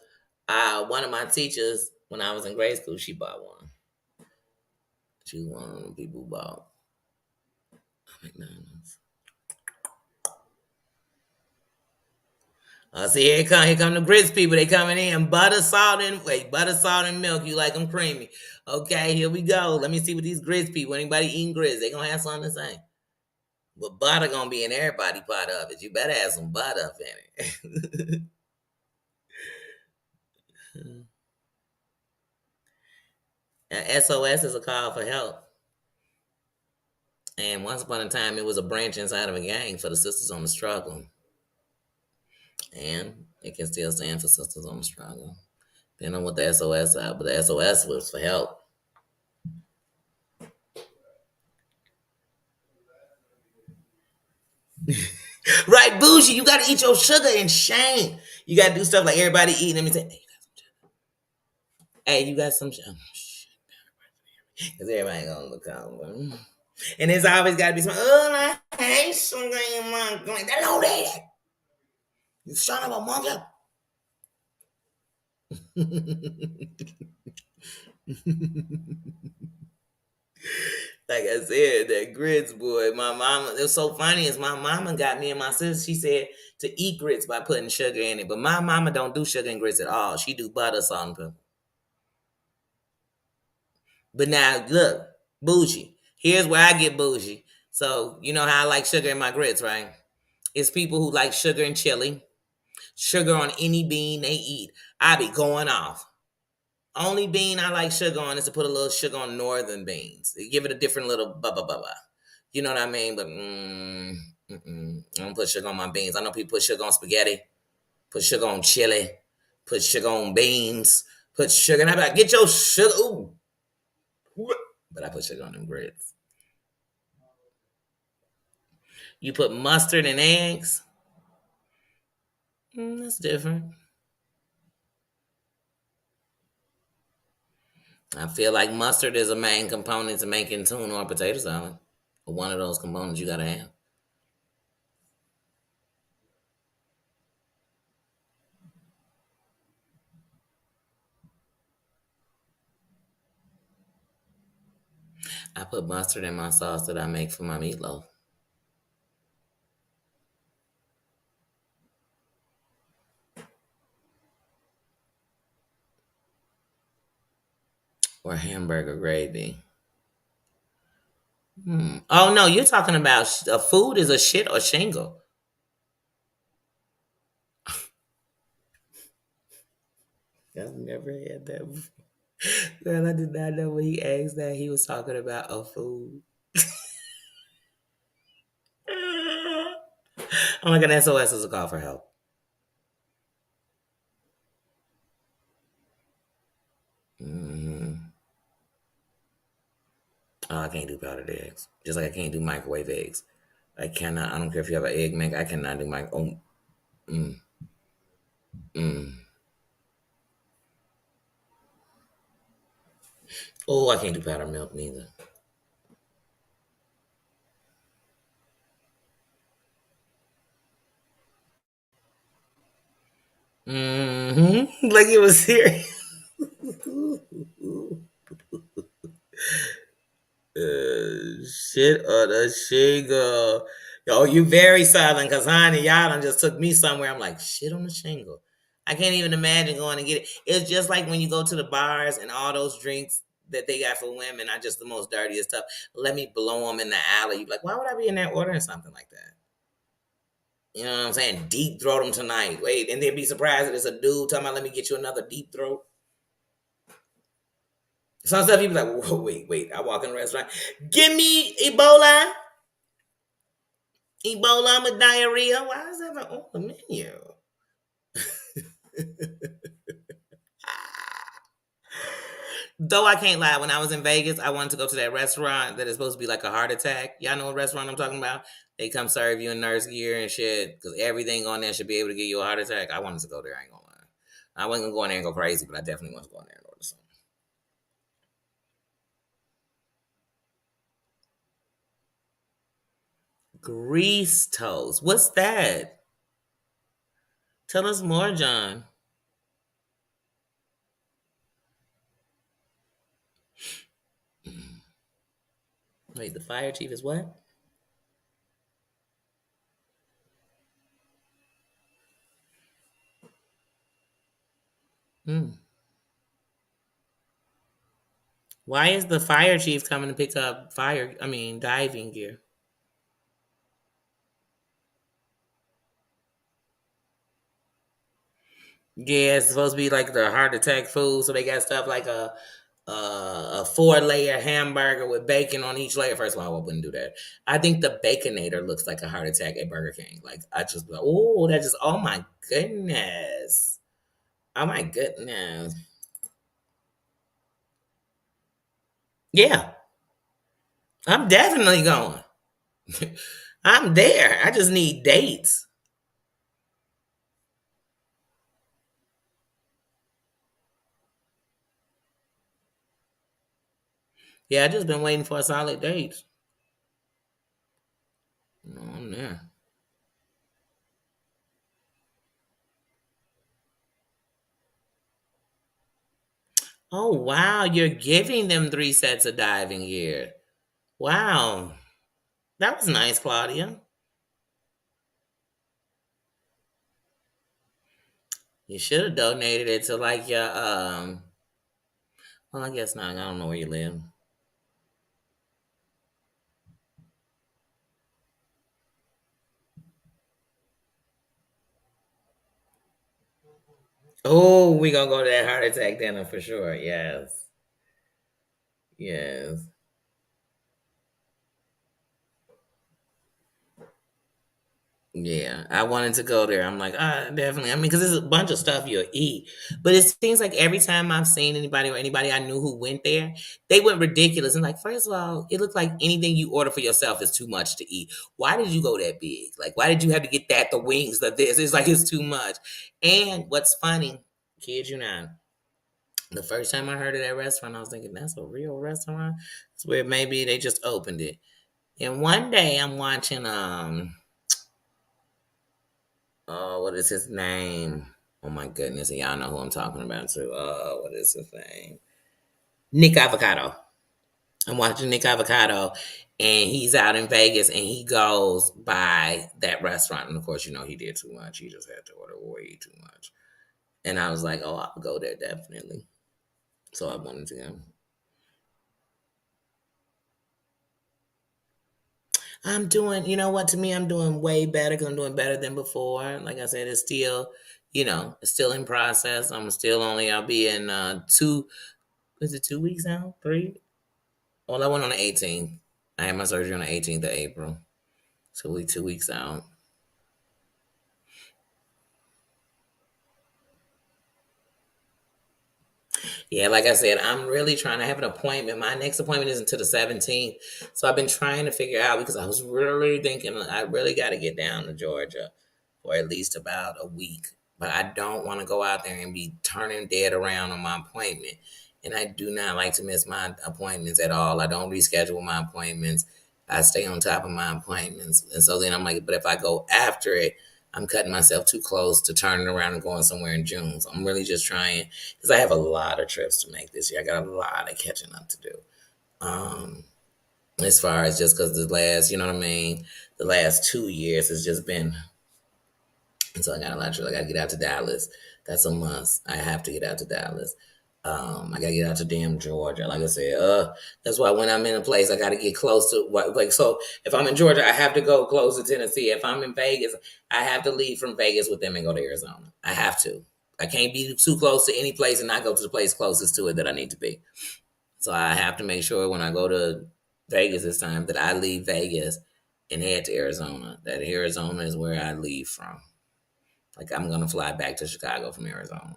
one of my teachers when I was in grade school, she bought one. She was one of the people who bought McDonald's. See, here come the grits people. They coming in butter, salt, and milk. You like them creamy? Okay, here we go. Let me see what these grits people. Anybody eating grits? They gonna have something to say. But butter gonna be in everybody part of it. You better have some butter up in it. SOS is a call for help. And once upon a time, it was a branch inside of a gang for the Sisters on the Struggle. And it can still stand for Sisters on the Struggle. Depending on what the SOS are, but the SOS was for help. Right, bougie, you gotta eat your sugar and shame. You gotta do stuff like everybody eating. Let me say, hey, you got some sugar. Because everybody gonna look out. And there's always gotta be some, oh, I hate sugar in my drink. They don't eat it. You son of a monkey. Like I said, that grits, boy. My mama, it was so funny is my mama got me and my sister. She said to eat grits by putting sugar in it, but my mama don't do sugar and grits at all. She do butter, salt, and pepper. But now look, bougie. Here's where I get bougie. So you know how I like sugar in my grits, right? It's people who like sugar and chili, sugar on any bean they eat. I be going off. Only bean I like sugar on is to put a little sugar on northern beans. They give it a different little blah blah blah blah. You know what I mean? But I don't put sugar on my beans. I know people put sugar on spaghetti, put sugar on chili, put sugar on beans, put sugar. And I be like, get your sugar. Ooh. But I put sugar on them grits. You put mustard and eggs. That's different. I feel like mustard is a main component to making tuna or potato salad. Or one of those components you gotta have. I put mustard in my sauce that I make for my meatloaf. Or hamburger gravy. Oh no, you're talking about food is a shit or shingle. I've never had that before. Girl, I did not know when he asked that he was talking about a food. I'm like an SOS is a call for help. hmm Oh, I can't do powdered eggs. Just like I can't do microwave eggs. I cannot. I don't care if you have an egg mac. I cannot do my own. Mm, mm. Oh, I can't do powdered milk neither. Like it was serious. Shit on the shingle. Yo, you very silent because honey, y'all done just took me somewhere. I'm like, shit on the shingle. I can't even imagine going and get it. It's just like when you go to the bars and all those drinks that they got for women are just the most dirtiest stuff. Let me blow them in the alley. You like, why would I be in there ordering something like that? You know what I'm saying? Deep throat them tonight. Wait, and then be surprised if it's a dude talking about let me get you another deep throat. Some stuff you be like, whoa, wait. I walk in the restaurant. Give me Ebola. Ebola with diarrhea. Why is that on the menu? Though I can't lie, when I was in Vegas, I wanted to go to that restaurant that is supposed to be like a heart attack. Y'all know what restaurant I'm talking about? They come serve you in nurse gear and shit because everything on there should be able to give you a heart attack. I wanted to go there. I ain't gonna lie. I wasn't gonna go in there and go crazy, but I definitely want to go in there and order something. Grease toast. What's that? Tell us more, John. Wait, the fire chief is what? Hmm. Why is the fire chief coming to pick up diving gear? Yeah, it's supposed to be like the heart attack food, so they got stuff like a 4 layer hamburger with bacon on each layer. First of all, I wouldn't do that. I think the Baconator looks like a heart attack at Burger King. Like I just be like, oh, that just oh my goodness, oh my goodness. Yeah, I'm definitely going. I'm there. I just need dates. Yeah, I just been waiting for a solid date. No, I'm there. Oh wow, you're giving them 3 sets of diving gear. Wow, that was nice, Claudia. You should have donated it to like your well, I guess not. I don't know where you live. Oh, we gonna go to that heart attack dinner for sure. Yes. Yes. Yeah, I wanted to go there. I'm like, definitely. I mean, because there's a bunch of stuff you'll eat, but it seems like every time I've seen anybody or anybody I knew who went there, they went ridiculous. And like, first of all, it looked like anything you order for yourself is too much to eat. Why did you go that big? Like, why did you have to get that, the wings, the this? It's like it's too much. And what's funny, kid you not, the first time I heard of that restaurant, I was thinking that's a real restaurant. It's where maybe they just opened it. And one day I'm watching oh, what is his name? Oh my goodness, and y'all know who I'm talking about too. What is his name? Nick Avocado. I'm watching Nick Avocado, and he's out in Vegas, and he goes by that restaurant, and of course, you know he did too much. He just had to order way too much, and I was like, oh, I'll go there definitely. So I wanted to go. I'm doing, you know what? To me, I'm doing way better because I'm doing better than before. Like I said, it's still, it's still in process. I'll be in is it 2 weeks now? Three? Well, I went on the 18th. I had my surgery on the 18th of April. So we 2 weeks out. Yeah, like I said, I'm really trying to have an appointment. My next appointment isn't until the 17th. So I've been trying to figure out because I was really thinking I really got to get down to Georgia for at least about a week. But I don't want to go out there and be turning dead around on my appointment. And I do not like to miss my appointments at all. I don't reschedule my appointments. I stay on top of my appointments. And so then I'm like, but if I go after it, I'm cutting myself too close to turning around and going somewhere in June. So I'm really just trying because I have a lot of trips to make this year. I got a lot of catching up to do. Um, as far as just because the last, you know what I mean, the last 2 years has just been, and so I got a lot of trips. I got to get out to Dallas. That's a must. I have to get out to Dallas. I gotta get out to damn Georgia. Like I said, that's why when I'm in a place, I gotta get close to what. Like so, if I'm in Georgia, I have to go close to Tennessee. If I'm in Vegas, I have to leave from Vegas with them and go to Arizona. I have to. I can't be too close to any place and not go to the place closest to it that I need to be. So I have to make sure when I go to Vegas this time that I leave Vegas and head to Arizona. That Arizona is where I leave from. Like I'm gonna fly back to Chicago from Arizona.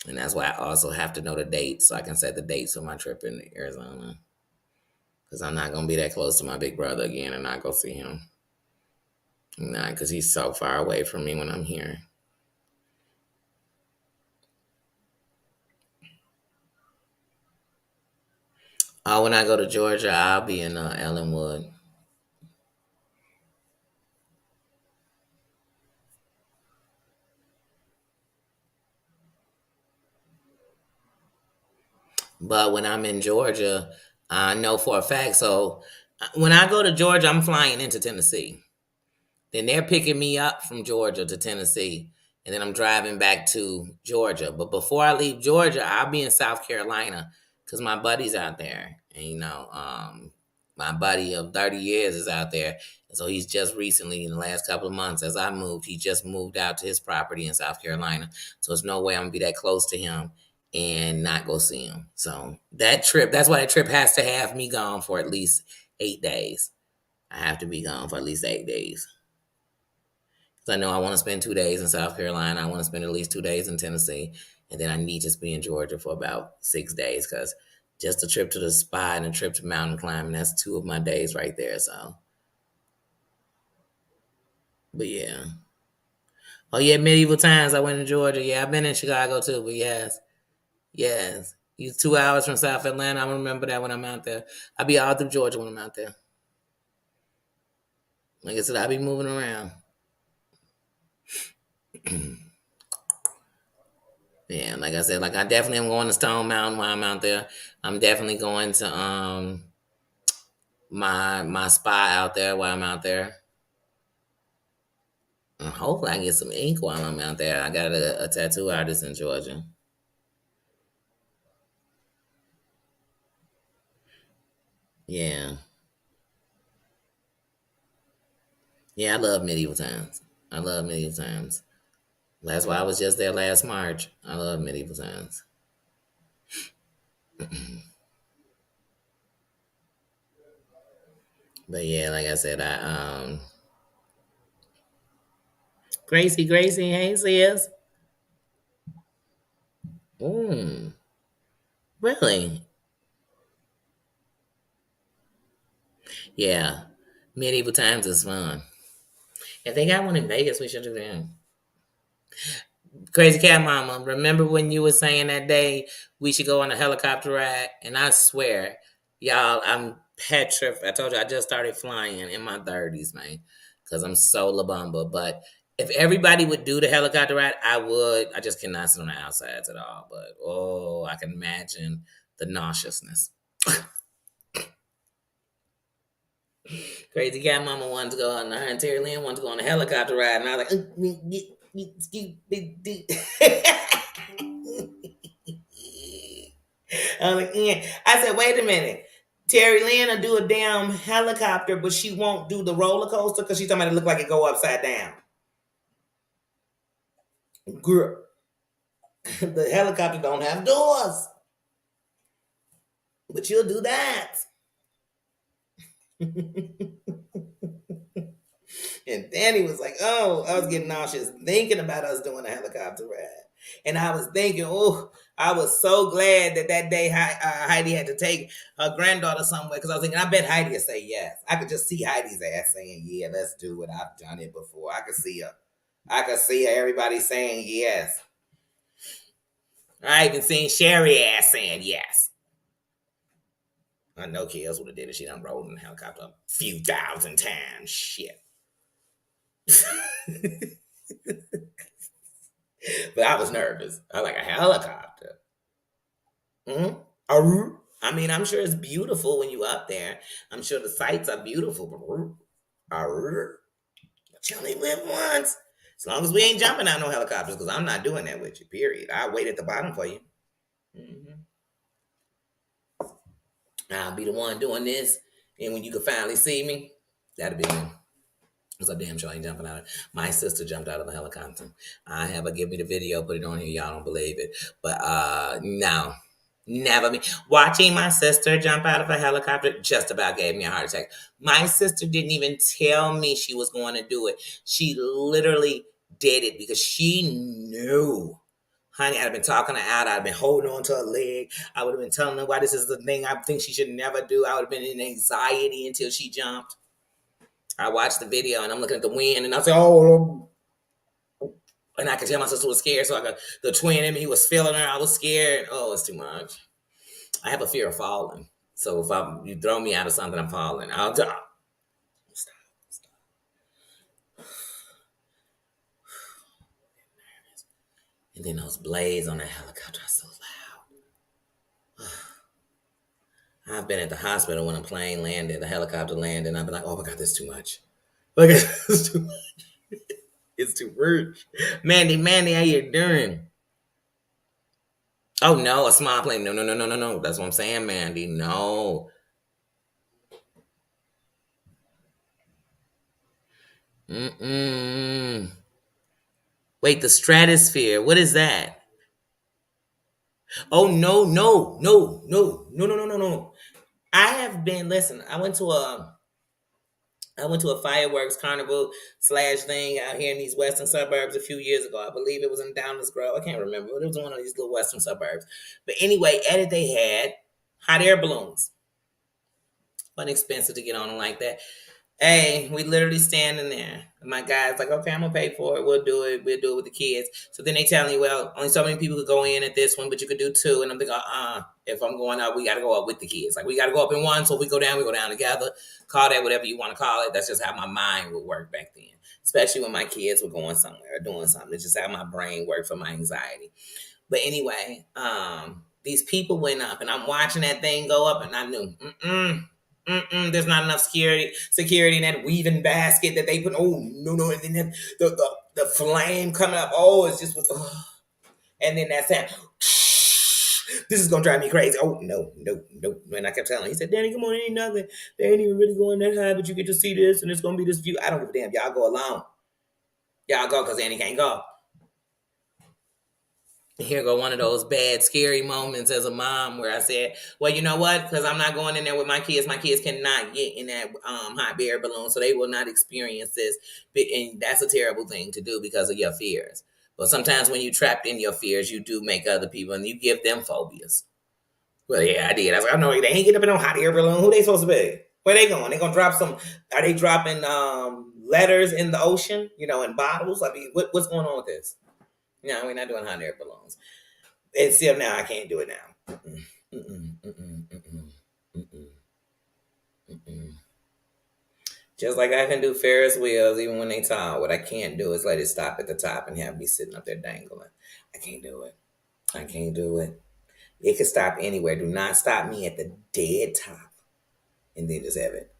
And that's why I also have to know the dates so I can set the dates for my trip in Arizona. Because I'm not going to be that close to my big brother again and not go see him. Not because he's so far away from me when I'm here. When I go to Georgia, I'll be in Ellenwood. But when I'm in Georgia, I know for a fact. So when I go to Georgia, I'm flying into Tennessee. Then they're picking me up from Georgia to Tennessee, and then I'm driving back to Georgia. But before I leave Georgia, I'll be in South Carolina because my buddy's out there, and my buddy of 30 years is out there. And so he's just recently, in the last couple of months, as I moved, he just moved out to his property in South Carolina. So there's no way I'm gonna be that close to him and not go see him. So that trip, that's why that trip has to have me gone for at least 8 days. I have to be gone for at least 8 days. I know I want to spend 2 days in South Carolina. I want to spend at least 2 days in Tennessee. And then I need to be in Georgia for about 6 days because just a trip to the spa and a trip to mountain climbing, that's two of my days right there. So, but yeah. Oh, yeah, medieval times. I went to Georgia. Yeah, I've been in Chicago too, but yes. Yes. You 2 hours from South Atlanta. I remember that when I'm out there. I'll be all through Georgia when I'm out there. Like I said, I'll be moving around. Yeah, like I said, like I definitely am going to Stone Mountain while I'm out there. I'm definitely going to my spa out there while I'm out there. And hopefully I can get some ink while I'm out there. I got a tattoo artist in Georgia. Yeah. Yeah, I love medieval times. I love medieval times. That's why I was just there last March. I love medieval times. But yeah, like I said, Gracie, hey sis. Mm, really? Yeah. Medieval times is fun. If they got one in Vegas, we should do that. Crazy Cat Mama, remember when you were saying that day we should go on a helicopter ride? And I swear, y'all, I'm petrified. I told you I just started flying in my 30s, man, because I'm so La Bamba. But if everybody would do the helicopter ride, I would. I just cannot sit on the outsides at all. But oh, I can imagine the nauseousness. Crazy Cat Mama wanted to go on, her and Terry Lynn wanted to go on a helicopter ride, and I was like, I was like, yeah. I said, wait a minute. Terry Lynn will do a damn helicopter, but she won't do the roller coaster because she's talking about it look like it go upside down. Girl, the helicopter don't have doors, but you'll do that. And Danny was like, oh, I was getting nauseous thinking about us doing a helicopter ride. And I was thinking, oh, I was so glad that day Heidi had to take her granddaughter somewhere because I was thinking, I bet Heidi would say yes. I could just see Heidi's ass saying, yeah, let's do it. I've done it before. I could see her. Everybody saying yes. I even seen Sherry ass saying yes. I know Kels would have did it. She done rolled in the helicopter a few thousand times. Shit. But I was nervous. I like a helicopter. Mm-hmm. I mean, I'm sure it's beautiful when you up there. I'm sure the sights are beautiful. But you only live once. As long as we ain't jumping out no helicopters, because I'm not doing that with you. Period. I'll wait at the bottom for you. Mm-hmm. I'll be the one doing this, and when you can finally see me, that'll be me. Because I damn sure ain't jumping out. My sister jumped out of a helicopter. I have her give me the video, put it on here. Y'all don't believe it. But no. Never me. Watching my sister jump out of a helicopter just about gave me a heart attack. My sister didn't even tell me she was going to do it. She literally did it because she knew. Honey, I'd have been talking her out. I'd have been holding on to her leg. I would have been telling her why this is the thing I think she should never do. I would have been in anxiety until she jumped. I watched the video and I'm looking at the wind and I said, oh, and I could tell my sister was scared. So the twin in me was feeling her. I was scared. Oh, it's too much. I have a fear of falling. So if you throw me out of something, I'm falling. I'll die. Stop. And then those blades on that helicopter are so loud. I've been at the hospital when a plane landed, a helicopter landed, and I've been like, oh my God, this is too much. Look at this, it's too much. It's too much. Mandy, how you doing? Oh no, a small plane. No. That's what I'm saying, Mandy. No. Mm-mm. Wait, the stratosphere. What is that? Oh no. I have been listen, I went to a fireworks carnival slash thing out here in these western suburbs a few years ago. I believe it was in Downers Grove. I can't remember, but it was one of these little western suburbs. But anyway, at it they had hot air balloons. Wasn't expensive to get on them like that. Hey, we literally standing there. My guy's like, okay, I'm gonna pay for it. We'll do it. We'll do it with the kids. So then they tell me, well, only so many people could go in at this one, but you could do two. And I'm thinking, if I'm going up, we gotta go up with the kids. Like we gotta go up in one. So if we go down together. Call that whatever you want to call it. That's just how my mind would work back then. Especially when my kids were going somewhere or doing something. It's just how my brain worked for my anxiety. But anyway, these people went up and I'm watching that thing go up and I knew, there's not enough security in that weaving basket that they put. Oh no! And then the flame coming up. Oh, it's just and then that sound. This is gonna drive me crazy. Oh no! And I kept telling him, he said, Danny, come on, ain't nothing. They ain't even really going that high, but you get to see this, and it's gonna be this view. I don't give a damn. Y'all go alone. Y'all go because Annie can't go. Here go one of those bad, scary moments as a mom where I said, well, you know what? Because I'm not going in there with my kids. My kids cannot get in that hot air balloon, so they will not experience this. And that's a terrible thing to do because of your fears. But sometimes when you're trapped in your fears, you do make other people, and you give them phobias. Well, yeah, I did. I was like, oh, no, they ain't getting up in no hot air balloon. Who they supposed to be? Where they going? They going to drop some, are they dropping letters in the ocean, in bottles? I mean, what's going on with this? No, we're not doing hot air balloons. And still now, I can't do it now. Just like I can do Ferris wheels even when they tall. What I can't do is let it stop at the top and have me sitting up there dangling. I can't do it. It can stop anywhere. Do not stop me at the dead top. And then just have it.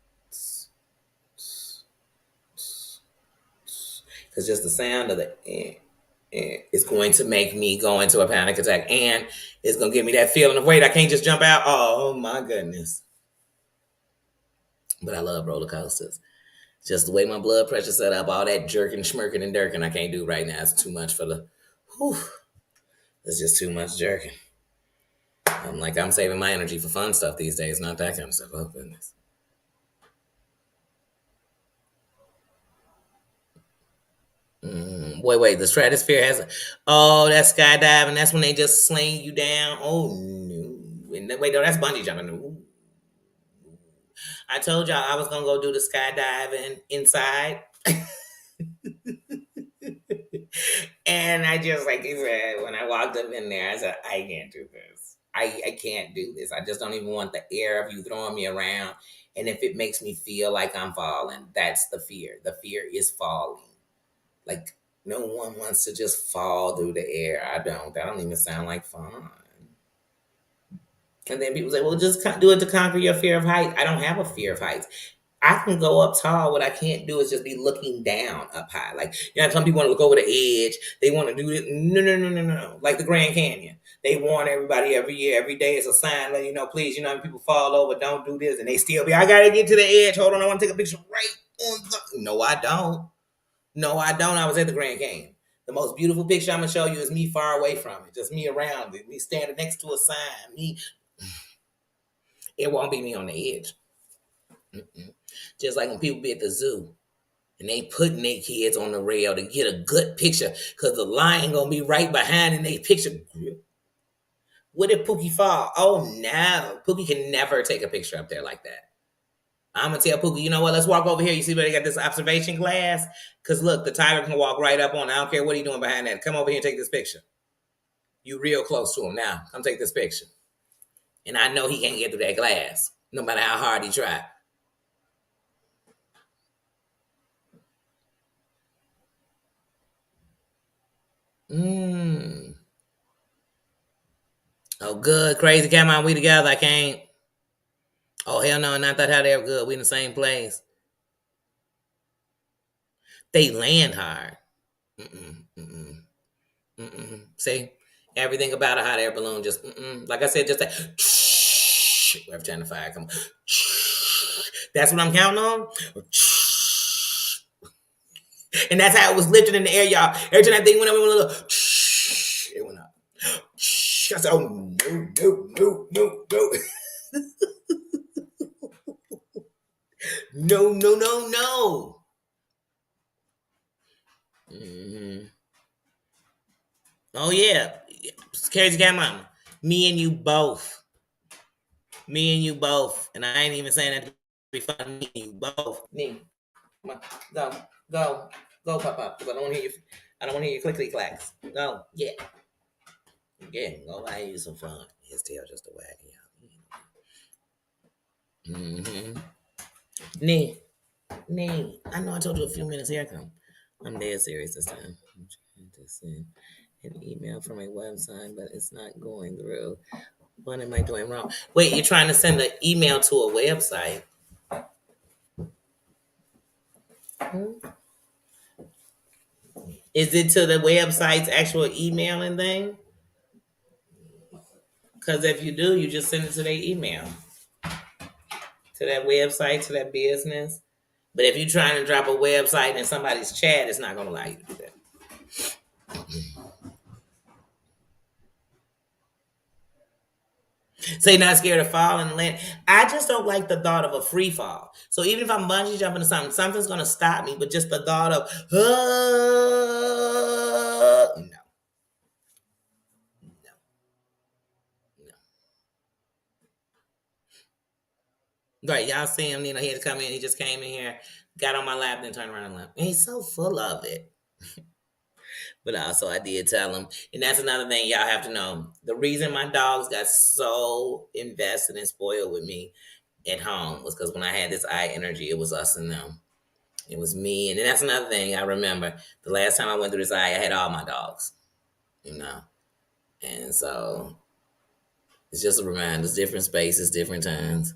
Because just the sound of the it's going to make me go into a panic attack, and it's going to give me that feeling of, wait, I can't just jump out. Oh my goodness. But I love roller coasters. Just the way my blood pressure set up, all that jerking, schmirking, and dirking I can't do right now. It's too much for it's just too much jerking. I'm saving my energy for fun stuff these days, not that kind of stuff. Oh goodness. Wait. The stratosphere has. Oh, that's skydiving. That's when they just sling you down. Oh no. Wait, no, that's bungee jumping. Ooh. I told y'all I was gonna go do the skydiving inside. And I just, like you said, when I walked up in there, I said, I can't do this. I can't do this. I just don't even want the air of you throwing me around. And if it makes me feel like I'm falling, that's the fear. The fear is falling. Like, no one wants to just fall through the air. I don't. That don't even sound like fun. And then people say, well, just do it to conquer your fear of heights. I don't have a fear of heights. I can go up tall. What I can't do is just be looking down up high. Like, some people want to look over the edge. They want to do it. No. Like the Grand Canyon. They warn everybody every year, every day. It's a sign letting you know, please, people fall over, don't do this. And they still be, I got to get to the edge. Hold on, I want to take a picture right on the. No, I don't. I was at the Grand Canyon. The most beautiful picture I'm going to show you is me far away from it. Just me around it. Me standing next to a sign. It won't be me on the edge. Mm-mm. Just like when people be at the zoo and they putting their kids on the rail to get a good picture because the lion gonna be right behind in their picture. What if Pookie fall? Oh no, Pookie can never take a picture up there like that. I'm gonna tell Pookie, you know what? Let's walk over here. You see where they got this observation glass? Cause look, the tiger can walk right up on it. I don't care what he's doing behind that. Come over here and take this picture. You real close to him now. Come take this picture. And I know he can't get through that glass, no matter how hard he try. Oh, good. Crazy Cat Man, we together. I can't. Oh, hell no. Not that how they're good. We in the same place. They land hard. See? Everything about a hot air balloon just, like I said, just that. Every time the fire come. That's what I'm counting on. And that's how it was lifted in the air, y'all. Every time that thing went up, it went up. I said, oh, no. No. Oh, yeah. Crazy Cat Mama. Me and you both. And I ain't even saying that to be funny. Me and you both. Nee. Come on. Go, Pop. Because I don't want to hear your clickety clacks. Go. Yeah. Go buy you some fun. His tail just a wagging out. Nee. I know I told you a few minutes. Here I come. I'm dead serious this time. I'm trying to send an email from a website, but it's not going through. What am I doing wrong? Wait, you're trying to send an email to a website? Is it to the website's actual emailing thing? Because if you do, you just send it to their email. To that website, to that business. But if you're trying to drop a website in somebody's chat, it's not going to allow you to do that. So you're not scared of falling and land. I just don't like the thought of a free fall. So even if I'm bungee jumping to something, something's going to stop me. But just the thought of, no. Right, y'all see him, he had to come in. He just came in here, got on my lap, then turned around and left. And he's so full of it. But also, I did tell him, and that's another thing y'all have to know. The reason my dogs got so invested and spoiled with me at home was because when I had this eye energy, it was us and them. It was me. And then that's another thing I remember. The last time I went through this eye, I had all my dogs, And so it's just a reminder. It's different spaces, different times.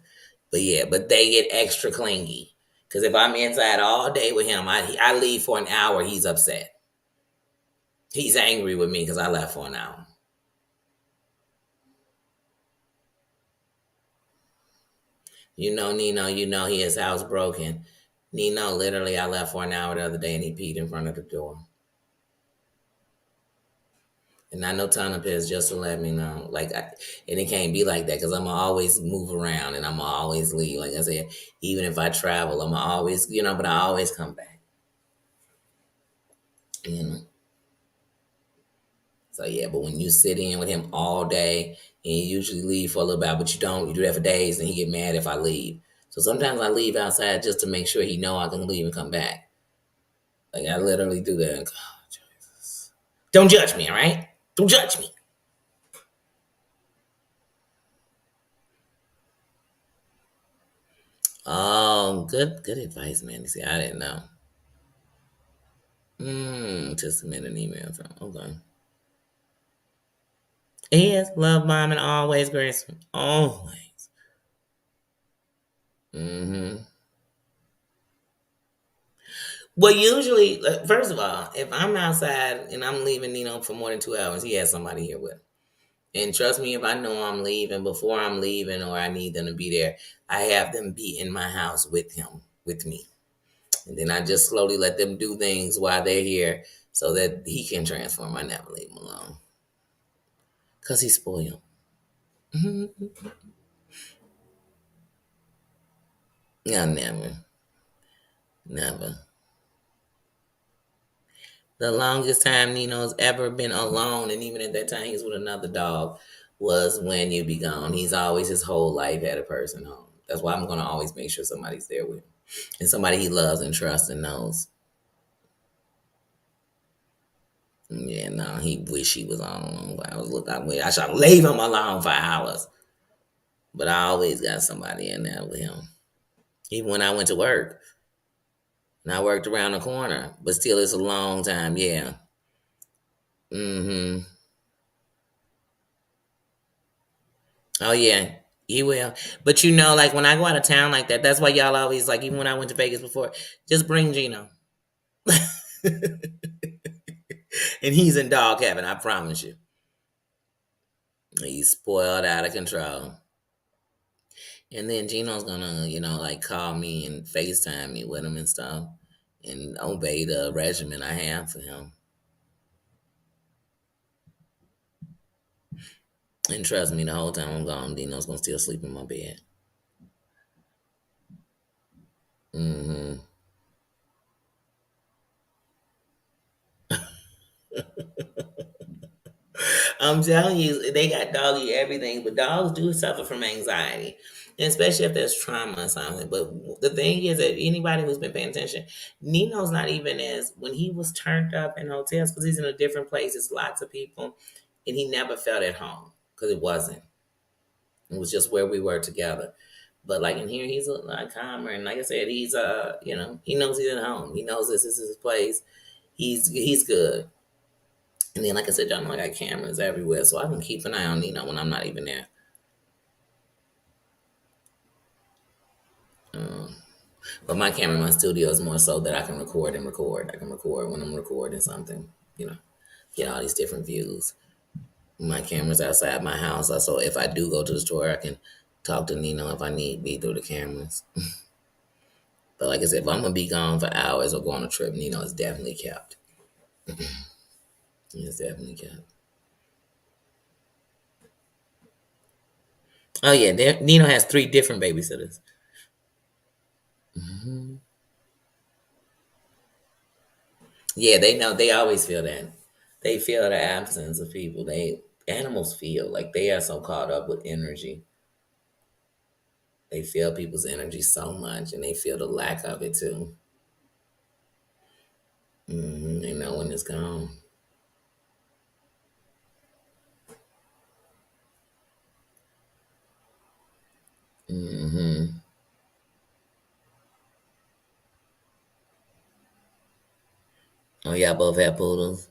But they get extra clingy. Because if I'm inside all day with him, I leave for an hour, he's upset. He's angry with me because I left for an hour. Nino, his house broken. Nino, literally, I left for an hour the other day and he peed in front of the door. And I know ton of piss just to let me know. And it can't be like that because I'm going to always move around and I'm going to always leave. Like I said, even if I travel, I'm going to always, but I always come back. You know. So yeah, but when you sit in with him all day and you usually leave for a little while, but you don't, you do that for days, and he get mad if I leave. So sometimes I leave outside just to make sure he know I can leave and come back. Like I literally do that. Oh, Jesus. Don't judge me, all right? Don't judge me. Oh, good advice, man. See, I didn't know. Just a minute email from okay. Yes, love mom and always graceful. Always. Mm-hmm. Well, usually, first of all, if I'm outside and I'm leaving Nino for more than 2 hours, he has somebody here with him. And trust me, if I know I'm leaving, before I'm leaving or I need them to be there, I have them be in my house with him, with me. And then I just slowly let them do things while they're here so that he can transform. I never leave him alone because he's spoiled. No, never. Never. The longest time Nino's ever been alone, and even at that time he's with another dog, was when you be gone. He's always his whole life had a person home. That's why I'm gonna always make sure somebody's there with him. And somebody he loves and trusts and knows. Yeah, no, he wish he was on alone. I was look, I should leave him alone for hours. But I always got somebody in there with him. Even when I went to work. And I worked around the corner. But still it's a long time, yeah. Mm-hmm. Oh yeah, he will. But like when I go out of town like that, that's why y'all always like. Even when I went to Vegas before, just bring Gino, and he's in dog heaven. I promise you. He's spoiled out of control. And then Gino's gonna, like call me and FaceTime me with him and stuff, and obey the regimen I have for him. And trust me, the whole time I'm gone, Dino's gonna still sleep in my bed. Hmm. I'm telling you, they got doggy everything, but dogs do suffer from anxiety, and especially if there's trauma or something. But the thing is that anybody who's been paying attention, Nino's not even as when he was turned up in hotels because he's in a different place. It's lots of people, and he never felt at home because it wasn't. It was just where we were together. But like in here, he's a lot calmer, and like I said, he's he knows he's at home. He knows this is his place. He's good. And then, like I said, y'all know I got cameras everywhere, so I can keep an eye on Nino when I'm not even there. Um, but my camera in my studio is more so that I can record and record. I can record when I'm recording something, you know, get all these different views. My camera's outside my house, so if I do go to the store, I can talk to Nino if I need be through the cameras. But like I said, if I'm gonna be gone for hours or go on a trip, Nino is definitely kept. He's definitely kept. Oh yeah, Nino has 3 different babysitters. Hmm. Yeah, they know. They always feel that. They feel the absence of people. Animals feel like they are so caught up with energy. They feel people's energy so much, and they feel the lack of it too. They know when it's gone. Hmm. Oh, y'all both have poodles.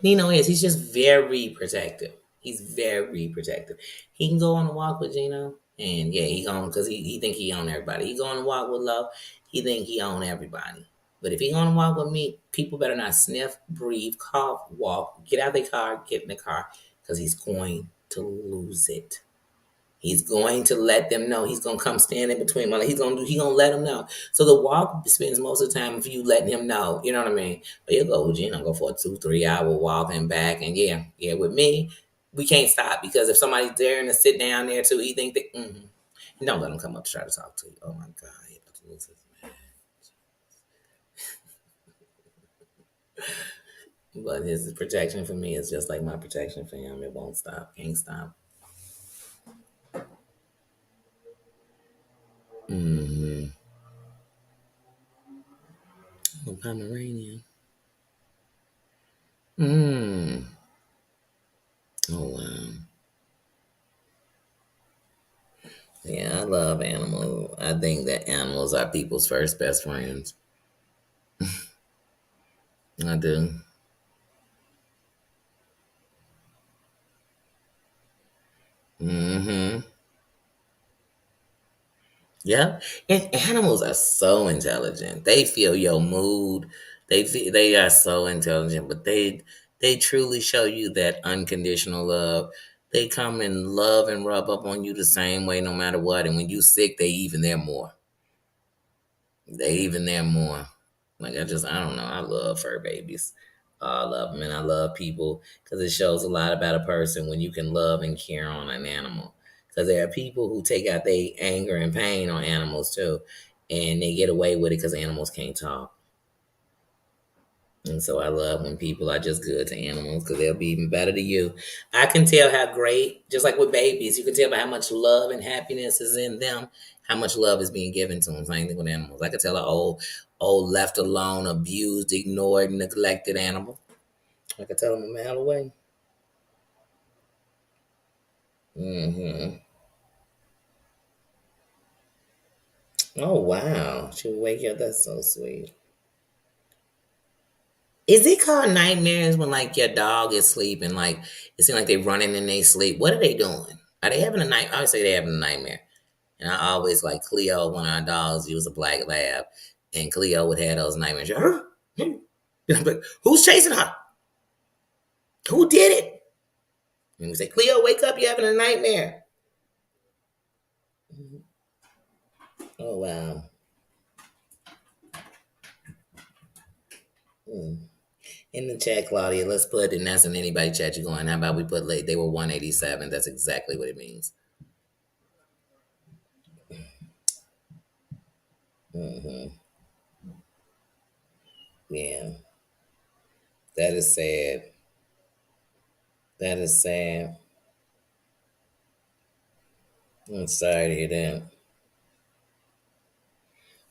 Nino is. He's just very protective. He's very protective. He can go on a walk with Gino, and yeah, he gone because he think he own everybody. He go on a walk with Love. He think he own everybody. But if he on a walk with me, people better not sniff, breathe, cough, walk, get out of the car, get in the car, because he's going to lose it. He's going to let them know. He's gonna come stand in between. Well, he gonna let them know. So the walk spends most of the time of you letting him know. You know what I mean? But he'll go with Gino, go for a 2, 3 hour walk and back. And yeah. With me, we can't stop because if somebody's daring to sit down there too, he think that don't let him come up to try to talk to you. Oh my God, he about to lose his man. But his protection for me is just like my protection for him. It won't stop. Can't stop. Mm-hmm. A Pomeranian. Mm. Oh wow. Yeah, I love animals. I think that animals are people's first best friends. I do. Mm-hmm. Yeah, and animals are so intelligent. They feel your mood. They are so intelligent, but they truly show you that unconditional love. They come and love and rub up on you the same way, no matter what. And when you sick, they even there more. They even there more. Like I don't know. I love fur babies. I love them, and I love people because it shows a lot about a person when you can love and care on an animal. Because there are people who take out their anger and pain on animals too, and they get away with it because animals can't talk. And so I love when people are just good to animals because they'll be even better to you. I can tell how great, just like with babies, you can tell by how much love and happiness is in them, how much love is being given to them. Same thing with animals. I can tell an old, left alone, abused, ignored, neglected animal. I can tell them a mile away. Mm-hmm. Oh wow, she would wake you up. That's so sweet. Is it called nightmares when like your dog is sleeping? Like it seems like they're running in their sleep. What are they doing? Are they having a night? I would say they're having a nightmare. And I always like Cleo, one of our dogs. He was a black lab, and Cleo would have those nightmares. But who's chasing her? Who did it? And we say, Cleo, wake up! You're having a nightmare. Oh wow. Hmm. In the chat, Claudia, let's put, and that's in anybody chat you're going. How about we put late? They were 187. That's exactly what it means. Hmm. Yeah, that is sad. That is sad. I'm sorry to hear that.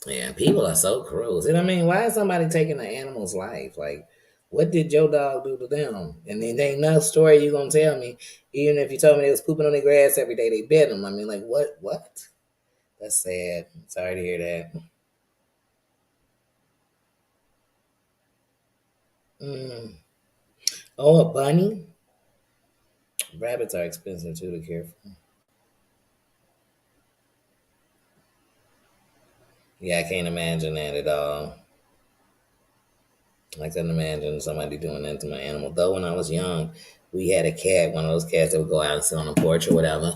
Yeah, people are so cruel. And I mean, why is somebody taking an animal's life? Like, what did your dog do to them? And then there ain't no story you gonna tell me. Even if you told me they was pooping on the grass every day, they bit them. I mean, like, what? What? That's sad. Sorry to hear that. Mm. Oh, a bunny? Rabbits are expensive too to care for. Yeah, I can't imagine that at all. I couldn't imagine somebody doing that to my animal. Though when I was young, we had a cat, one of those cats that would go out and sit on the porch or whatever,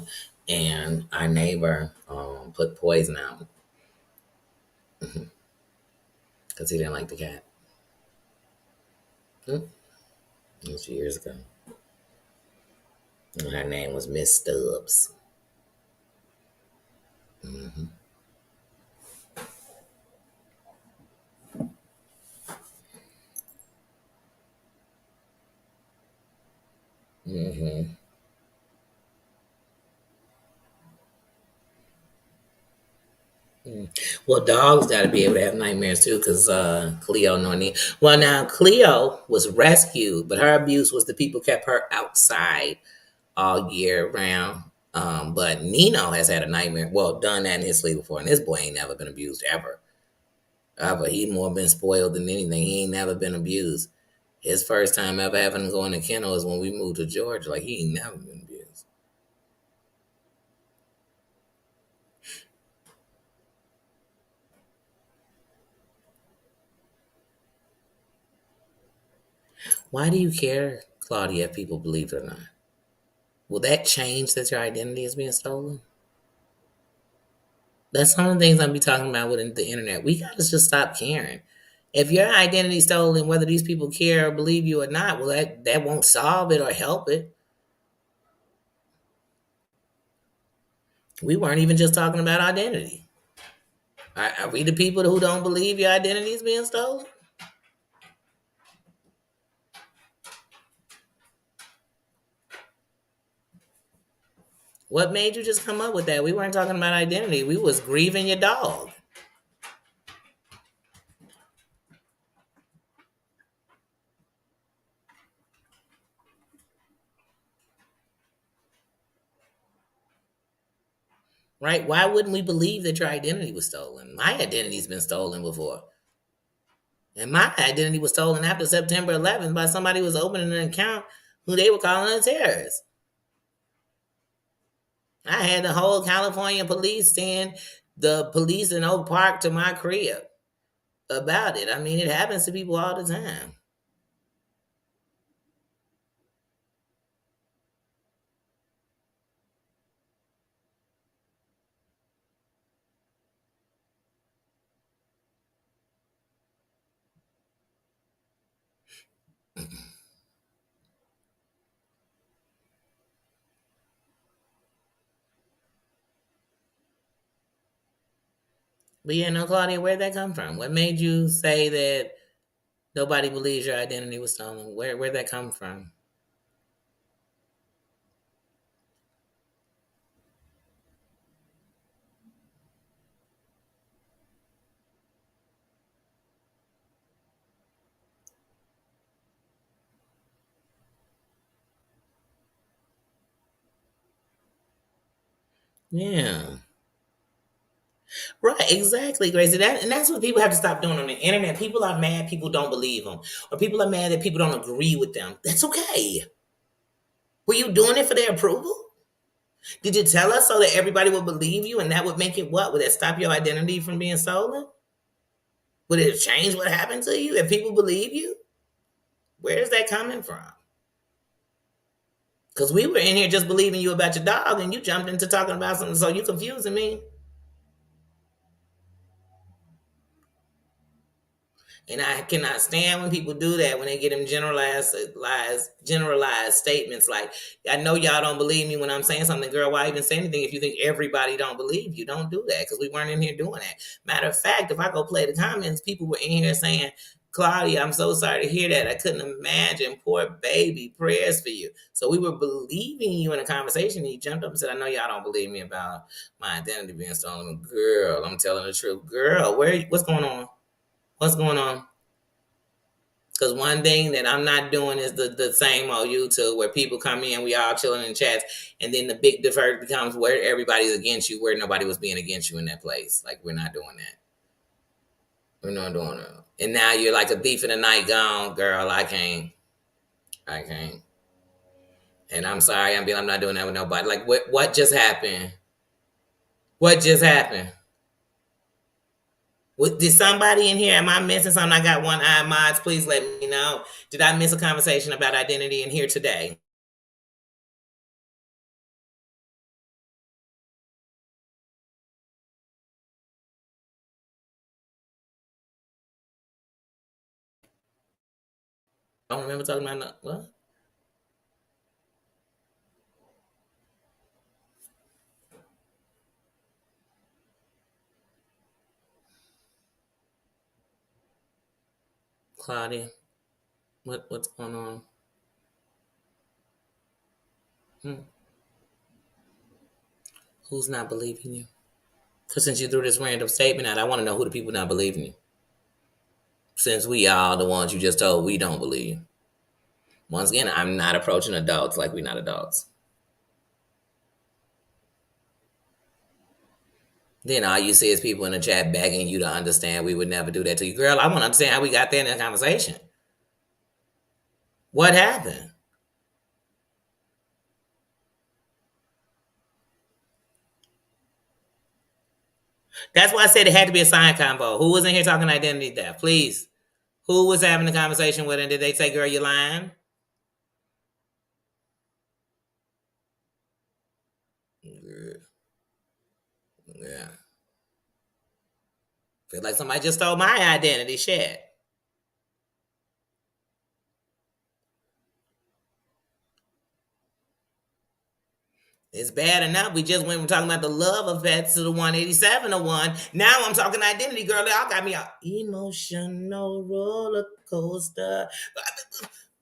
and our neighbor put poison out because he didn't like the cat. Hmm. It was years ago. And her name was Miss Stubbs. Hmm. Hmm. Well, dogs got to be able to have nightmares too, because Cleo, no need. Well, now Cleo was rescued, but her abuse was the people kept her outside all year round. But Nino has had a nightmare. Well, done that in his sleep before, and this boy ain't never been abused ever. Ever. He more been spoiled than anything. He ain't never been abused. His first time ever having to go in the kennel is when we moved to Georgia. Like he ain't never been abused. Why do you care, Claudia, if people believe it or not? Will that change that your identity is being stolen? That's some of the things I'm be talking about with the internet. We gotta just stop caring. If your identity is stolen, whether these people care or believe you or not, well, that won't solve it or help it. We weren't even just talking about identity. Are we the people who don't believe your identity is being stolen? What made you just come up with that? We weren't talking about identity. We was grieving your dog. Right? Why wouldn't we believe that your identity was stolen? My identity's been stolen before. And my identity was stolen after September 11th by somebody who was opening an account who they were calling a terrorist. I had the whole California police send the police in Oak Park to my crib about it. I mean, it happens to people all the time. But yeah, no, Claudia, where'd that come from? What made you say that nobody believes your identity was stolen? Where'd that come from? Yeah. Right, exactly, Gracie. And that's what people have to stop doing on the internet. People are mad people don't believe them, or people are mad that people don't agree with them. That's okay. Were you doing it for their approval? Did you tell us so that everybody would believe you, and that would make it what? Would that stop your identity from being stolen? Would it change what happened to you if people believe you? Where is that coming from? Because we were in here just believing you about your dog, and you jumped into talking about something, so you confusing me. And I cannot stand when people do that, when they get them generalized statements like, I know y'all don't believe me when I'm saying something. Girl, why even say anything if you think everybody don't believe you? Don't do that, because we weren't in here doing that. Matter of fact, if I go play the comments, people were in here saying, Claudia, I'm so sorry to hear that. I couldn't imagine. Poor baby. Prayers for you. So we were believing you in a conversation, and you jumped up and said, I know y'all don't believe me about my identity being stolen. Girl, I'm telling the truth. Girl, what's going on? What's going on? Because one thing that I'm not doing is the same old YouTube where people come in, we all chilling in chats, and then the big divert becomes where everybody's against you, where nobody was being against you in that place. Like, we're not doing that. We're not doing it. And now you're like a thief in the night gone, girl. I can't. I can't. And I'm sorry, I'm not doing that with nobody. Like, what just happened? What just happened? Did somebody in here, am I missing something? I got one eye mods. Please let me know. Did I miss a conversation about identity in here today? I don't remember talking about what? Claudia, what's going on? Hmm. Who's not believing you? Because since you threw this random statement out, I want to know who the people not believing you. Since we all the ones you just told we don't believe you. Once again, I'm not approaching adults like we're not adults. Then all you see is people in the chat begging you to understand we would never do that to you. Girl, I want to understand how we got there in that conversation. What happened? That's why I said it had to be a sign combo. Who was in here talking identity theft? Please. Who was having the conversation with her? And did they say, girl, you're lying? Yeah. Feel like somebody just stole my identity. Shit. It's bad enough. We just went from talking about the love effects to the 187 to one. Now I'm talking identity, girl. Y'all got me a emotional roller coaster.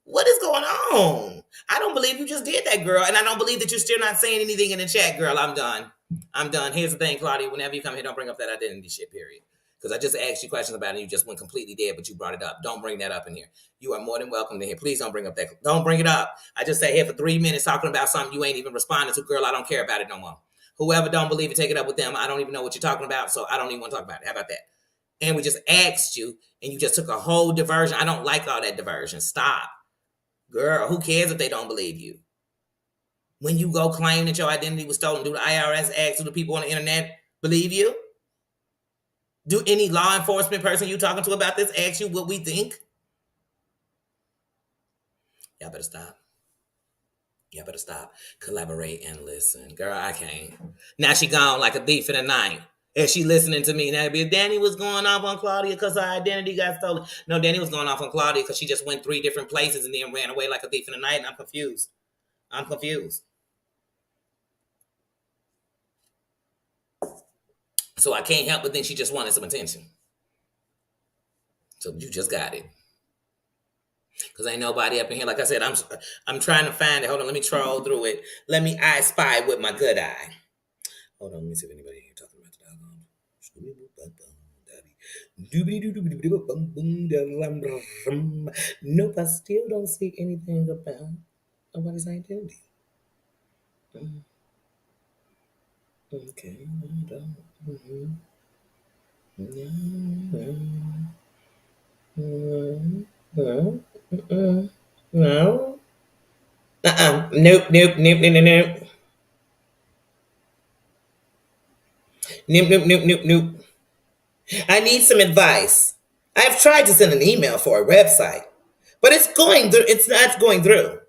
What is going on? I don't believe you just did that, girl. And I don't believe that you're still not saying anything in the chat, girl. I'm done. I'm done. Here's the thing, Claudia. Whenever you come here, don't bring up that identity shit, period. Because I just asked you questions about it and you just went completely dead, but you brought it up. Don't bring that up in here. You are more than welcome to here. Please don't bring up that. Don't bring it up. I just sat here for 3 minutes talking about something you ain't even responding to, girl. I don't care about it no more. Whoever don't believe it, take it up with them. I don't even know what you're talking about, so I don't even want to talk about it. How about that? And we just asked you, and you just took a whole diversion. I don't like all that diversion. Stop. Girl, who cares if they don't believe you? When you go claim that your identity was stolen, do the IRS ask, do the people on the internet believe you? Do any law enforcement person you talking to about this ask you what we think? Y'all better stop. Y'all better stop. Collaborate and listen. Girl, I can't. Now she gone like a thief in the night. And she listening to me. Now, if Danny was going off on Claudia because her identity got stolen. No, Danny was going off on Claudia because she just went 3 different places and then ran away like a thief in the night, and I'm confused. I'm confused. So I can't help but think she just wanted some attention. So you just got it. Because ain't nobody up in here. Like I said, I'm trying to find it. Hold on, let me troll through it. Let me I spy with my good eye. Hold on, let me see if anybody here talking about the doggone. Nope, I still don't see anything about nobody's identity. Okay, no. Nope, nope, nope, nope, nope, nope. Nope, nope, nope, nope, nope. I need some advice. I have tried to send an email for a website, but it's going through. It's not going through.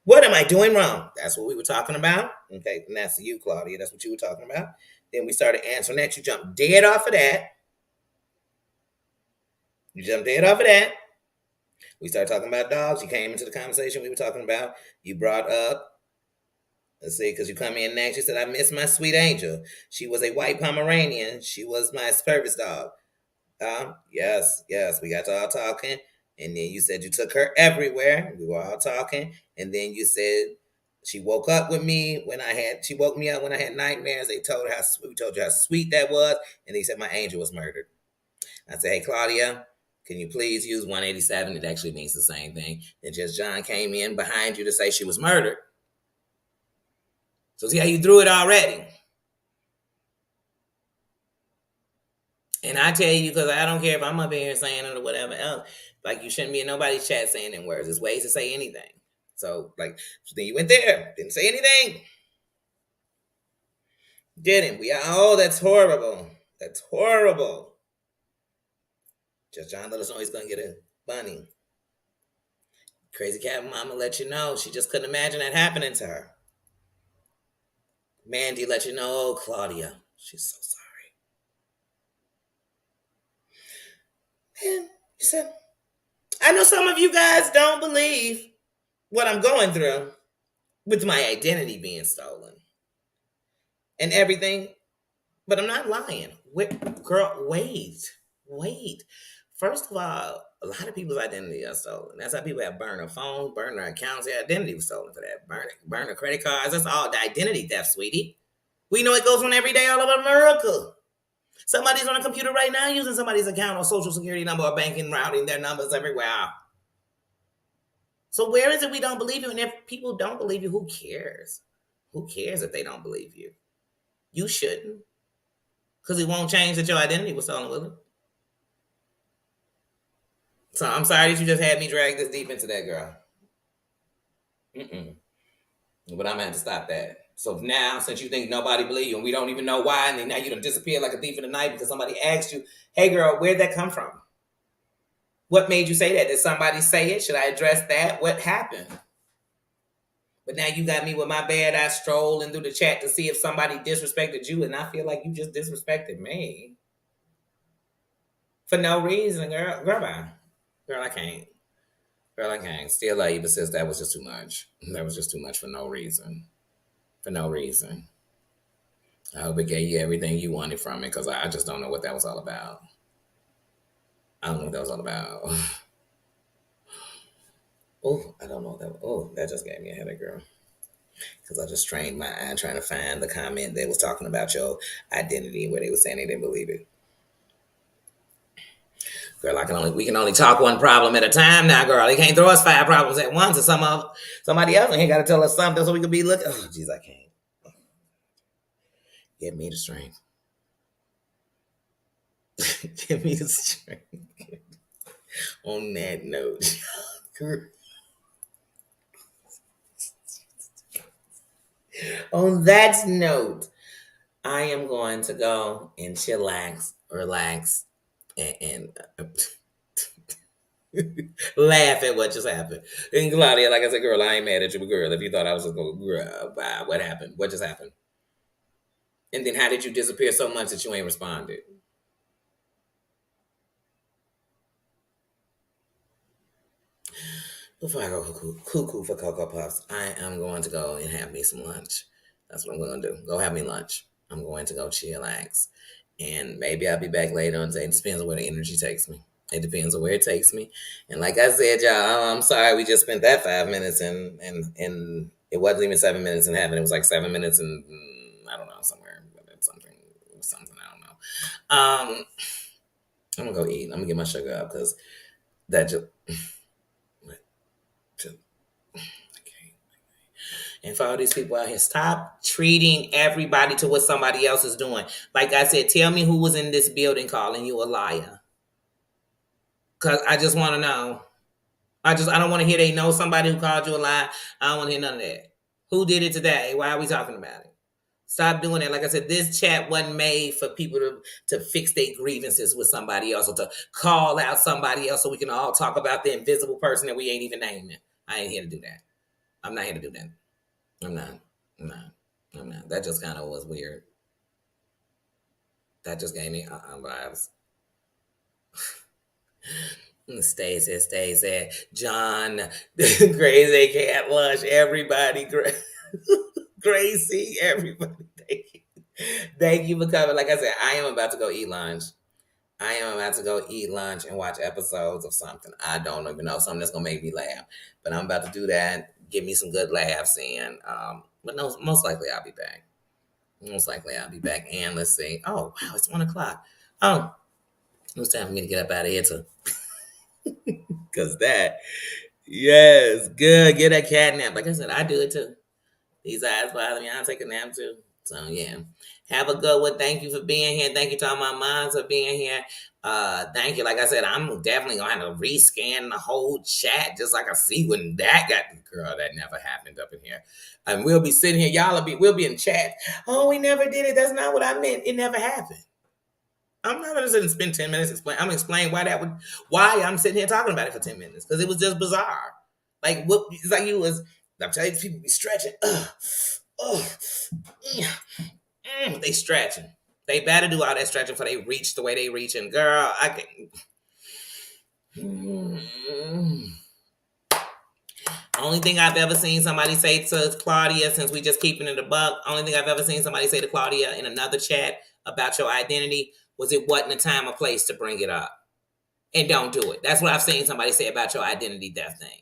What am I doing wrong? That's what we were talking about. Okay, and that's you, Claudia. That's what you were talking about. Then we started answering that. You jumped dead off of that. You jumped dead off of that. We started talking about dogs. You came into the conversation we were talking about. You brought up, let's see, because you come in next. You said, I miss my sweet angel. She was a white Pomeranian. She was my service dog. Yes, yes. We got to all talking. And then you said you took her everywhere. We were all talking. And then you said she woke up with me when she woke me up when I had nightmares. They told her we told you how sweet that was. And he said my angel was murdered. I said, hey, Claudia, can you please use 187? It actually means the same thing. And just John came in behind you to say she was murdered. So see how you threw it already. And I tell you, because I don't care if I'm up here saying it or whatever else, like you shouldn't be in nobody's chat saying in words. There's ways to say anything. So then you went there, didn't say anything. Didn't. That's horrible. That's horrible. Just John let us know he's going to get a bunny. Crazy Cat Mama let you know. She just couldn't imagine that happening to her. Mandy let you know, oh, Claudia, she's so sorry. And you said, I know some of you guys don't believe what I'm going through with my identity being stolen and everything, but I'm not lying. Girl, wait. First of all, a lot of people's identity are stolen. That's how people have burned their phones, burned their accounts. Their identity was stolen for that. Burn their credit cards. That's all the identity theft, sweetie. We know it goes on every day all over America. Somebody's on a computer right now using somebody's account or social security number or banking routing their numbers everywhere. So where is it we don't believe you? And if people don't believe you, who cares? Who cares if they don't believe you? You shouldn't. Because it won't change that your identity was stolen, will it? So I'm sorry that you just had me drag this deep into that, girl. But I'm going to have to stop that. So now, since you think nobody believe you and we don't even know why, and then now you done disappear like a thief in the night because somebody asked you, hey girl, where'd that come from? What made you say that? Did somebody say it? Should I address that? What happened? But now you got me with my bad eye strolling through the chat to see if somebody disrespected you, and I feel like you just disrespected me. For no reason, girl. Girl, I can't. Girl, I can't. Still love you, but sis, that was just too much. That was just too much for no reason. For no reason. I hope it gave you everything you wanted from it, because I just don't know what that was all about. I don't know what that was all about. Oh, I don't know that. Oh, that just gave me a headache, girl. Because I just trained my eye trying to find the comment that was talking about your identity, where they were saying they didn't believe it. Girl, we can only talk one problem at a time now, girl. They can't throw us 5 problems at once, or somebody else ain't got to tell us something so we can be looking. Oh, jeez, I can't. Give me the strength. Give me the strength. On that note, on that note, I am going to go and chillax, relax, and laugh at what just happened. And Claudia, like I said, girl, I ain't mad at you, but girl, if you thought I was just going, girl, wow, what happened? What just happened? And then how did you disappear so much that you ain't responded? Before I go cuckoo for Cocoa Puffs, I am going to go and have me some lunch. That's what I'm going to do. Go have me lunch. I'm going to go chillax. And maybe I'll be back later on today. It depends on where the energy takes me. It depends on where it takes me. And like I said, y'all, I'm sorry we just spent that 5 minutes and it wasn't even 7 minutes in heaven. It was like 7 minutes and I don't know, somewhere. Something, I don't know. I'm gonna go eat. I'm gonna get my sugar up because that just okay. And for all these people out here, stop treating everybody to what somebody else is doing. Like I said, tell me who was in this building calling you a liar. Cause I just want to know. I don't want to hear they know somebody who called you a lie. I don't want to hear none of that. Who did it today? Why are we talking about it? Stop doing it. Like I said, this chat wasn't made for people to fix their grievances with somebody else or to call out somebody else so we can all talk about the invisible person that we ain't even naming. I ain't here to do that. I'm not here to do that. I'm not. I'm not. I'm not. That just kind of was weird. That just gave me vibes. Stay. John, Crazy Cat Lunch, everybody, Gracie, everybody. Thank you for coming. Like I said, I am about to go eat lunch. I am about to go eat lunch and watch episodes of something. I don't even know, something that's gonna make me laugh. But I'm about to do that. Give me some good laughs in. But no, most likely I'll be back. Most likely I'll be back. And let's see. Oh wow, it's 1:00. Oh, it was time for me to get up out of here too. Cause that, yes, good. Get that cat nap. Like I said, I do it too. These eyes bother me. I'll take a nap too. So yeah. Have a good one. Thank you for being here. Thank you to all my moms for being here. Thank you. Like I said, I'm definitely gonna have to rescan the whole chat just like I see when that got girl, that never happened up in here. And we'll be sitting here, we'll be in chat. Oh, we never did it. That's not what I meant. It never happened. I'm not gonna sit and spend 10 minutes explaining. I'm gonna explain why I'm sitting here talking about it for 10 minutes. Because it was just bizarre. Like what it's like you was I'm telling you, people be stretching. They stretching. They better do all that stretching before they reach the way they reach. And girl, I can. Only thing I've ever seen somebody say to Claudia, since we just keeping it a buck, only thing I've ever seen somebody say to Claudia in another chat about your identity was it wasn't a time or place to bring it up. And don't do it. That's what I've seen somebody say about your identity theft thing.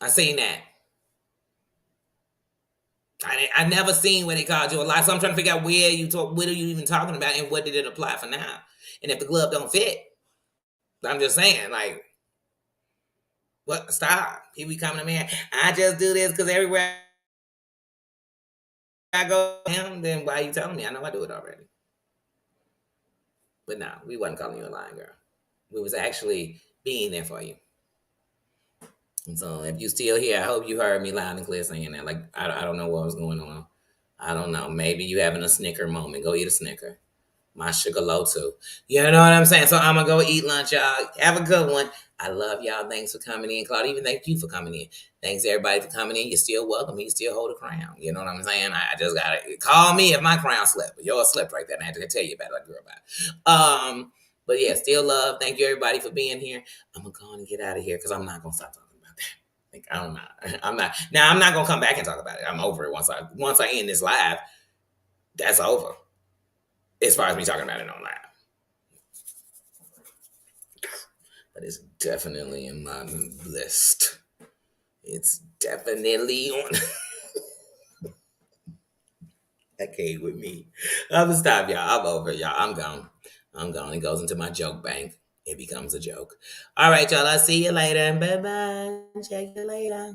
I seen that. I never seen where they called you a lie. So I'm trying to figure out what are you even talking about and what did it apply for now? And if the glove don't fit, I'm just saying, like, what? Stop. People be coming to me. I just do this because everywhere I go, then why are you telling me? I know I do it already. But no, we wasn't calling you a lying girl. We was actually being there for you. And so if you still here, I hope you heard me loud and clear saying that. Like, I don't know what was going on. I don't know. Maybe you having a Snicker moment. Go eat a Snicker. My sugar low too. You know what I'm saying? So I'm going to go eat lunch, y'all. Have a good one. I love y'all. Thanks for coming in. Claudia, even thank you for coming in. Thanks everybody for coming in. You're still welcome. You still hold a crown. You know what I'm saying? I just got to call me if my crown slipped. But yours slipped right there. And I had to tell you about it like a girl about it. But yeah, still love. Thank you everybody for being here. I'm going to go on and get out of here because I'm not going to stop talking about that. Like, I'm not. Now, I'm not going to come back and talk about it. I'm over it. Once I end this live, that's over. As far as me talking about it on live. but it's definitely in my list. It's definitely on. Okay with me. I'm gonna stop, y'all. I'm over, y'all. I'm gone. I'm gone. It goes into my joke bank. It becomes a joke. All right, y'all. I'll see you later. Bye bye. Check you later.